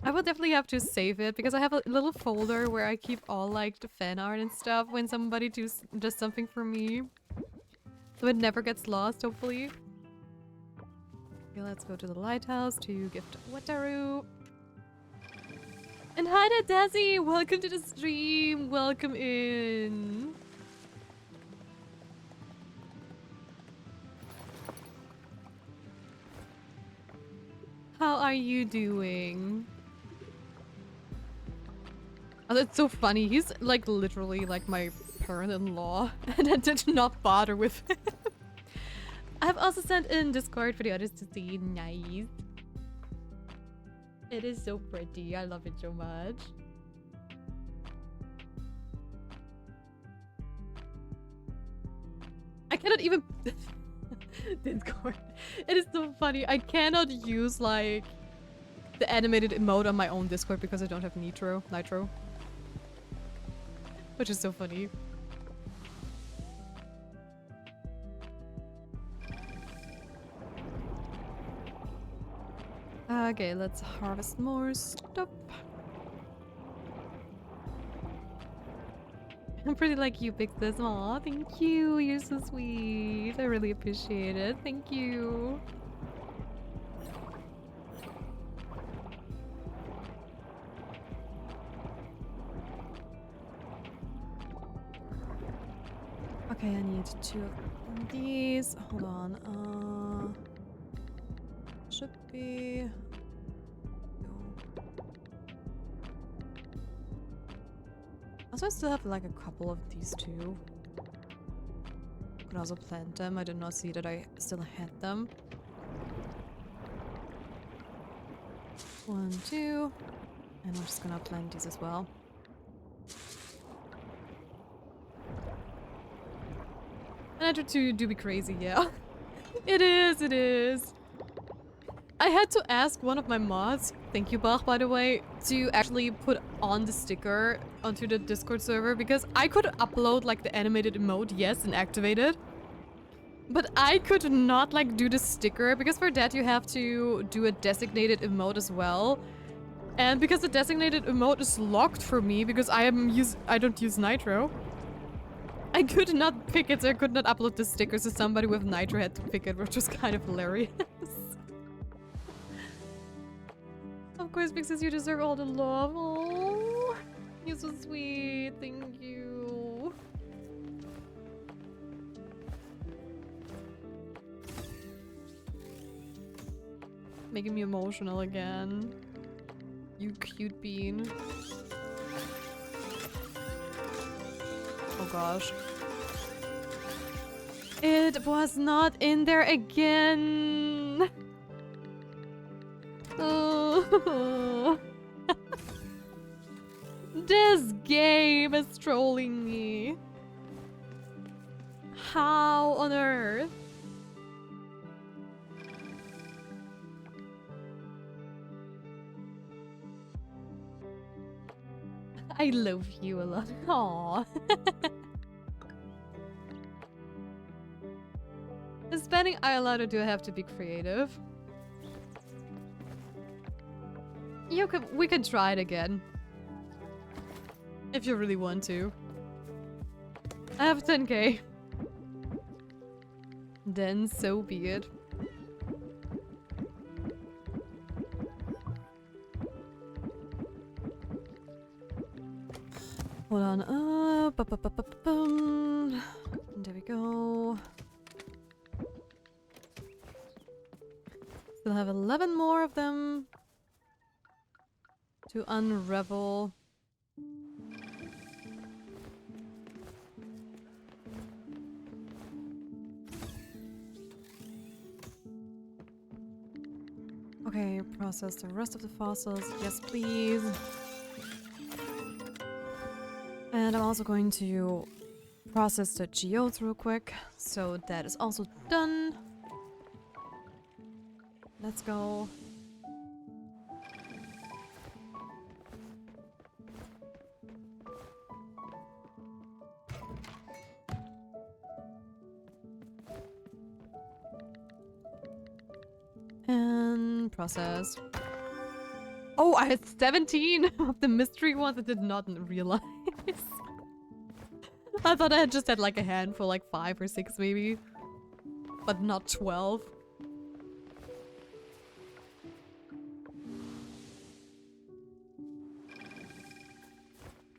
I will definitely have to save it because I have a little folder where I keep all like the fan art and stuff when somebody does something for me. So it never gets lost, hopefully. Okay, let's go to the lighthouse to gift Wataru. And hi there, Desi! Welcome to the stream! Welcome in! How are you doing? Oh, that's so funny. He's like literally like my parent-in-law and I did not bother with him. I have also sent in Discord for the others to see. Nice. It is so pretty. I love it so much. I cannot even... Discord. It is so funny. I cannot use like the animated emote on my own Discord because I don't have Nitro. Which is so funny. Okay, let's harvest more stuff. I'm pretty like you picked this. Aw, thank you. You're so sweet. I really appreciate it. Thank you. Okay, I need 2 of these. Hold on. Should be... Also, I still have like a couple of these too. Could also plant them. I did not see that I still had them. 1, 2. And I'm just gonna plant these as well. And nitro do be crazy, yeah. It is, it is. I had to ask one of my mods, thank you Bach by the way, to actually put on the sticker onto the Discord server because I could upload like the animated emote, yes, and activate it. But I could not like do the sticker because for that you have to do a designated emote as well. And because the designated emote is locked for me because I don't use Nitro. I could not pick it, so I could not upload the sticker, so somebody with Nitro had to pick it, which was kind of hilarious. Of course, because you deserve all the love. Oh, you're so sweet. Thank you. Making me emotional again. You cute bean. Oh gosh. It was not in there again. Oh. This game is trolling me. How on earth? I love you a lot. Aww. Spending eyeliner, do I have to be creative? We can try it again. If you really want to. I have 10k. Then so be it. Hold on. There we go. Still have 11 more of them to unravel. Okay, process the rest of the fossils. Yes, please. And I'm also going to process the geodes real quick. So that is also done. Let's go. And process. Oh, I had 17 of the mystery ones. I did not realize. I thought I had just had like a handful, like 5 or 6 maybe. But not 12.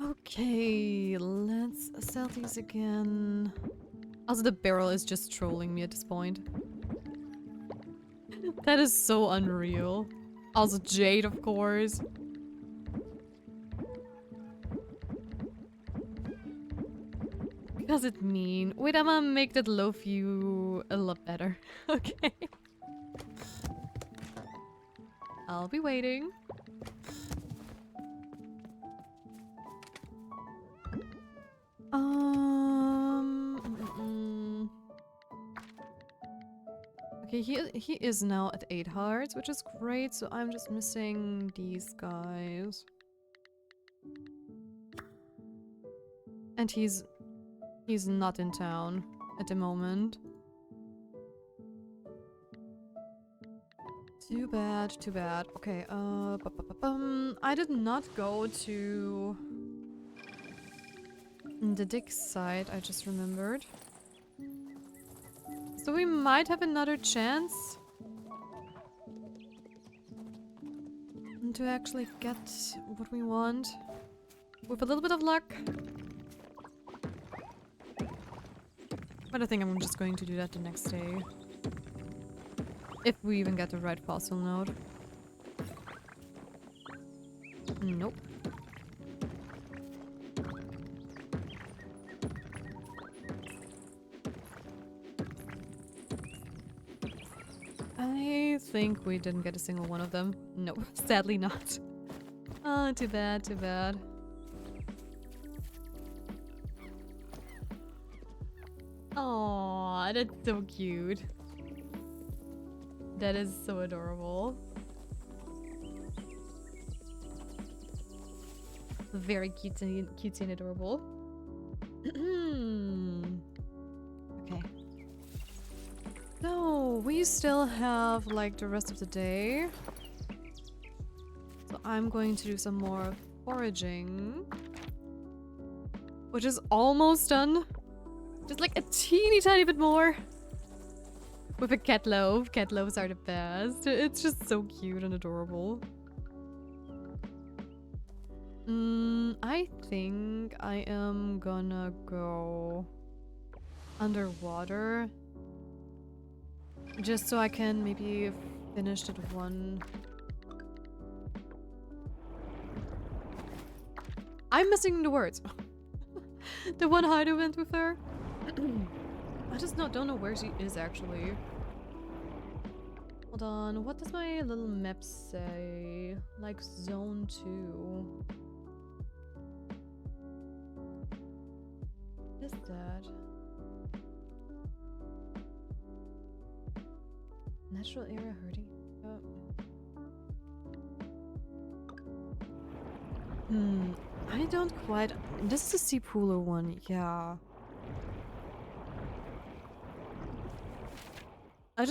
Okay, let's sell these again. Also, the barrel is just trolling me at this point. That is so unreal. Also, jade, of course. What does it mean? Wait, I'm gonna make that low view a lot better. Okay. I'll be waiting. Okay, he is now at 8 hearts, which is great, so I'm just missing these guys. And he's not in town at the moment. Too bad, too bad. Okay, I did not go to the dig site, I just remembered. So we might have another chance to actually get what we want with a little bit of luck. But I think I'm just going to do that the next day. If we even get the right fossil node. Nope. I think we didn't get a single one of them. No, sadly not. Oh, too bad, too bad. Aw, that's so cute. That is so adorable. Very cutesy and adorable. Okay. So, we still have like the rest of the day. So I'm going to do some more foraging. Which is almost done. Just like a teeny tiny bit more. With a cat loaf. Cat loaves are the best. It's just so cute and adorable. I think I am gonna go underwater. Just so I can maybe finish that one. I'm missing the words. The one hideout went with her. I just don't know where she is actually. Hold on, what does my little map say? Like zone 2. What is that? Natural area hurting? I don't quite... This is the sea pooler one, yeah. I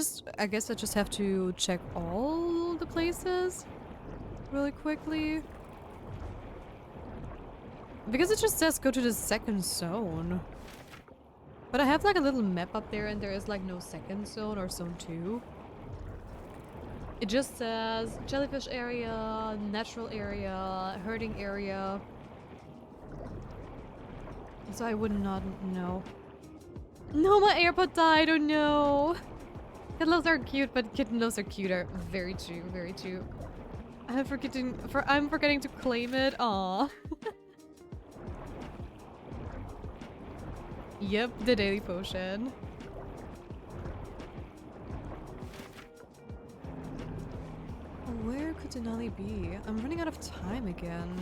guess I just have to check all the places really quickly. Because it just says go to the second zone. But I have like a little map up there and there is like no second zone or zone 2. It just says jellyfish area, natural area, herding area. So I would not know. No, my AirPod died, oh no! Cat loves are cute, but kitten loves are cuter. Very true, very true. I'm forgetting to claim it. Aww. Yep, the daily potion. Where could Denali be? I'm running out of time again.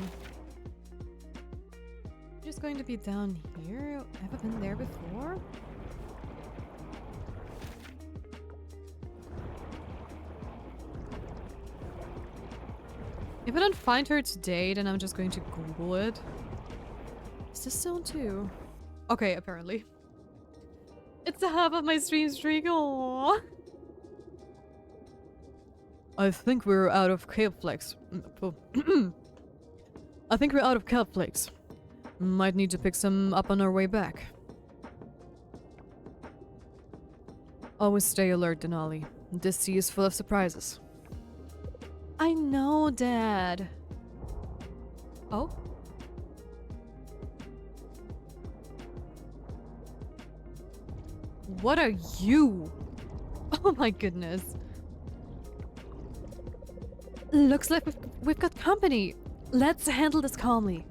Just going to be down here? Have I been there before? If I don't find her today, then I'm just going to Google it. Is this zone 2? Okay, apparently. It's the half of my stream streak. Aww. I think we're out of kelp flakes. I think we're out of kelp flakes. Might need to pick some up on our way back. Always stay alert, Denali. This sea is full of surprises. I know, Dad. Oh? What are you? Oh my goodness. Looks like we've got company. Let's handle this calmly.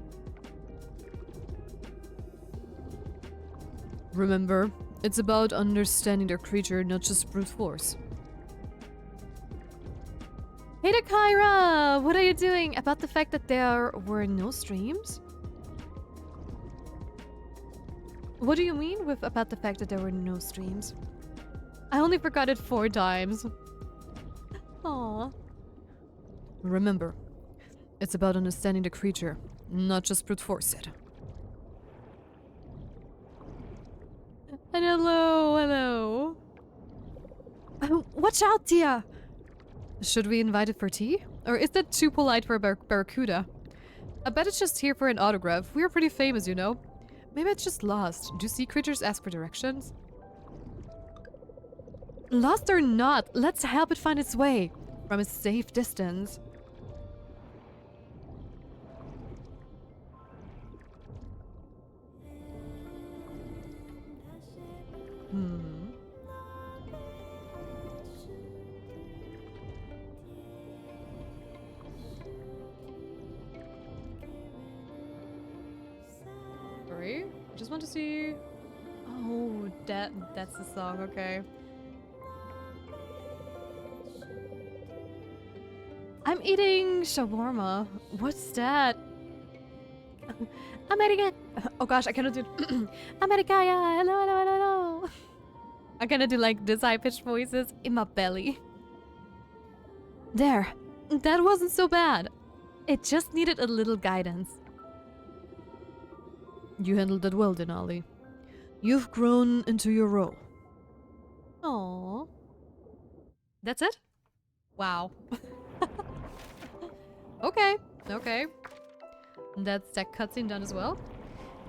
Remember, it's about understanding their creature, not just brute force. Hey there, Kyra! What are you doing about the fact that there were no streams? What do you mean with about the fact that there were no streams? I only forgot it 4 times. Aww. Remember, it's about understanding the creature, not just brute force it. And hello. Watch out, Tia! Should we invite it for tea? Or is that too polite for a barracuda? I bet it's just here for an autograph. We're pretty famous, you know. Maybe it's just lost. Do sea creatures ask for directions? Lost or not, let's help it find its way from a safe distance. Sorry, I just want to see. Oh, that's the song. Okay. I'm eating shawarma. What's that? America. Oh gosh, I cannot do. Americaya. Hello, hello, hello, hello. I cannot do like this high pitched voices in my belly. There. That wasn't so bad. It just needed a little guidance. You handled it well, Denali. You've grown into your role. Aww. That's it? Wow. Okay, okay. That's that cutscene done as well.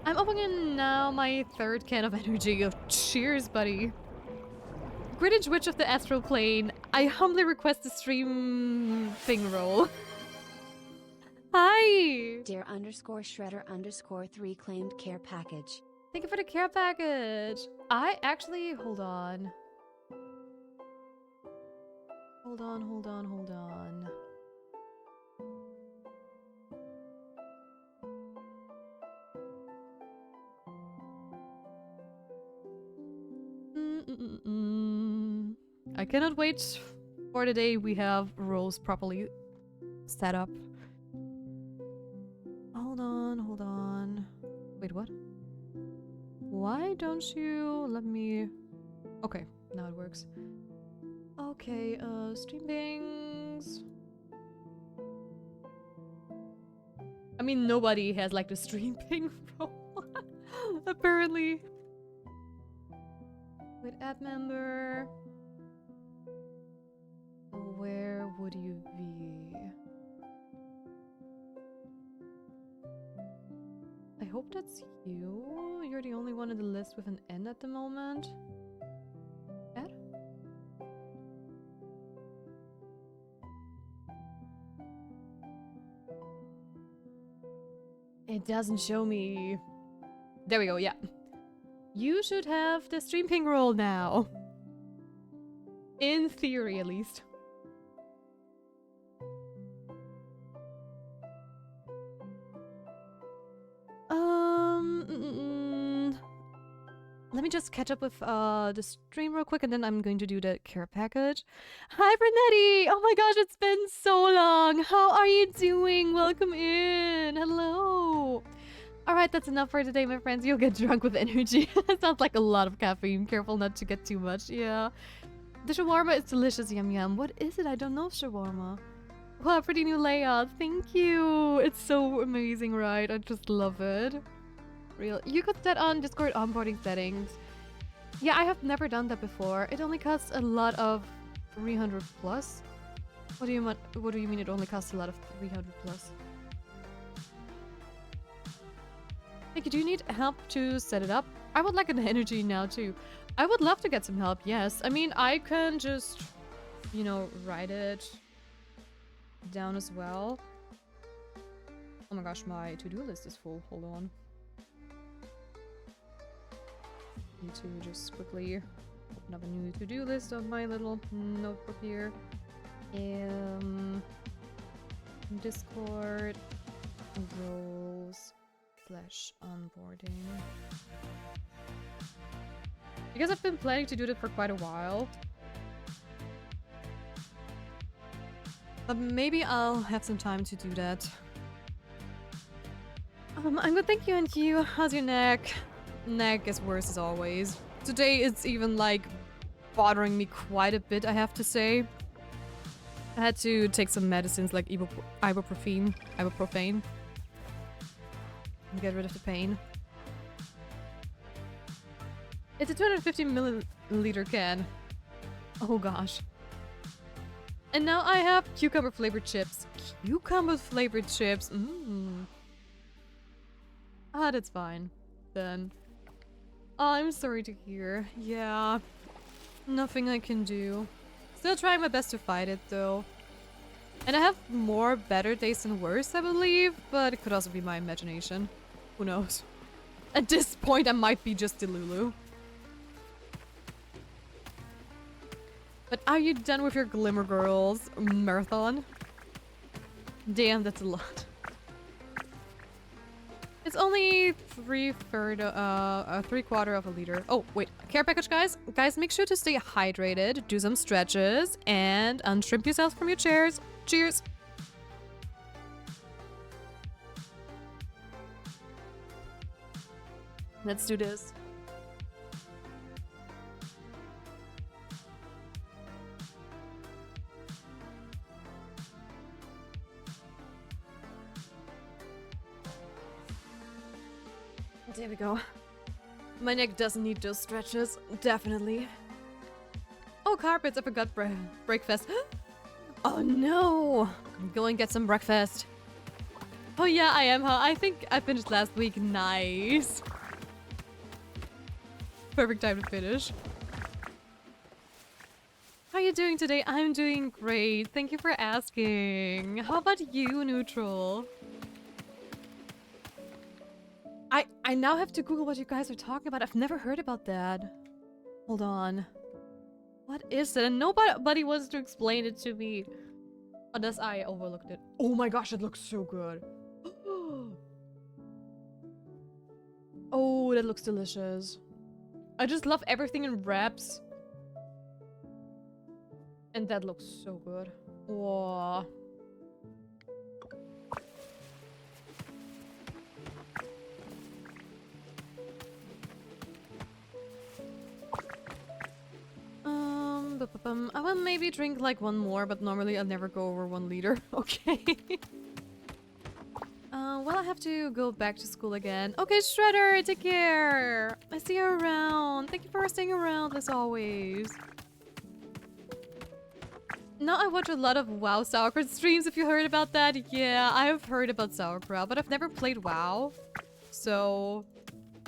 I'm opening now my third can of energy. Oh, cheers, buddy. Greenwich Witch of the Astral Plane, I humbly request the stream thing roll. Hi! Dear underscore shredder underscore 3 claimed care package. Thank you for the care package. I actually, hold on. Hold on. I cannot wait for the day we have roles properly set up. Hold on. Wait, what? Why don't you let me... Okay, now it works. Okay, stream pings. I mean, nobody has like the stream ping role, apparently. Wait, add member. Where would you be? I hope that's you. You're the only one in the list with an N at the moment. Add? It doesn't show me. There we go, yeah. You should have the stream ping roll now. In theory, at least. Let me just catch up with the stream real quick, and then I'm going to do the care package. Hi, Bernetti! Oh my gosh, it's been so long! How are you doing? Welcome in! Hello! Alright, that's enough for today, my friends. You'll get drunk with energy. It sounds like a lot of caffeine. Careful not to get too much. Yeah. The shawarma is delicious. Yum yum. What is it? I don't know shawarma. Wow, pretty new layout. Thank you. It's so amazing, right? I just love it. Real. You could set on Discord onboarding settings. Yeah, I have never done that before. It only costs a lot of 300 plus. What do you mean it only costs a lot of 300 plus? Mickey, do you need help to set it up? I would like an energy now too. I would love to get some help, yes. I mean, I can just, you know, write it down as well. Oh my gosh, my to-do list is full. Hold on. Need to just quickly open up a new to-do list on my little notebook here. Discord roles / onboarding. Because I've been planning to do that for quite a while. But maybe I'll have some time to do that. I'm good, thank you, and you? How's your neck? Neck is worse as always. Today it's even like bothering me quite a bit, I have to say. I had to take some medicines like ibuprofen to get rid of the pain. It's a 250 milliliter can. Oh gosh. And now I have cucumber flavored chips. Cucumber flavored chips. Ah, that's fine. Then. Oh, I'm sorry to hear. Yeah. Nothing I can do. Still trying my best to fight it though. And I have more better days than worse, I believe, but it could also be my imagination. Who knows? At this point, I might be just Delulu. But are you done with your Glimmer Girls marathon? Damn, that's a lot. It's only 3/4 of a liter. Oh, wait. Care package, guys? Guys, make sure to stay hydrated, do some stretches, and unshrimp yourselves from your chairs. Cheers! Let's do this. There we go. My neck doesn't need those stretches, definitely. Oh, carpets, I forgot breakfast. Oh no! Go and get some breakfast. Oh yeah, I am, huh? I think I finished last week. Nice. Perfect time to finish. How are you doing today? I'm doing great. Thank you for asking. How about you, Neutral? I now have to Google what you guys are talking about. I've never heard about that. Hold on. What is it? And nobody wants to explain it to me. Unless I overlooked it. Oh my gosh, it looks so good. Oh, that looks delicious. I just love everything in wraps. And that looks so good. Whoa. I will maybe drink like one more, but normally I'll never go over 1 liter. Okay. Well, I have to go back to school again. Okay, Shredder, take care. I see you around. Thank you for staying around as always. Now I watch a lot of WoW Sauerkraut streams, if you heard about that. Yeah, I've heard about Sauerkraut, but I've never played WoW. So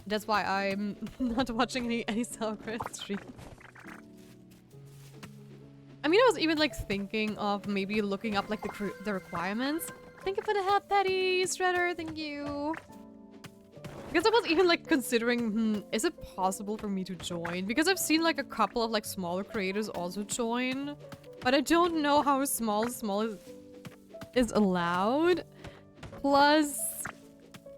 that's why I'm not watching any Sauerkraut streams. I mean, I was even like thinking of maybe looking up like the requirements. Thank you for the hat, Patty, Shredder, thank you. Because I was even like considering, is it possible for me to join? Because I've seen like a couple of like smaller creators also join. But I don't know how small is allowed. Plus,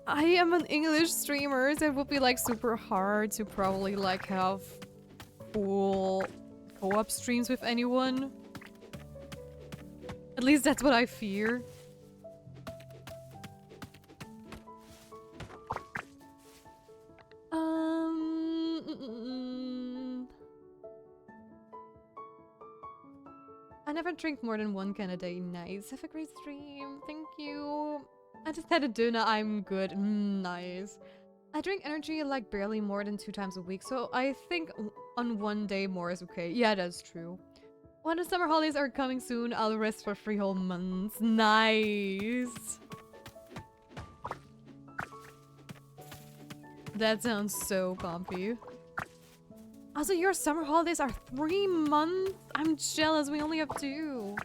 I am an English streamer, so it would be like super hard to probably like have full co-op streams with anyone. At least that's what I fear. I never drink more than 1 can a day. Nice. Have a great stream. Thank you. I just had a dinner. I'm good. Nice. I drink energy like barely more than 2 times a week, so I think on 1 day more is okay. Yeah, that's true. When the summer holidays are coming soon, I'll rest for 3 whole months. Nice. That sounds so comfy. Also, your summer holidays are 3 months? I'm jealous, we only have 2.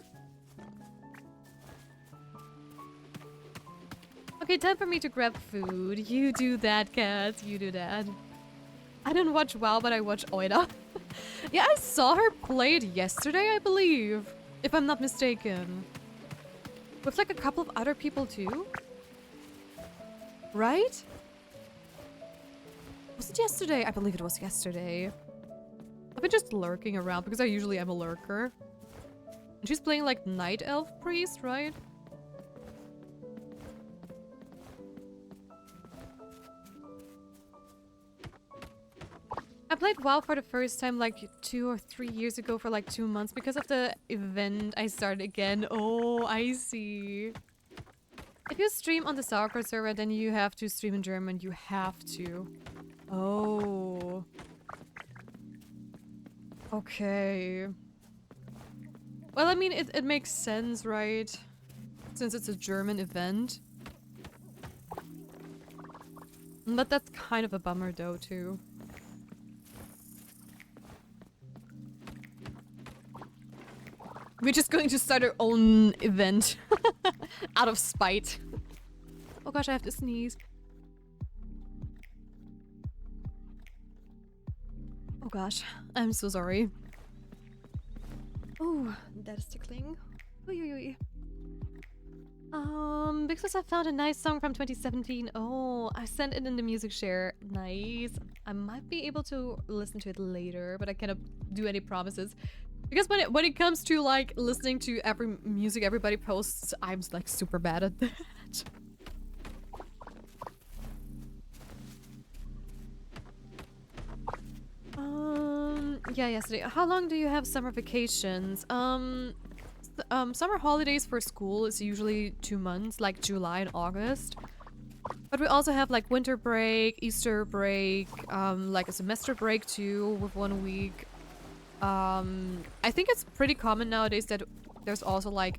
Okay, time for me to grab food. You do that, Kat. You do that. I didn't watch WoW, but I watched Oida. Yeah, I saw her play it yesterday, I believe. If I'm not mistaken. With like a couple of other people too. Right? Was it yesterday? I believe it was yesterday. I've been just lurking around because I usually am a lurker. And she's playing like Night Elf Priest, right? I played WoW for the first time like 2 or 3 years ago for like 2 months because of the event. I started again. Oh, I see. If you stream on the Sauerkraut server, then you have to stream in German. You have to. Oh. Okay. Well, I mean, it makes sense, right? Since it's a German event. But that's kind of a bummer though, too. We're just going to start our own event. Out of spite. Oh gosh, I have to sneeze. Oh gosh, I'm so sorry. Oh, that is tickling. Because I found a nice song from 2017. Oh, I sent it in the music share. Nice. I might be able to listen to it later, but I cannot do any promises. Because when it comes to like listening to every music everybody posts, I'm like super bad at that. Yeah, yesterday. How long do you have summer vacations? Summer holidays for school is usually 2 months, like July and August. But we also have like winter break, Easter break, like a semester break too with 1 week. I think it's pretty common nowadays that there's also like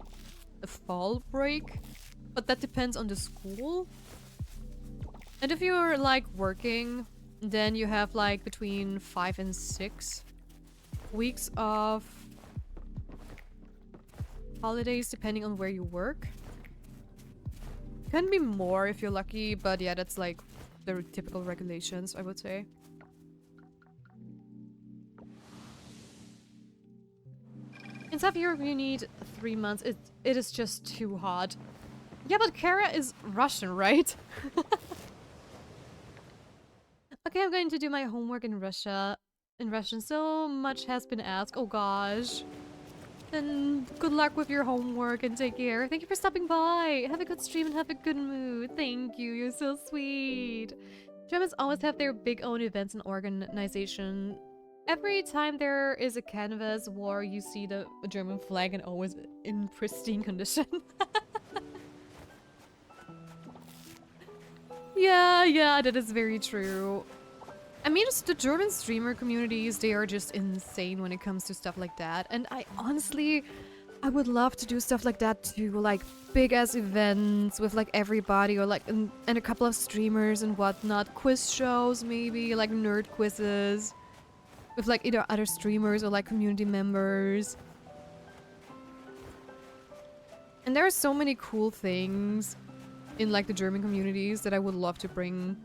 a fall break, but that depends on the school. And if you're like working, then you have like between 5 and 6 weeks of holidays depending on where you work. Can be more if you're lucky, but yeah, that's like the typical regulations, I would say. In South Europe, you need 3 months. It is just too hot. Yeah, but Kara is Russian, right? Okay, I'm going to do my homework in Russian. So much has been asked. Oh gosh. Then good luck with your homework and take care. Thank you for stopping by. Have a good stream and have a good mood. Thank you. You're so sweet. Germans always have their big own events and organization. Every time there is a canvas war, you see the German flag and always in pristine condition. Yeah, that is very true. I mean, just the German streamer communities, they are just insane when it comes to stuff like that. And I would love to do stuff like that too. Like big ass events with like everybody or like and a couple of streamers and whatnot. Quiz shows maybe, like nerd quizzes. With like either other streamers or like community members. And there are so many cool things in like the German communities that I would love to bring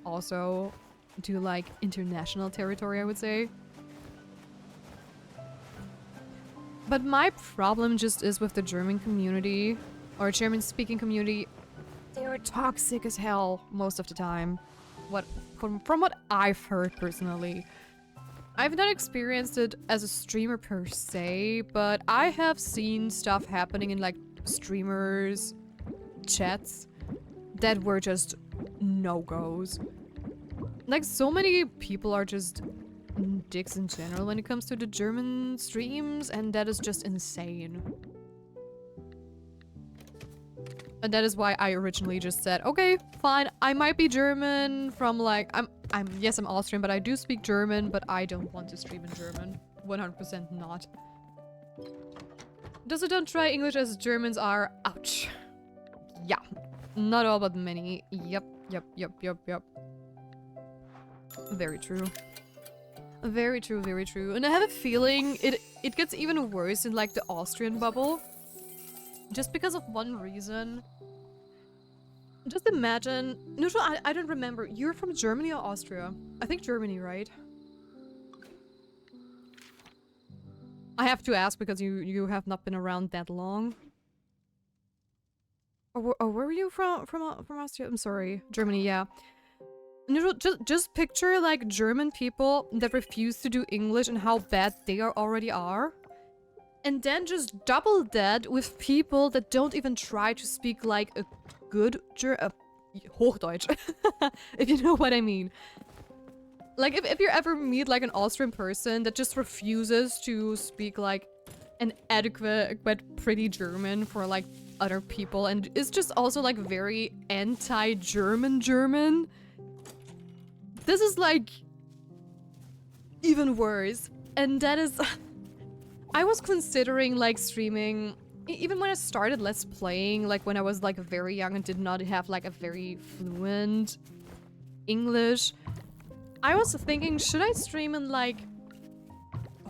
also to like international territory, I would say. But my problem just is with the German community or German speaking community. They're toxic as hell most of the time. From what I've heard personally. I've not experienced it as a streamer per se, but I have seen stuff happening in like streamers chats that were just no-goes. Like, so many people are just dicks in general when it comes to the German streams, and that is just insane. And that is why I originally just said, okay, fine, I might be German from like, yes, I'm Austrian, but I do speak German, but I don't want to stream in German. 100% not. So don't try English as Germans are. Ouch. Yeah. Not all, but many. Yep. Very true. Very true. And I have a feeling it gets even worse in like the Austrian bubble. Just because of one reason. Just imagine... Neutral, I don't remember. You're from Germany or Austria? I think Germany, right? I have to ask because you have not been around that long. Or where were you from Austria? I'm sorry. Germany, yeah. Just picture like German people that refuse to do English and how bad they already are. And then just double that with people that don't even try to speak like a good Hochdeutsch. If you know what I mean. Like if you ever meet like an Austrian person that just refuses to speak like an adequate pretty German for like other people and is just also like very anti-German. This is like even worse. And that is I was considering like streaming even when I started Let's Playing, like when I was like very young and did not have like a very fluent English. I was thinking, should I stream in like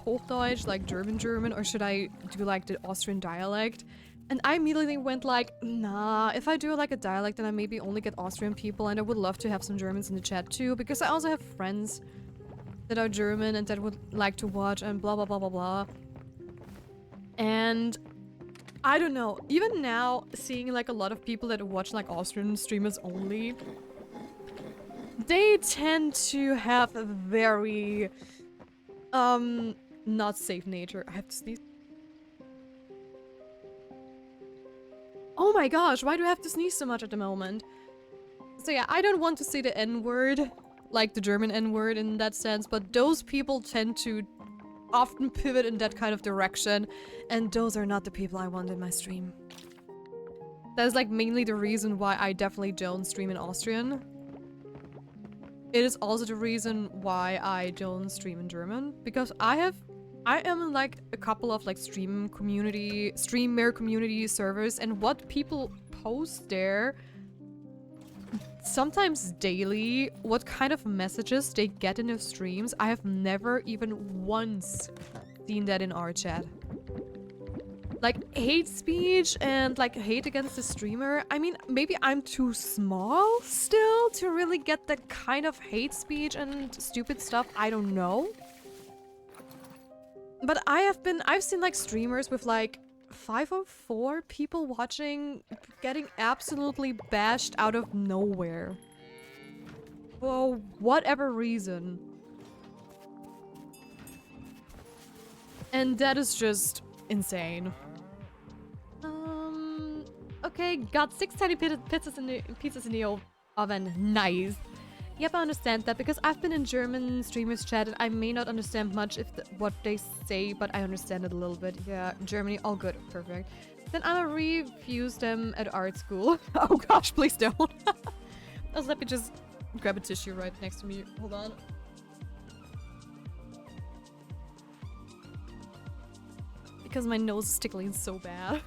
Hochdeutsch, like German, or should I do like the Austrian dialect? And I immediately went like, nah, if I do like a dialect, then I maybe only get Austrian people, and I would love to have some Germans in the chat too, because I also have friends that are German and that would like to watch and blah blah blah blah blah. And I don't know, even now, seeing like a lot of people that watch like Austrian streamers only, they tend to have a very not safe nature. I have to sneeze. Oh my gosh, why do I have to sneeze so much at the moment? So yeah, I don't want to say the N-word. like the German N-word in that sense, but those people tend to often pivot in that kind of direction, and those are not the people I want in my stream. That is like mainly the reason why I definitely don't stream in Austrian. It is also the reason why I don't stream in German, because I am in like a couple of like streamer community servers, and what people post there sometimes daily, what kind of messages they get in their streams, I have never even once seen that in our chat. Like hate speech and like hate against the streamer. I mean, maybe I'm too small still to really get that kind of hate speech and stupid stuff. I don't know. But I've seen like streamers with like 5 or 4 people watching getting absolutely bashed out of nowhere. For whatever reason. And that is just insane. Okay, got 6 tiny pizzas in the oven. Nice. Yep, I understand that because I've been in German streamers chat and I may not understand much what they say, but I understand it a little bit. Yeah, Germany, all good, perfect. Then I'ma refuse them at art school. Oh gosh, please don't. Also, let me just grab a tissue right next to me. Hold on. Because my nose is tickling so bad.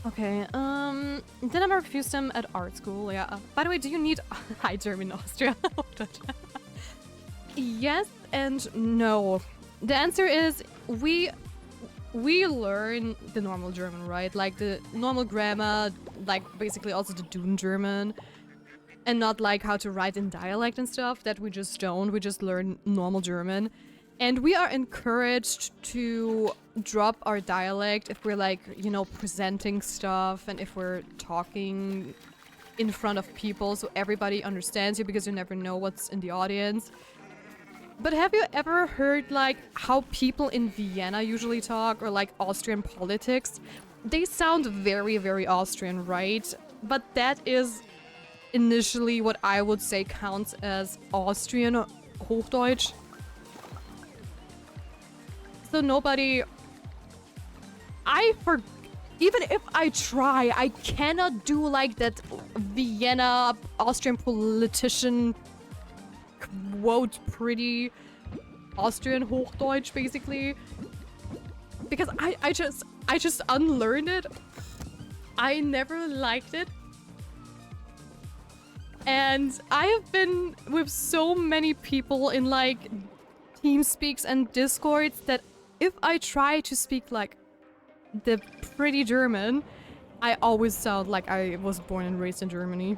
Okay, then I'm gonna refuse them at art school, yeah. By the way, do you need... Hi, German, Austria. Yes and no. The answer is we learn the normal German, right? Like the normal grammar, like basically also the Duden German. And not like how to write in dialect and stuff, that we just don't. We just learn normal German. And we are encouraged to drop our dialect if we're like, you know, presenting stuff and if we're talking in front of people so everybody understands you because you never know what's in the audience. But have you ever heard like how people in Vienna usually talk or like Austrian politics? They sound very, very Austrian, right? But that is initially what I would say counts as Austrian Hochdeutsch. So nobody... Even if I try, I cannot do like that Vienna Austrian politician quote pretty Austrian Hochdeutsch basically. Because I just unlearned it. I never liked it. And I have been with so many people in like TeamSpeaks and Discords that if I try to speak like the pretty German, I always sound like I was born and raised in Germany.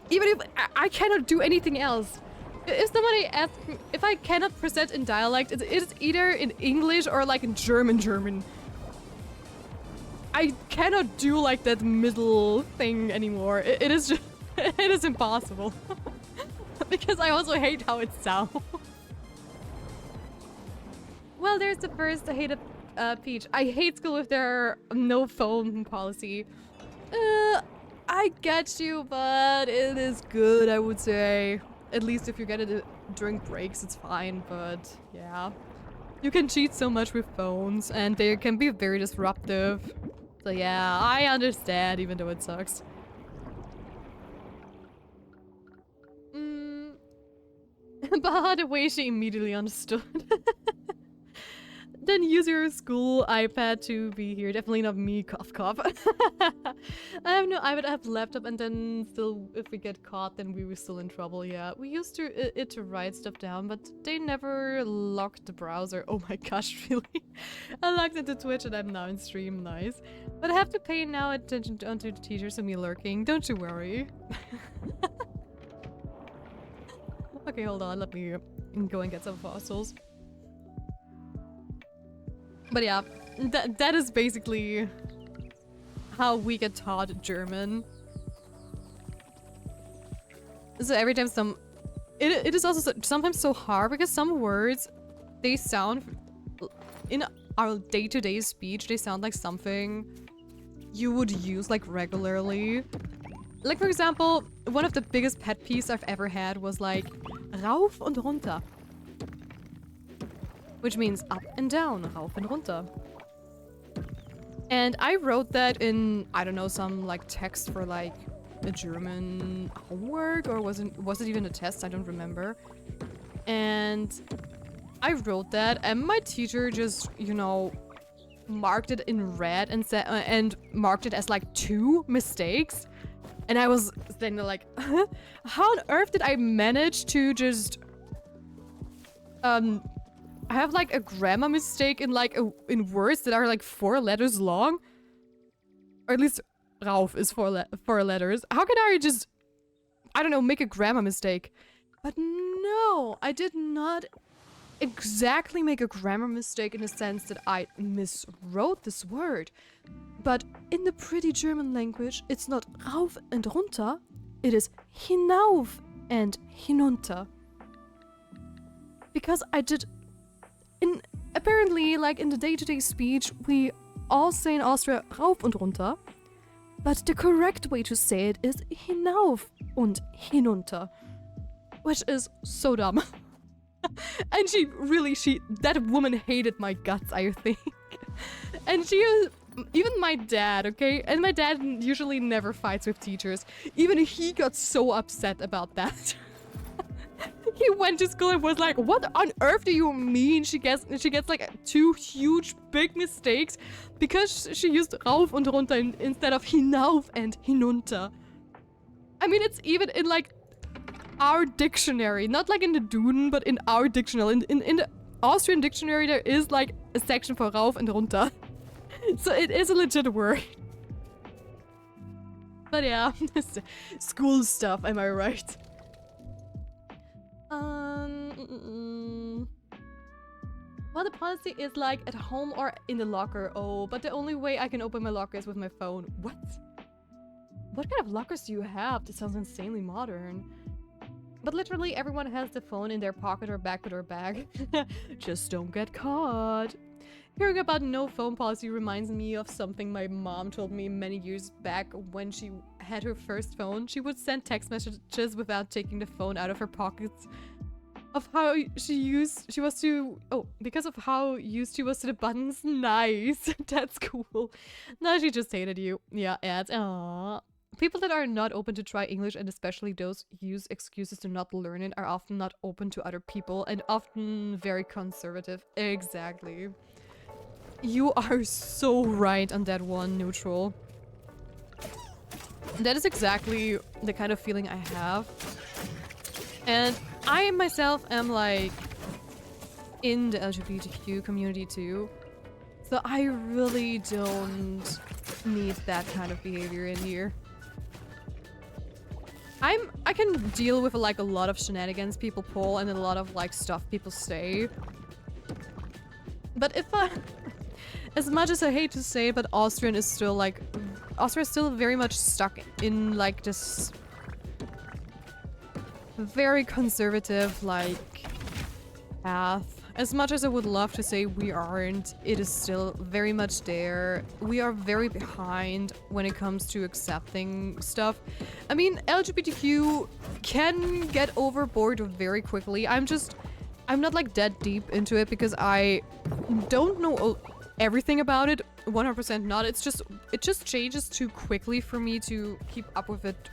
Even if I cannot do anything else. If somebody asks me if I cannot present in dialect, it is either in English or like in German. I cannot do like that middle thing anymore. It is just, it is impossible. Because I also hate how it sounds. Well, there's the first. I hate Peach. I hate school with their no phone policy. I get you, but it is good, I would say. At least if you get it during breaks, it's fine, but yeah. You can cheat so much with phones, and they can be very disruptive. So yeah, I understand, even though it sucks. But the way she immediately understood. Then use your school iPad to be here. Definitely not me, cough cough. I have no iPad, I have laptop, and then still, if we get caught, then we were still in trouble, yeah. We used it to write stuff down, but they never locked the browser. Oh my gosh, really? I logged into Twitch and I'm now in stream, nice. But I have to pay now attention to the teachers and me lurking, don't you worry. Okay, hold on, let me go and get some fossils. But yeah, that is basically how we get taught German. So every time it is also sometimes so hard because some words, they sound our day-to-day speech, they sound like something you would use like regularly. Like for example, one of the biggest pet peeves I've ever had was like rauf und runter. Which means up and down, rauf and runter. And I wrote that in, I don't know, some like text for like a German homework, or was it even a test? I don't remember. And I wrote that, and my teacher just, you know, marked it in red and said, and marked it as like 2 mistakes. And I was standing there like, how on earth did I manage to just have like a grammar mistake in like in words that are like 4 letters long? Or at least Rauf is 4 letters. How can I just, I don't know, make a grammar mistake? But no, I did not exactly make a grammar mistake in the sense that I miswrote this word. But in the pretty German language, it's not rauf and runter, it is hinauf and hinunter. Because I did, apparently, like in the day-to-day speech, we all say in Austria rauf und runter, but the correct way to say it is hinauf und hinunter, which is so dumb. And that woman hated my guts, I think. And even my dad, okay? And my dad usually never fights with teachers. Even he got so upset about that. He went to school and was like, what on earth do you mean she gets like 2 huge big mistakes because she used rauf und runter instead of hinauf and hinunter. I mean, it's even in like our dictionary, not like in the Duden, but in our dictionary. In the Austrian dictionary, there is like a section for rauf and runter. So it is a legit word. But yeah, school stuff, am I right? Well, the policy is like at home or in the locker. Oh, but the only way I can open my locker is with my phone. What? What kind of lockers do you have? This sounds insanely modern. But literally everyone has the phone in their pocket or backpack or bag. Just don't get caught. Hearing about no phone policy reminds me of something my mom told me many years back when she had her first phone. She would send text messages without taking the phone out of her pockets. Of how because of how used she was to the buttons. Nice. That's cool. No, she just hated you. Yeah, ads. Aww. People that are not open to try English, and especially those who use excuses to not learn it, are often not open to other people and often very conservative. Exactly. You are so right on that one, Neutral. That is exactly the kind of feeling I have. And I myself am like in the LGBTQ community too. So I really don't need that kind of behavior in here. I can deal with like a lot of shenanigans people pull and a lot of like stuff people say. But if as much as I hate to say it, but Austria is still very much stuck in like this very conservative like path. As much as I would love to say we aren't, it is still very much there. We are very behind when it comes to accepting stuff. I mean, LGBTQ can get overboard very quickly. I'm not like that deep into it because I don't know everything about it. 100% not. It just changes too quickly for me to keep up with it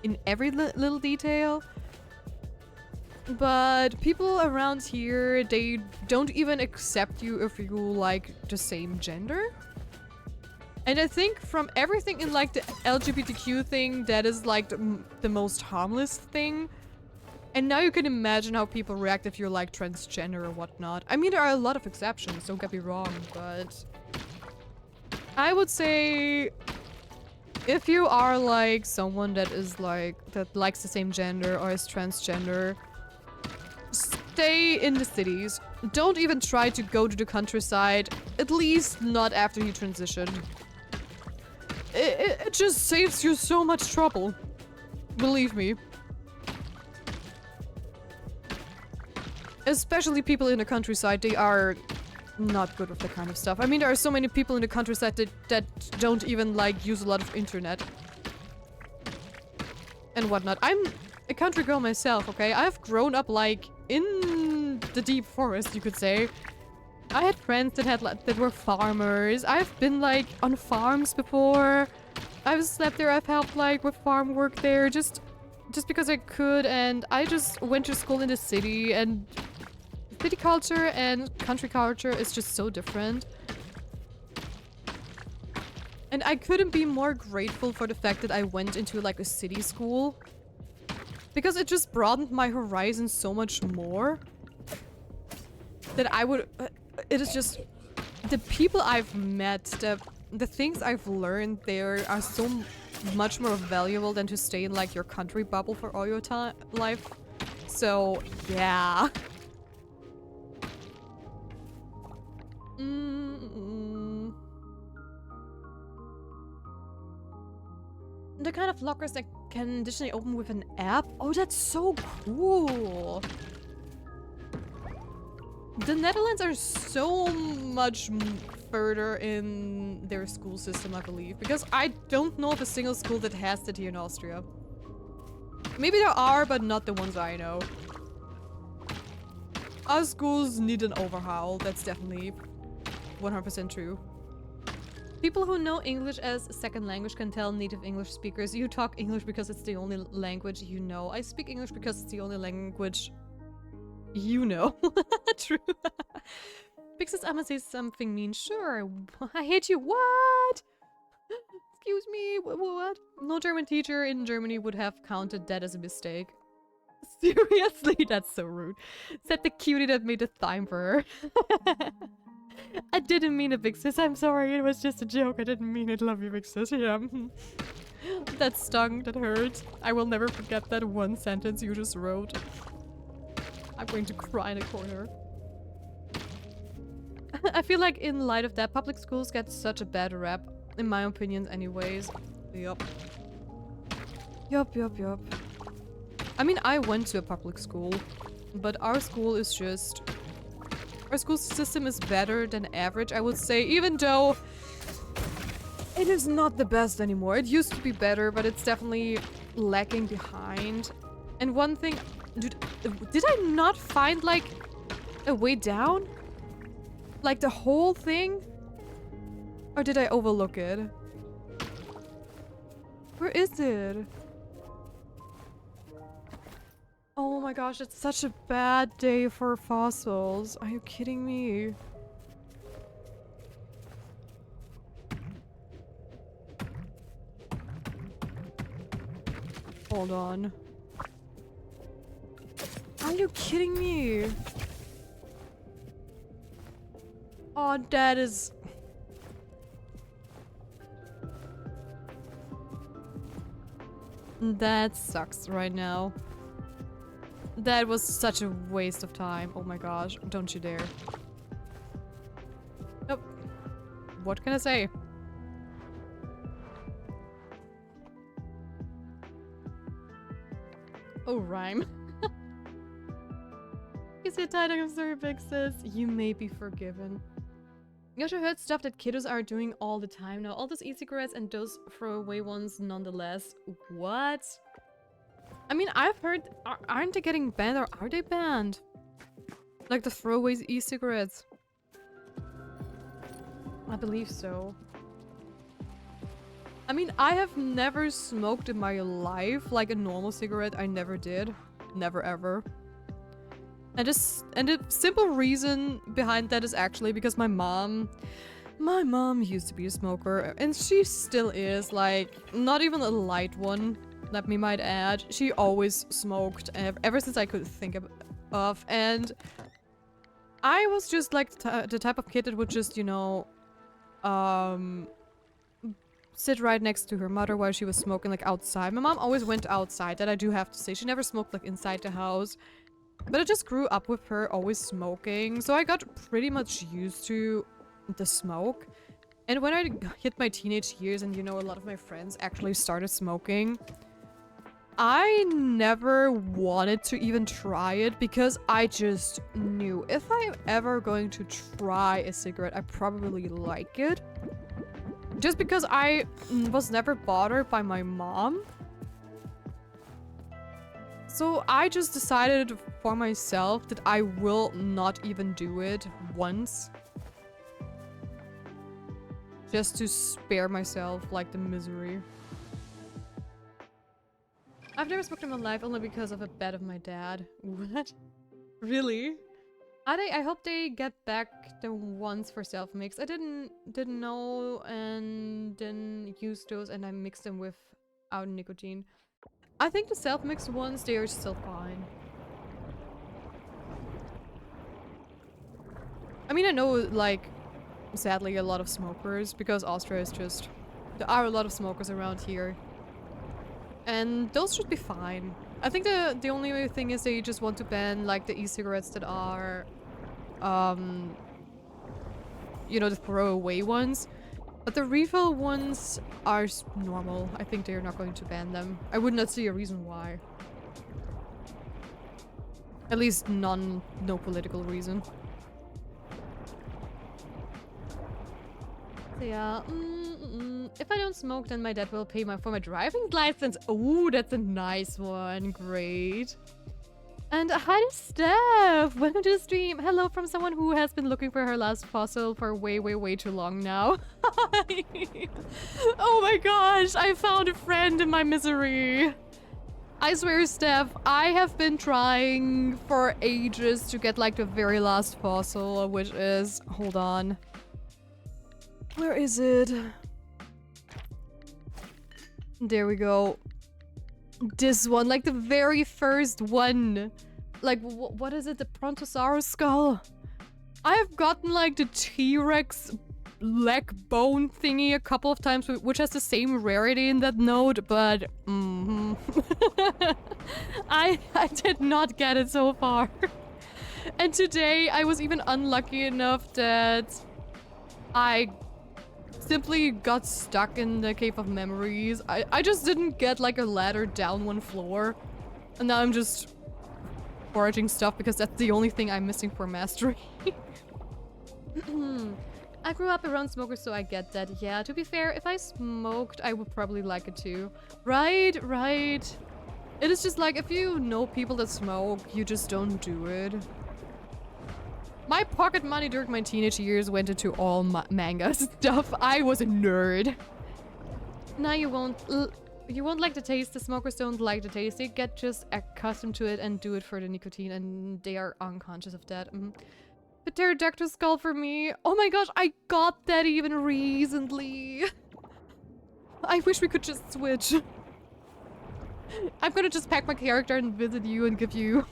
in every little detail. But people around here, they don't even accept you if you like the same gender. And I think from everything in like the LGBTQ thing, that is like the most harmless thing. And now you can imagine how people react if you're like transgender or whatnot. I mean, there are a lot of exceptions, don't get me wrong, but I would say if you are like someone that is like, that likes the same gender or is transgender, stay in the cities. Don't even try to go to the countryside, at least not after you transition. It just saves you so much trouble. Believe me. Especially people in the countryside, they are not good with that kind of stuff. I mean, there are so many people in the countryside that don't even, like, use a lot of internet. And whatnot. I'm a country girl myself, okay? I've grown up, like, in the deep forest, you could say. I had friends that were farmers. I've been, like, on farms before. I've slept there. I've helped, like, with farm work there. Just because I could, and I just went to school in the city, and city culture and country culture is just so different. And I couldn't be more grateful for the fact that I went into like a city school. Because it just broadened my horizon so much more. That I would... it is just... The people I've met, the things I've learned there are so much more valuable than to stay in like your country bubble for all your life. So, yeah. The kind of lockers that can additionally open with an app? Oh, that's so cool! The Netherlands are so much further in their school system, I believe. Because I don't know of a single school that has that here in Austria. Maybe there are, but not the ones I know. Our schools need an overhaul, that's definitely 100% true. People who know English as a second language can tell native English speakers, you talk English because it's the only language you know. I speak English because it's the only language you know. True. Pixis, I'ma say something mean. Sure. I hate you. What? Excuse me. What? No German teacher in Germany would have counted that as a mistake. Seriously? That's so rude. Said the cutie that made a time for her. I didn't mean it, Big Sis. I'm sorry. It was just a joke. I didn't mean it. Love you, Big Sis. Yeah. That stung. That hurt. I will never forget that one sentence you just wrote. I'm going to cry in a corner. I feel like in light of that, public schools get such a bad rap. In my opinion, anyways. Yup. Yup. I mean, I went to a public school. But our school is just... Our school system is better than average, I would say, even though it is not the best anymore. It used to be better, but it's definitely lacking behind. And one thing, dude, did I not find like a way down? Like the whole thing? Or did I overlook it? Where is it? Oh my gosh, it's such a bad day for fossils. Are you kidding me? Hold on. Are you kidding me? Oh, that is... That sucks right now. That was such a waste of time. Oh my gosh, don't you dare. Nope. What can I say? Oh, rhyme. Is it tired of sorry, Big Sis? You may be forgiven. You also heard stuff that kiddos are doing all the time now. All those e-cigarettes and those throwaway ones nonetheless. What? I mean, I've heard... Aren't they getting banned or are they banned? Like the throwaway e-cigarettes. I believe so. I mean, I have never smoked in my life. Like a normal cigarette, I never did. Never ever. And the simple reason behind that is actually because my mom used to be a smoker, and she still is, like, not even a light one, let me might add. She always smoked ever since I could think of, and I was just like the type of kid that would just, you know, sit right next to her mother while she was smoking, like, outside. My mom always went outside, that I do have to say. She never smoked, like, inside the house. But I just grew up with her always smoking, so I got pretty much used to the smoke. And when I hit my teenage years and, you know, a lot of my friends actually started smoking, I never wanted to even try it because I just knew if I'm ever going to try a cigarette, I probably like it. Just because I was never bothered by my mom. So I just decided for myself that I will not even do it once. Just to spare myself, like, the misery. I've never smoked in my life only because of a bet of my dad. What? Really? I hope they get back the ones for self-mix. I didn't know and didn't use those and I mixed them without nicotine. I think the self-mixed ones, they are still fine. I mean, I know, like, sadly a lot of smokers, because Austria is just... There are a lot of smokers around here. And those should be fine. I think the only thing is they just want to ban, like, the e-cigarettes that are... you know, the throwaway ones. But the refill ones are normal. I think they're not going to ban them. I would not see a reason why. At least no political reason. So yeah, if I don't smoke, then my dad will pay for my driving license. Oh, that's a nice one. Great. And hi to Steph! Welcome to the stream! Hello from someone who has been looking for her last fossil for way too long now. Oh my gosh! I found a friend in my misery! I swear, Steph, I have been trying for ages to get like the very last fossil, which is... Hold on. Where is it? There we go. This one, like the very first one. Like, what is it? The Brontosaurus skull? I have gotten like the T-Rex leg bone thingy a couple of times, which has the same rarity in that node, but I did not get it so far. And today I was even unlucky enough that I simply got stuck in the Cave of Memories. I just didn't get like a ladder down one floor. And now I'm just foraging stuff because that's the only thing I'm missing for mastery. I grew up around smokers, so I get that. Yeah, to be fair, if I smoked, I would probably like it too. Right, right. It is just like, if you know people that smoke, you just don't do it. My pocket money during my teenage years went into all manga stuff. I was a nerd. Now you won't like the taste. The smokers don't like the taste. They get just accustomed to it and do it for the nicotine, and they are unconscious of that. The pterodactyl skull for me. Oh my gosh, I got that even recently. I wish we could just switch. I'm gonna just pack my character and visit you and give you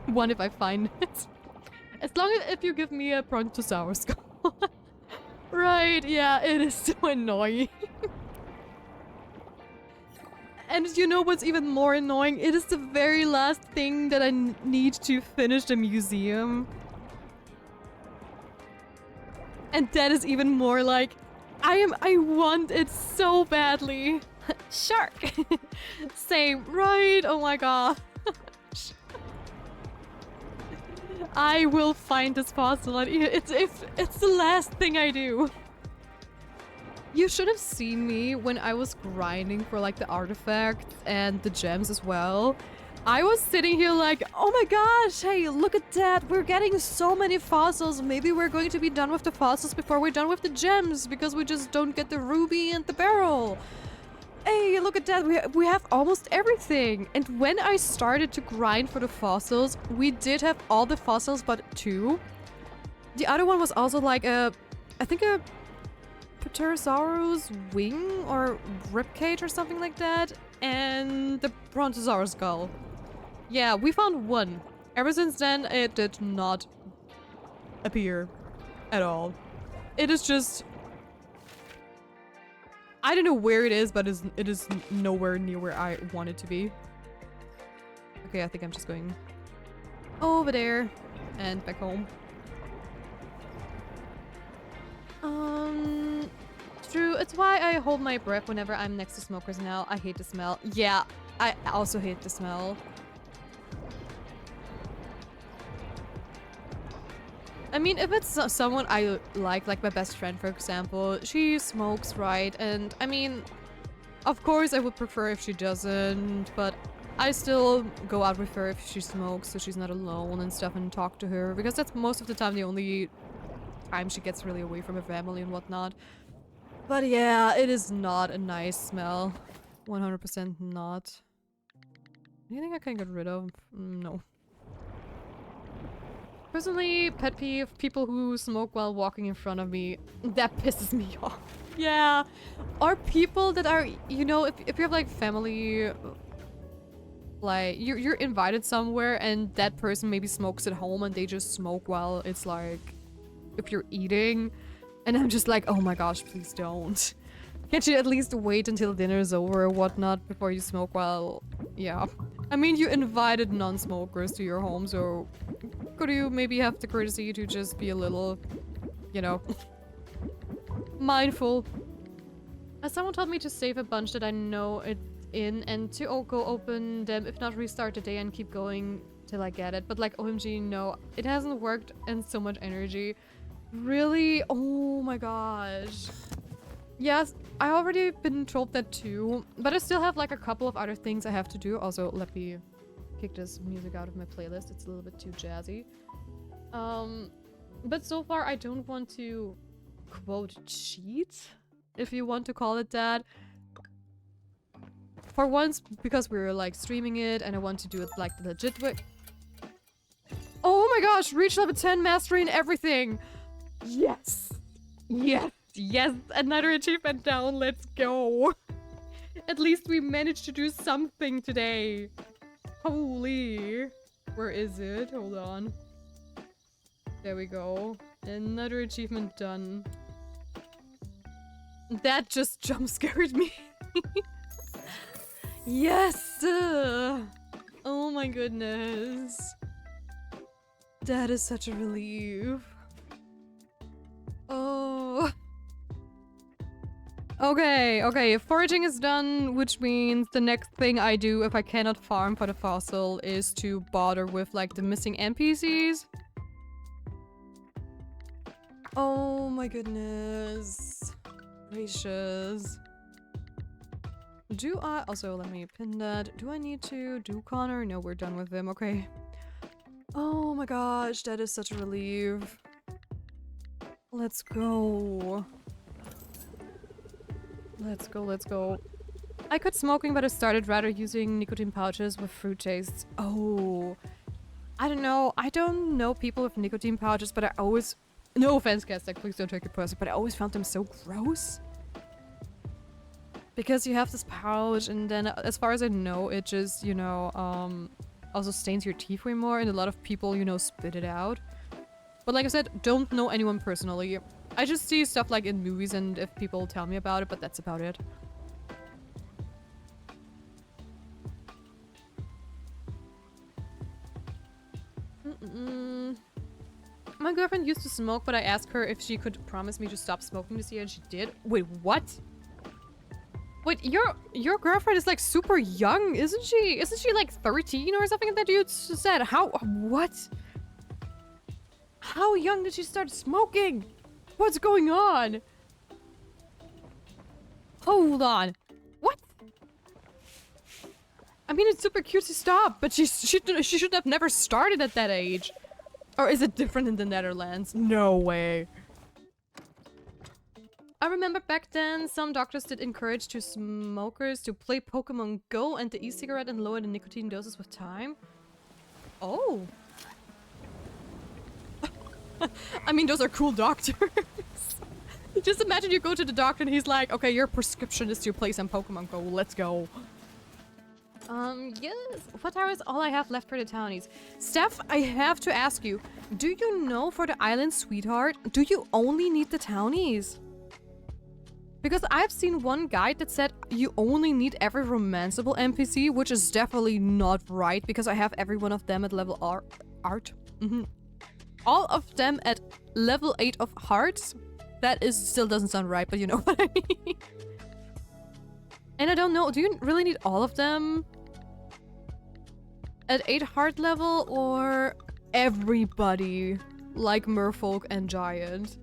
one if I find it. As long as if you give me a Brontosaurus skull. Right, yeah, it is so annoying. And you know what's even more annoying? It is the very last thing that I need to finish the museum. And that is even more like, I want it so badly. Shark! Same, right? Oh my god. I will find this fossil. It's the last thing I do. You should have seen me when I was grinding for like the artifacts and the gems as well. I was sitting here like, oh my gosh, hey, look at that. We're getting so many fossils. Maybe we're going to be done with the fossils before we're done with the gems because we just don't get the ruby and the barrel. Hey, look at that. We have almost everything. And when I started to grind for the fossils, we did have all the fossils but 2. The other one was also like I think a Pterosaurus wing or ribcage or something like that. And the Brontosaurus skull. Yeah, we found 1. Ever since then, it did not appear at all. It is just... I don't know where it is, but it is nowhere near where I want it to be. Okay, I think I'm just going over there and back home. True, it's why I hold my breath whenever I'm next to smokers now. I hate the smell. Yeah, I also hate the smell. I mean, if it's someone I like my best friend, for example, she smokes, right? And I mean, of course I would prefer if she doesn't, but I still go out with her if she smokes so she's not alone and stuff and talk to her, because that's most of the time the only time she gets really away from her family and whatnot. But yeah, it is not a nice smell. 100% not. Anything I can get rid of? No. Personally, pet peeve, people who smoke while walking in front of me. That pisses me off. Yeah. Or people that are, you know, if you have like family, like you're invited somewhere and that person maybe smokes at home and they just smoke while it's like, if you're eating. And I'm just like, oh my gosh, please don't. Can't you at least wait until dinner's over or whatnot before you smoke while... Yeah. I mean, you invited non-smokers to your home, so... Could you maybe have the courtesy to just be a little... You know... mindful. As someone told me to save a bunch that I know it in and to go open them, if not restart the day and keep going till I get it. But like, OMG, no. It hasn't worked and so much energy. Really? Oh my gosh. Yes, I already been told that too, but I still have like a couple of other things I have to do. Also, let me kick this music out of my playlist. It's a little bit too jazzy. But so far I don't want to quote cheat, if you want to call it that. For once, because we're like streaming it and I want to do it like the legit way. Oh my gosh, reach level 10 mastery and everything. Yes. Yes. Yes, another achievement down, let's go. At least we managed to do something today. Holy. Where is it? Hold on. There we go. Another achievement done. That just jump scared me. Yes! Oh my goodness. That is such a relief. Oh. Okay, foraging is done, which means the next thing I do if I cannot farm for the fossil is to bother with like the missing NPCs. Oh my goodness. Gracious. Do I... Also, let me pin that. Do I need to do Connor? No, we're done with him. Okay. Oh my gosh, that is such a relief. Let's go. Let's go, let's go. I quit smoking, but I started rather using nicotine pouches with fruit tastes. Oh. I don't know. I don't know people with nicotine pouches, but I always... No offense, Castek, please don't take it personally, but I always found them so gross. Because you have this pouch, and then, as far as I know, it just, you know, also stains your teeth way more, and a lot of people, you know, spit it out. But like I said, don't know anyone personally. I just see stuff like in movies and if people tell me about it, but that's about it. My girlfriend used to smoke, but I asked her if she could promise me to stop smoking this year, and she did. Wait, what? Wait, your girlfriend is like super young, isn't she? Isn't she like 13 or something that you said? How? What? How young did she start smoking? What's going on? Hold on. What? I mean, it's super cute to stop, but she should have never started at that age. Or is it different in the Netherlands? No way. I remember back then, some doctors did encourage smokers to play Pokemon Go and the e-cigarette and lower the nicotine doses with time. Oh. I mean, those are cool doctors. Just imagine you go to the doctor and he's like, okay, your prescription is to play some Pokemon Go. Let's go. Yes. What is all I have left for the townies? Steph, I have to ask you, do you know for the island sweetheart, do you only need the townies? Because I've seen one guide that said you only need every romanceable NPC, which is definitely not right because I have every one of them at level art. All of them at level 8 of hearts. That is still doesn't sound right, but you know what I mean. And I don't know, do you really need all of them? at 8 heart level or everybody like merfolk and giant?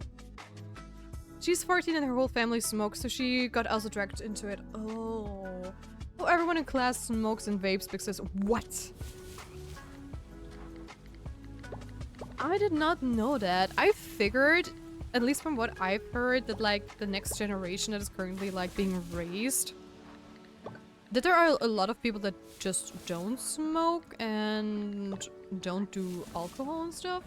She's 14 and her whole family smokes, so she got also dragged into it. Oh. Oh, everyone in class smokes and vapes because what? I did not know that. I figured, at least from what I've heard, that like the next generation that is currently like being raised, that there are a lot of people that just don't smoke and don't do alcohol and stuff.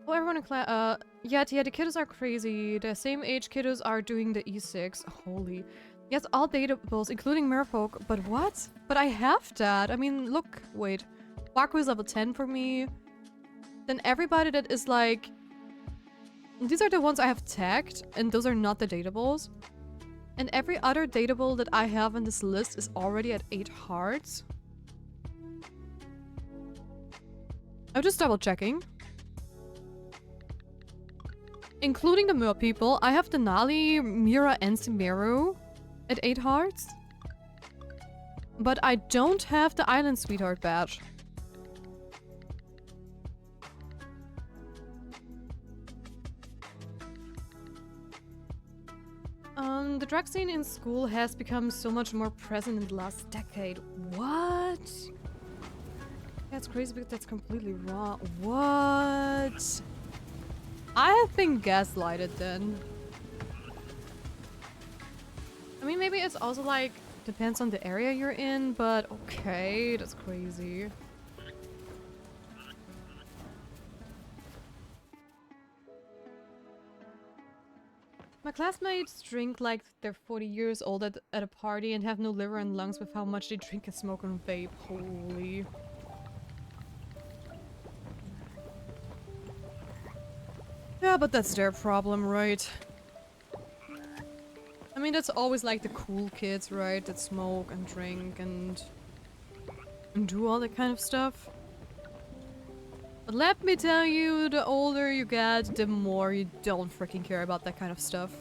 Oh, everyone in class, yeah, the kiddos are crazy. The same age kiddos are doing the E6. Holy. Yes, all datables, including merfolk. But what? But I have that. I mean, look, wait. Waku is level 10 for me. Then everybody that is like... These are the ones I have tagged, and those are not the datables. And every other datable that I have on this list is already at 8 hearts. I'm just double checking. Including the Mer people, I have Denali, Mira, and Sumeru at 8 hearts. But I don't have the Island Sweetheart badge. The drug scene in school has become so much more present in the last decade. What? That's crazy because that's completely wrong. What? I have been gaslighted then. I mean, maybe it's also like, depends on the area you're in, but okay, that's crazy. My classmates drink like they're 40 years old at a party and have no liver and lungs with how much they drink and smoke and vape. Holy. Yeah, but that's their problem, right? I mean, that's always like the cool kids, right? That smoke and drink and do all that kind of stuff. But let me tell you, the older you get, the more you don't freaking care about that kind of stuff.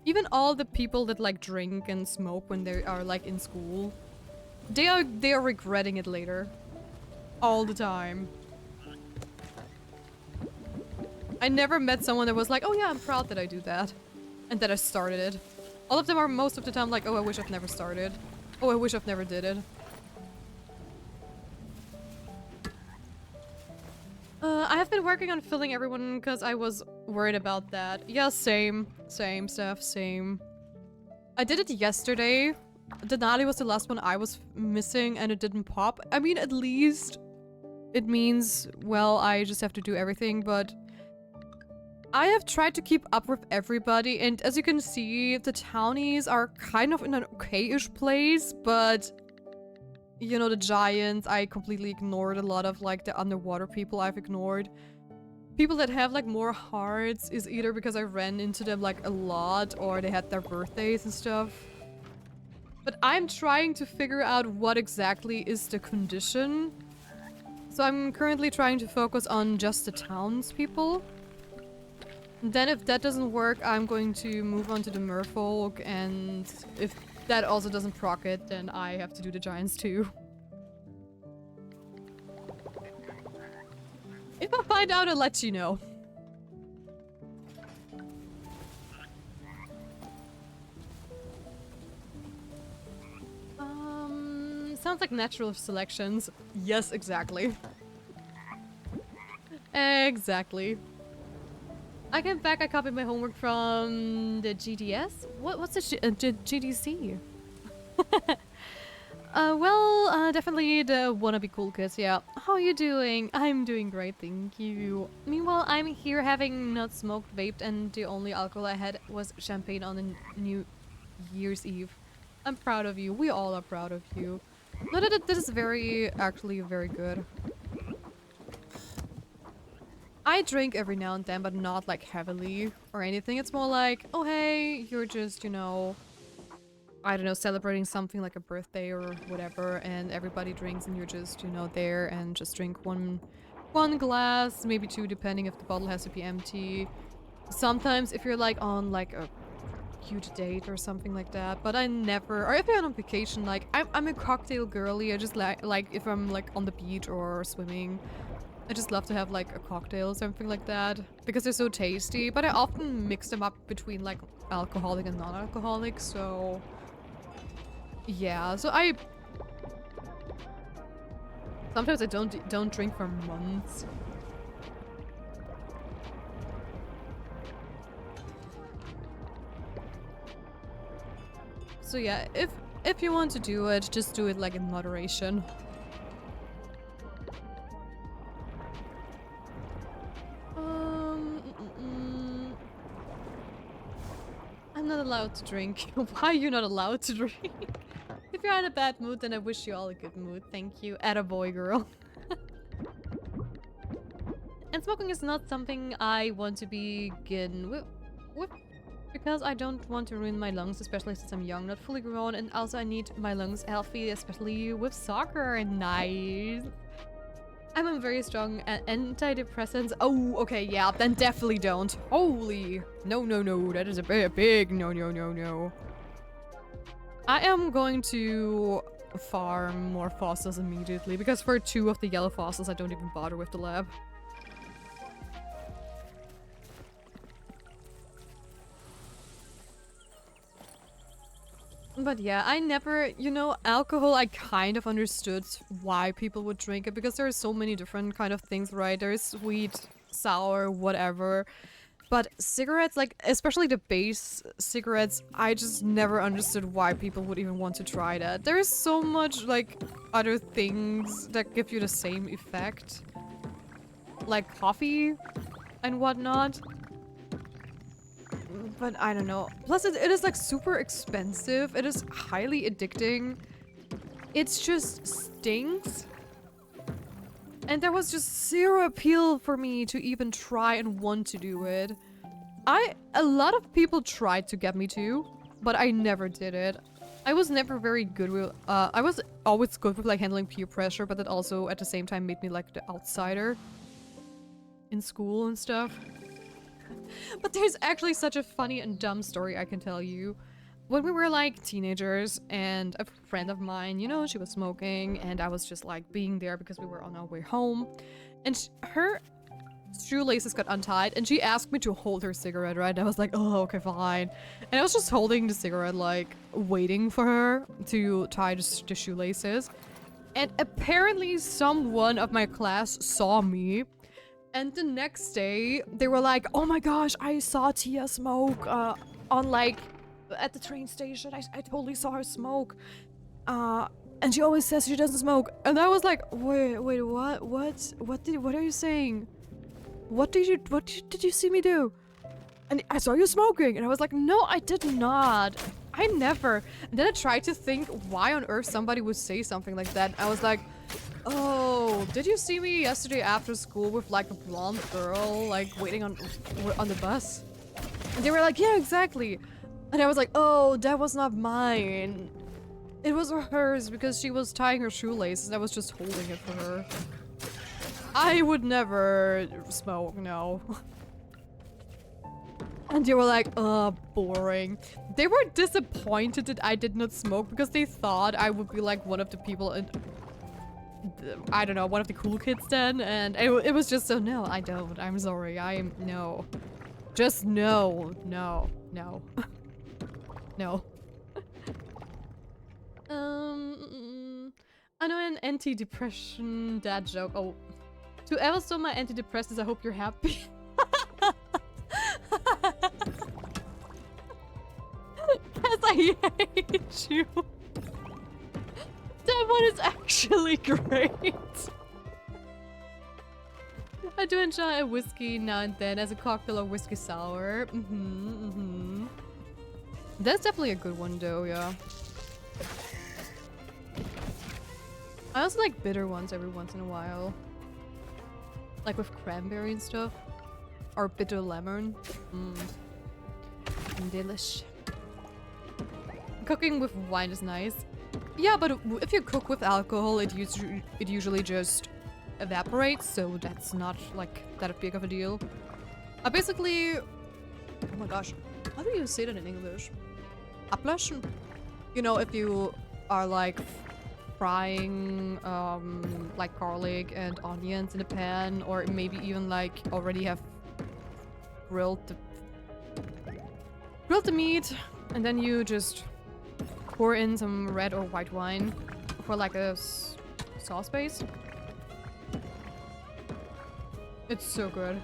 Even all the people that like drink and smoke when they are like in school, they are regretting it later. All the time. I never met someone that was like, oh yeah, I'm proud that I do that. And that I started it. All of them are most of the time like, oh, I wish I've never started. Oh, I wish I've never did it. I have been working on filling everyone because I was worried about that. Yeah, same. Same stuff, same. I did it yesterday. Denali was the last one I was missing and it didn't pop. I mean, at least it means, well, I just have to do everything, but I have tried to keep up with everybody, and as you can see, the townies are kind of in an okay-ish place, but you know, the giants, I completely ignored a lot of like the underwater people I've ignored. People that have like more hearts is either because I ran into them like a lot or they had their birthdays and stuff. But I'm trying to figure out what exactly is the condition. So I'm currently trying to focus on just the townspeople. Then if that doesn't work, I'm going to move on to the merfolk, and if that also doesn't proc it, then I have to do the giants too. If I find out, I'll let you know. Sounds like natural selections. Yes, exactly. Exactly. I came back, I copied my homework from the GDS? What's the GDC? Well, definitely the wannabe cool kids, yeah. How are you doing? I'm doing great, thank you. Meanwhile, I'm here having not smoked, vaped, and the only alcohol I had was champagne on the New Year's Eve. I'm proud of you. We all are proud of you. No, this is actually very good. I drink every now and then, but not like heavily or anything. It's more like, oh hey, you're just, you know, I don't know, celebrating something like a birthday or whatever, and everybody drinks and you're just, you know, there and just drink one glass, maybe two, depending if the bottle has to be empty. sometimes if you're like on like a huge date or something like that, but I never, or if you're on vacation, like I'm a cocktail girly. I just like if I'm like on the beach or swimming, I just love to have like a cocktail or something like that because they're so tasty, but I often mix them up between like alcoholic and non-alcoholic, so yeah, so sometimes I don't drink for months. So yeah, if you want to do it, just do it like in moderation. I'm not allowed to drink. Why are you not allowed to drink? If you're in a bad mood, then I wish you all a good mood. Thank you. Attaboy, girl. And smoking is not something I want to begin with because I don't want to ruin my lungs, especially since I'm young, not fully grown, and also I need my lungs healthy, especially with soccer. Nice. I'm on very strong antidepressants. Oh, okay, yeah, then definitely don't. Holy. No, no, no. That is a big no, no, no, no. I am going to farm more fossils immediately, because for 2 of the yellow fossils, I don't even bother with the lab. But yeah, I never, you know, alcohol, I kind of understood why people would drink it, because there are so many different kind of things, right? There's sweet, sour, whatever. But cigarettes, like, especially the base cigarettes, I just never understood why people would even want to try that. There's so much, like, other things that give you the same effect. Like coffee and whatnot. But I don't know. Plus, it is like super expensive. It is highly addicting. It just stinks. And there was just zero appeal for me to even try and want to do it. A lot of people tried to get me to, but I never did it. I was never very good with, I was always good with like handling peer pressure, but that also at the same time made me like the outsider in school and stuff. But there's actually such a funny and dumb story I can tell you. When we were like teenagers and a friend of mine, you know, she was smoking and I was just like being there because we were on our way home. And her shoelaces got untied and she asked me to hold her cigarette, right? And I was like, oh, okay, fine. And I was just holding the cigarette, like waiting for her to tie the shoelaces. And apparently someone of my class saw me. And the next day, they were like, oh my gosh, I saw Tia smoke on like, at the train station. I totally saw her smoke. And she always says she doesn't smoke. And I was like, wait, what? What are you saying? What did you see me do? And I saw you smoking. And I was like, no, I did not. I never. And then I tried to think why on earth somebody would say something like that. I was like, oh, did you see me yesterday after school with like a blonde girl, like waiting on the bus? And they were like, yeah, exactly. And I was like, oh, that was not mine. It was hers because she was tying her shoelaces. I was just holding it for her. I would never smoke, no. And they were like, boring. They were disappointed that I did not smoke because they thought I would be like one of the people in, I don't know, one of the cool kids then. And it was just so, no, I don't. I'm sorry. No. Just no. No. No. No. I know an anti-depression dad joke. Oh. To ever stole my antidepressants, I hope you're happy. Because I hate you. That one is actually great. I do enjoy a whiskey now and then as a cocktail or whiskey sour. That's definitely a good one though, yeah. I also like bitter ones every once in a while. Like with cranberry and stuff. Or bitter lemon. Delish. Cooking with wine is nice. Yeah, but if you cook with alcohol, it usually just evaporates, so that's not like that big of a deal. I basically Oh my gosh. How do you say that in English? Ablöschen? You know, if you are like frying like garlic and onions in a pan, or maybe even like already have grilled the meat, and then you just pour in some red or white wine for like a sauce base. It's so good.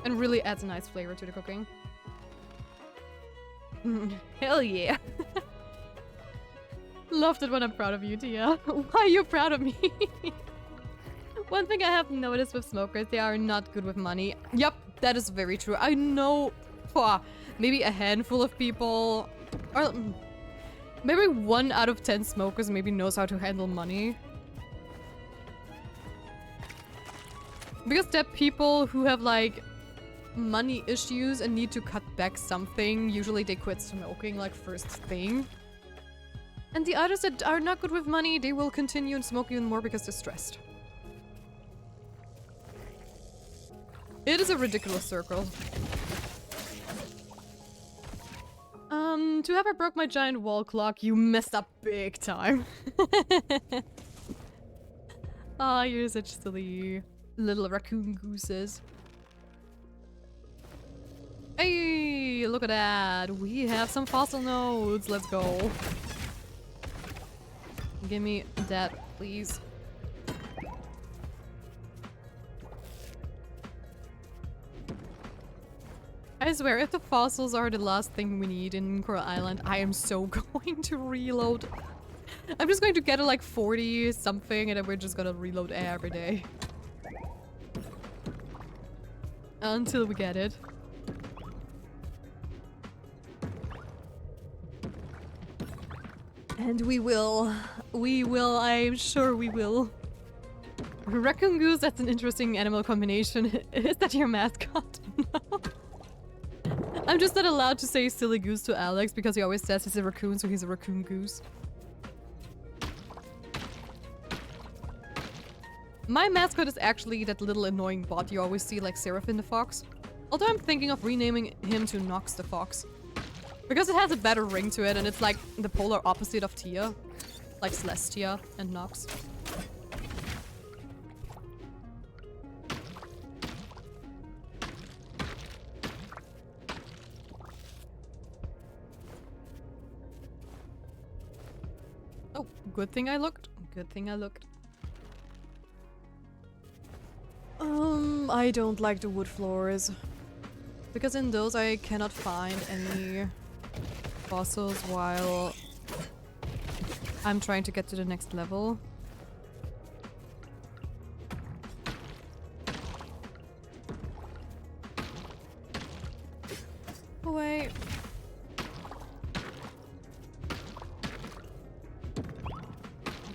And really adds a nice flavor to the cooking. Hell yeah. Loved it when I'm proud of you, Tia. Why are you proud of me? One thing I have noticed with smokers, they are not good with money. Yep, that is very true. I know maybe a handful of people, or maybe 1 out of 10 smokers maybe knows how to handle money. Because there are people who have like money issues and need to cut back something. Usually they quit smoking like first thing. And the others that are not good with money, they will continue and smoke even more because they're stressed. It is a ridiculous circle. To have I broke my giant wall clock, you messed up big time. Ah, you're such silly little raccoon gooses. Hey, look at that. We have some fossil nodes. Let's go. Give me that, please. I swear, if the fossils are the last thing we need in Coral Island, I am so going to reload. I'm just going to get like 40 something and then we're just gonna reload every day. Until we get it. And we will, I'm sure we will. Raccoon Goose, that's an interesting animal combination. Is that your mascot? No. I'm just not allowed to say silly goose to Alex because he always says he's a raccoon, so he's a raccoon goose. My mascot is actually that little annoying bot you always see like Seraphim the fox. Although I'm thinking of renaming him to Nox the fox. Because it has a better ring to it and it's like the polar opposite of Tia. Like Celestia and Nox. Oh, good thing I looked. Good thing I looked. I don't like the wood floors. Because in those I cannot find any fossils while I'm trying to get to the next level. Away.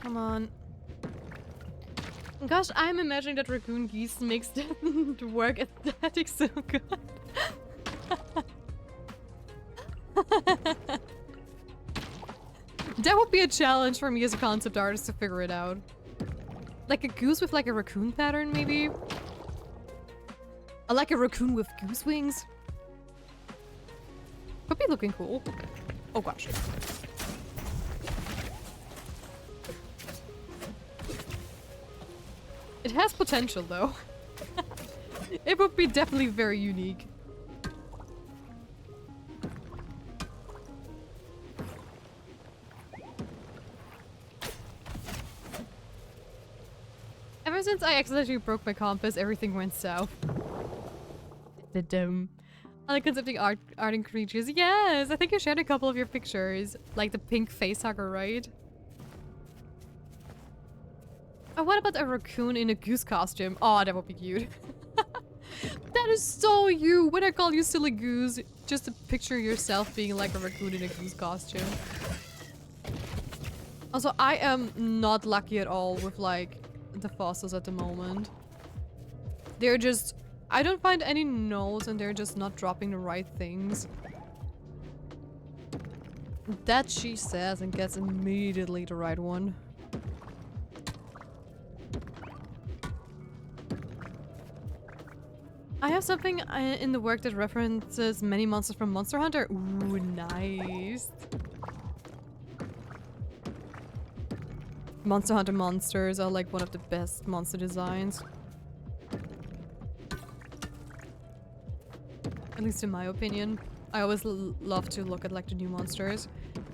Come on. Gosh, I'm imagining that raccoon geese makes the work aesthetic so good. That would be a challenge for me as a concept artist to figure it out. Like a goose with like a raccoon pattern, maybe? Or like a raccoon with goose wings? Could be looking cool. Oh gosh. It has potential though. It would be definitely very unique. Ever since I accidentally broke my compass, everything went south. The dome. Unconcepting art and creatures. Yes, I think you shared a couple of your pictures. Like the pink facehugger, right? Oh, what about a raccoon in a goose costume? Oh, that would be cute. That is so you. When I call you silly goose, just to picture yourself being like a raccoon in a goose costume. Also, I am not lucky at all with like the fossils at the moment. They're just... I don't find any nodes and they're just not dropping the right things. That she says and gets immediately the right one. I have something in the work that references many monsters from Monster Hunter. Ooh, nice. Monster Hunter monsters are like one of the best monster designs. At least in my opinion. I always love to look at like the new monsters.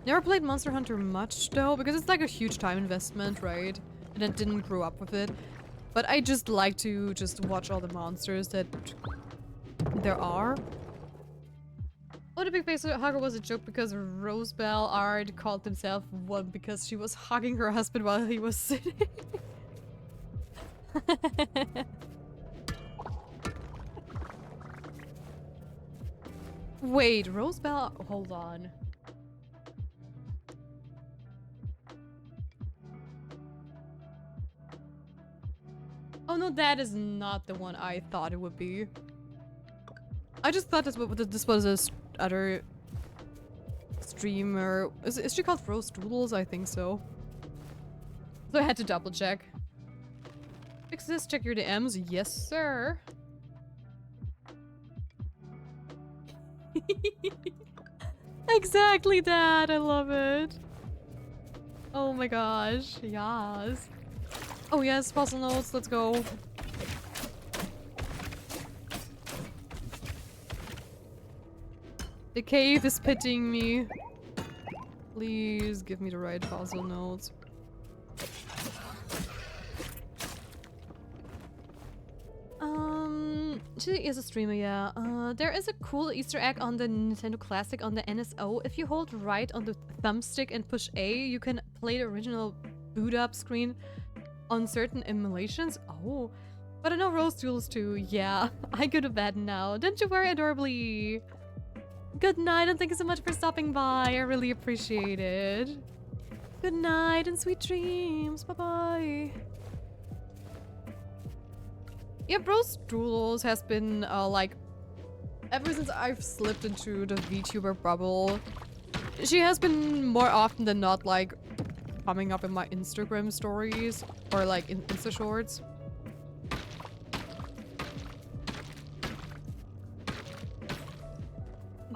Never played Monster Hunter much though, because it's like a huge time investment, right? And I didn't grow up with it. But I just like to just watch all the monsters that there are. Oh, the big face hugger was a joke because Rosebell Art called himself one because she was hugging her husband while he was sitting. Wait, Rosebell? Hold on. Oh no, that is not the one I thought it would be. I just thought this was a other streamer. Is she called Rose Doodles? I think so. So I had to double check. Fix this, check your DMs. Yes, sir. Exactly that. I love it. Oh my gosh. Yes. Oh yes, puzzle notes. Let's go. The cave is pitying me. Please give me the right puzzle notes. She is a streamer, yeah. There is a cool Easter egg on the Nintendo Classic on the NSO. If you hold right on the thumbstick and push A, you can play the original boot up screen on certain emulations. Oh, but I know Rose Duels too. Yeah, I go to bed now. Don't you worry, adorably. Good night and thank you so much for stopping by. I really appreciate it. Good night and sweet dreams. Bye-bye. Yeah, Rose Duels has been like ever since I've slipped into the VTuber bubble. She has been more often than not like coming up in my Instagram stories or like in Insta shorts.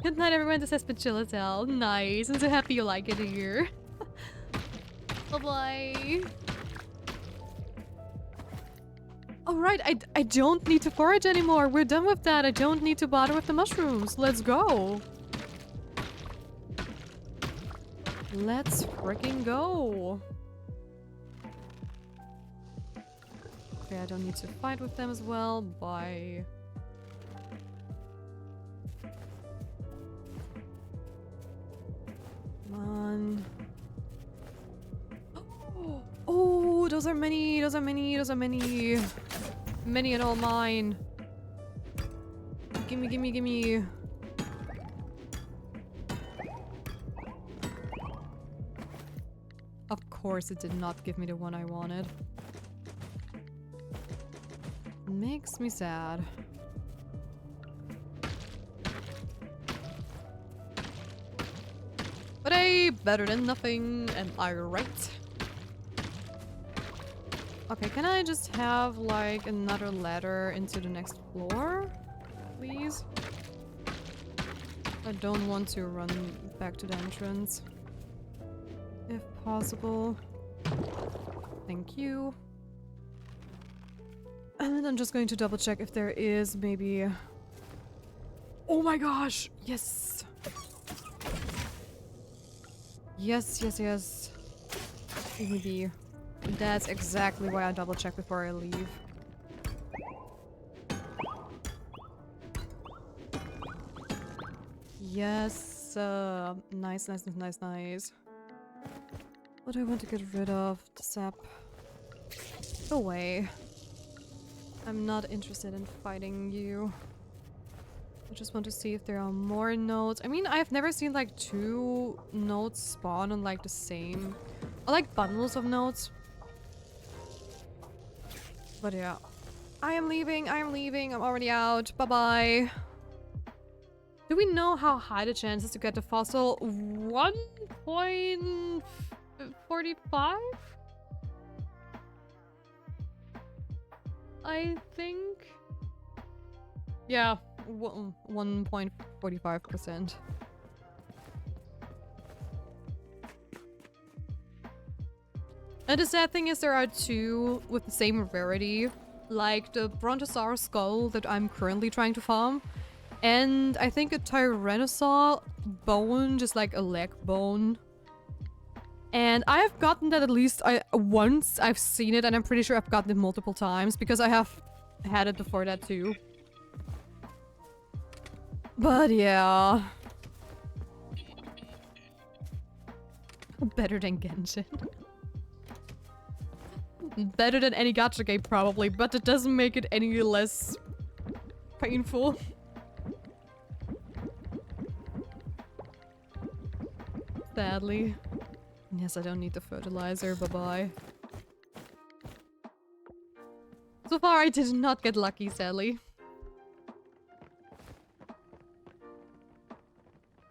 Good night everyone, this has been Chill as Hell. Nice, I'm so happy you like it here. Bye-bye. Alright, I don't need to forage anymore. We're done with that. I don't need to bother with the mushrooms. Let's go. Let's freaking go. Okay, I don't need to fight with them as well. Bye. Come on. Oh, those are many, those are many, those are many. Many and all mine. Gimme, gimme, gimme. Of course it did not give me the one I wanted. Makes me sad. But hey, better than nothing, am I right? Okay, can I just have like another ladder into the next floor? Please? I don't want to run back to the entrance. If possible. Thank you. And then I'm just going to double check if there is maybe... Oh my gosh! Yes! Yes, yes, yes. Maybe. That's exactly why I double check before I leave. Yes, nice, nice, nice, nice. What do I want to get rid of? The sap. Go away. I'm not interested in fighting you. I just want to see if there are more nodes. I mean, I've never seen like 2 nodes spawn on like the same... or like bundles of nodes. But yeah. I am leaving, I'm already out. Bye-bye. Do we know how high the chances to get the fossil? 1.45? I think. Yeah, 1.45%. And the sad thing is there are two with the same rarity, like the Brontosaurus skull that I'm currently trying to farm, and I think a Tyrannosaur bone, just like a leg bone. And I have gotten that at least once. I've seen it, and I'm pretty sure I've gotten it multiple times because I have had it before that too. But yeah. Better than Genshin. Better than any gacha game probably, but it doesn't make it any less painful. Sadly. Yes, I don't need the fertilizer, bye-bye. So far I did not get lucky, sadly.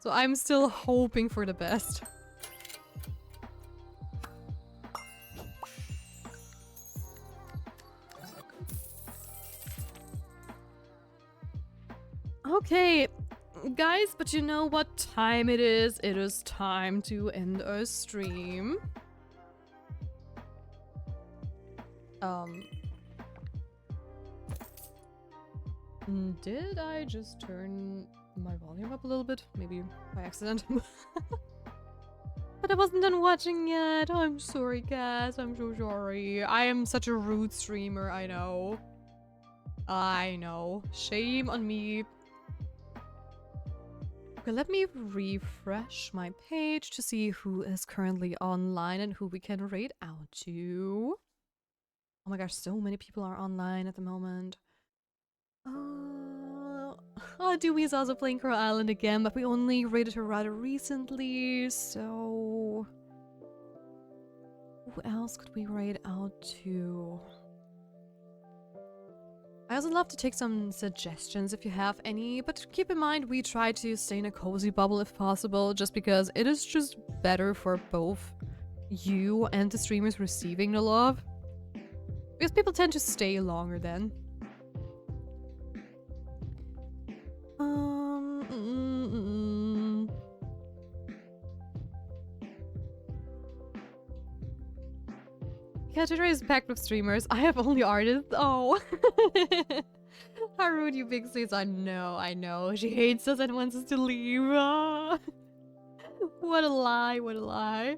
So I'm still hoping for the best. Okay, guys, but you know what time it is? It is time to end our stream. Did I just turn my volume up a little bit? Maybe by accident. But I wasn't done watching yet. Oh, I'm sorry, guys. I'm so sorry. I am such a rude streamer, I know. I know. Shame on me. Okay, let me refresh my page to see who is currently online and who we can raid out to. Oh my gosh, so many people are online at the moment. Dewey is also playing Coral Island again, but we only raided her rather recently, so... Who else could we raid out to? I also love to take some suggestions if you have any, but keep in mind we try to stay in a cozy bubble if possible, just because it is just better for both you and the streamers receiving the love. Because people tend to stay longer then. Category is packed with streamers. I have only artists. Oh. How rude, you big sis. I know. She hates us and wants us to leave. Ah. What a lie, what a lie.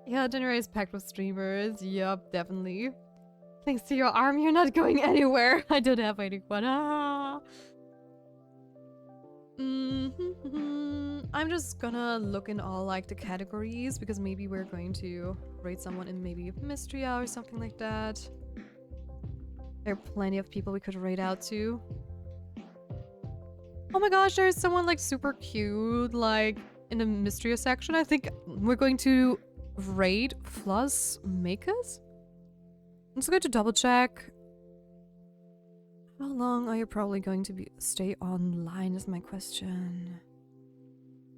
Yeah, January is packed with streamers. Yup, definitely. Thanks to your arm, you're not going anywhere. I don't have anyone. Ah. I'm just gonna look in all like the categories because maybe we're going to rate someone in maybe Mystria or something like that. There are plenty of people we could rate out to. Oh my gosh, there's someone like super cute like in the Mystria section. I think we're going to raid Fluss Makers. I'm just going to double check. How long are you probably going to stay online is my question.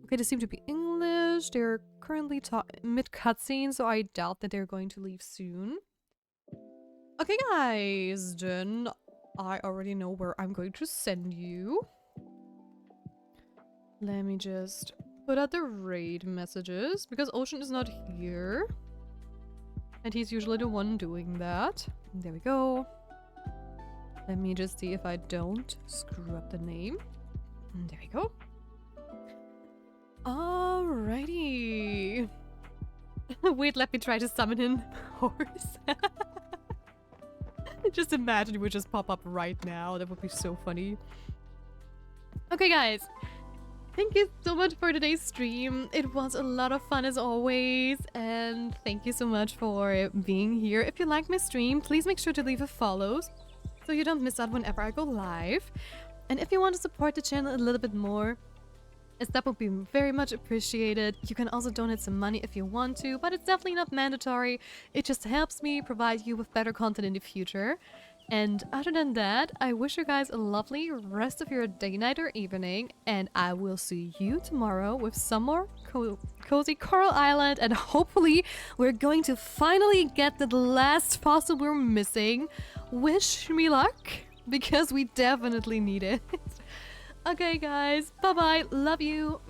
Okay, they seem to be English. They're currently mid-cutscene, so I doubt that they're going to leave soon. Okay, guys, then I already know where I'm going to send you. Let me just put out the raid messages, because Ocean is not here. And he's usually the one doing that. There we go. Let me just see if I don't screw up the name. And there we go. Alrighty. Wait, let me try to summon in horse. Just imagine it would just pop up right now. That would be so funny. Okay, guys. Thank you so much for today's stream. It was a lot of fun as always. And thank you so much for being here. If you like my stream, please make sure to leave a follow so you don't miss out whenever I go live. And if you want to support the channel a little bit more, that would be very much appreciated. You can also donate some money if you want to, but it's definitely not mandatory. It just helps me provide you with better content in the future. And other than that, I wish you guys a lovely rest of your day, night, or evening, and I will see you tomorrow with some more cozy Coral Island, and hopefully we're going to finally get the last fossil we're missing. Wish me luck. because we definitely need it. Okay, guys. Bye-bye. Love you.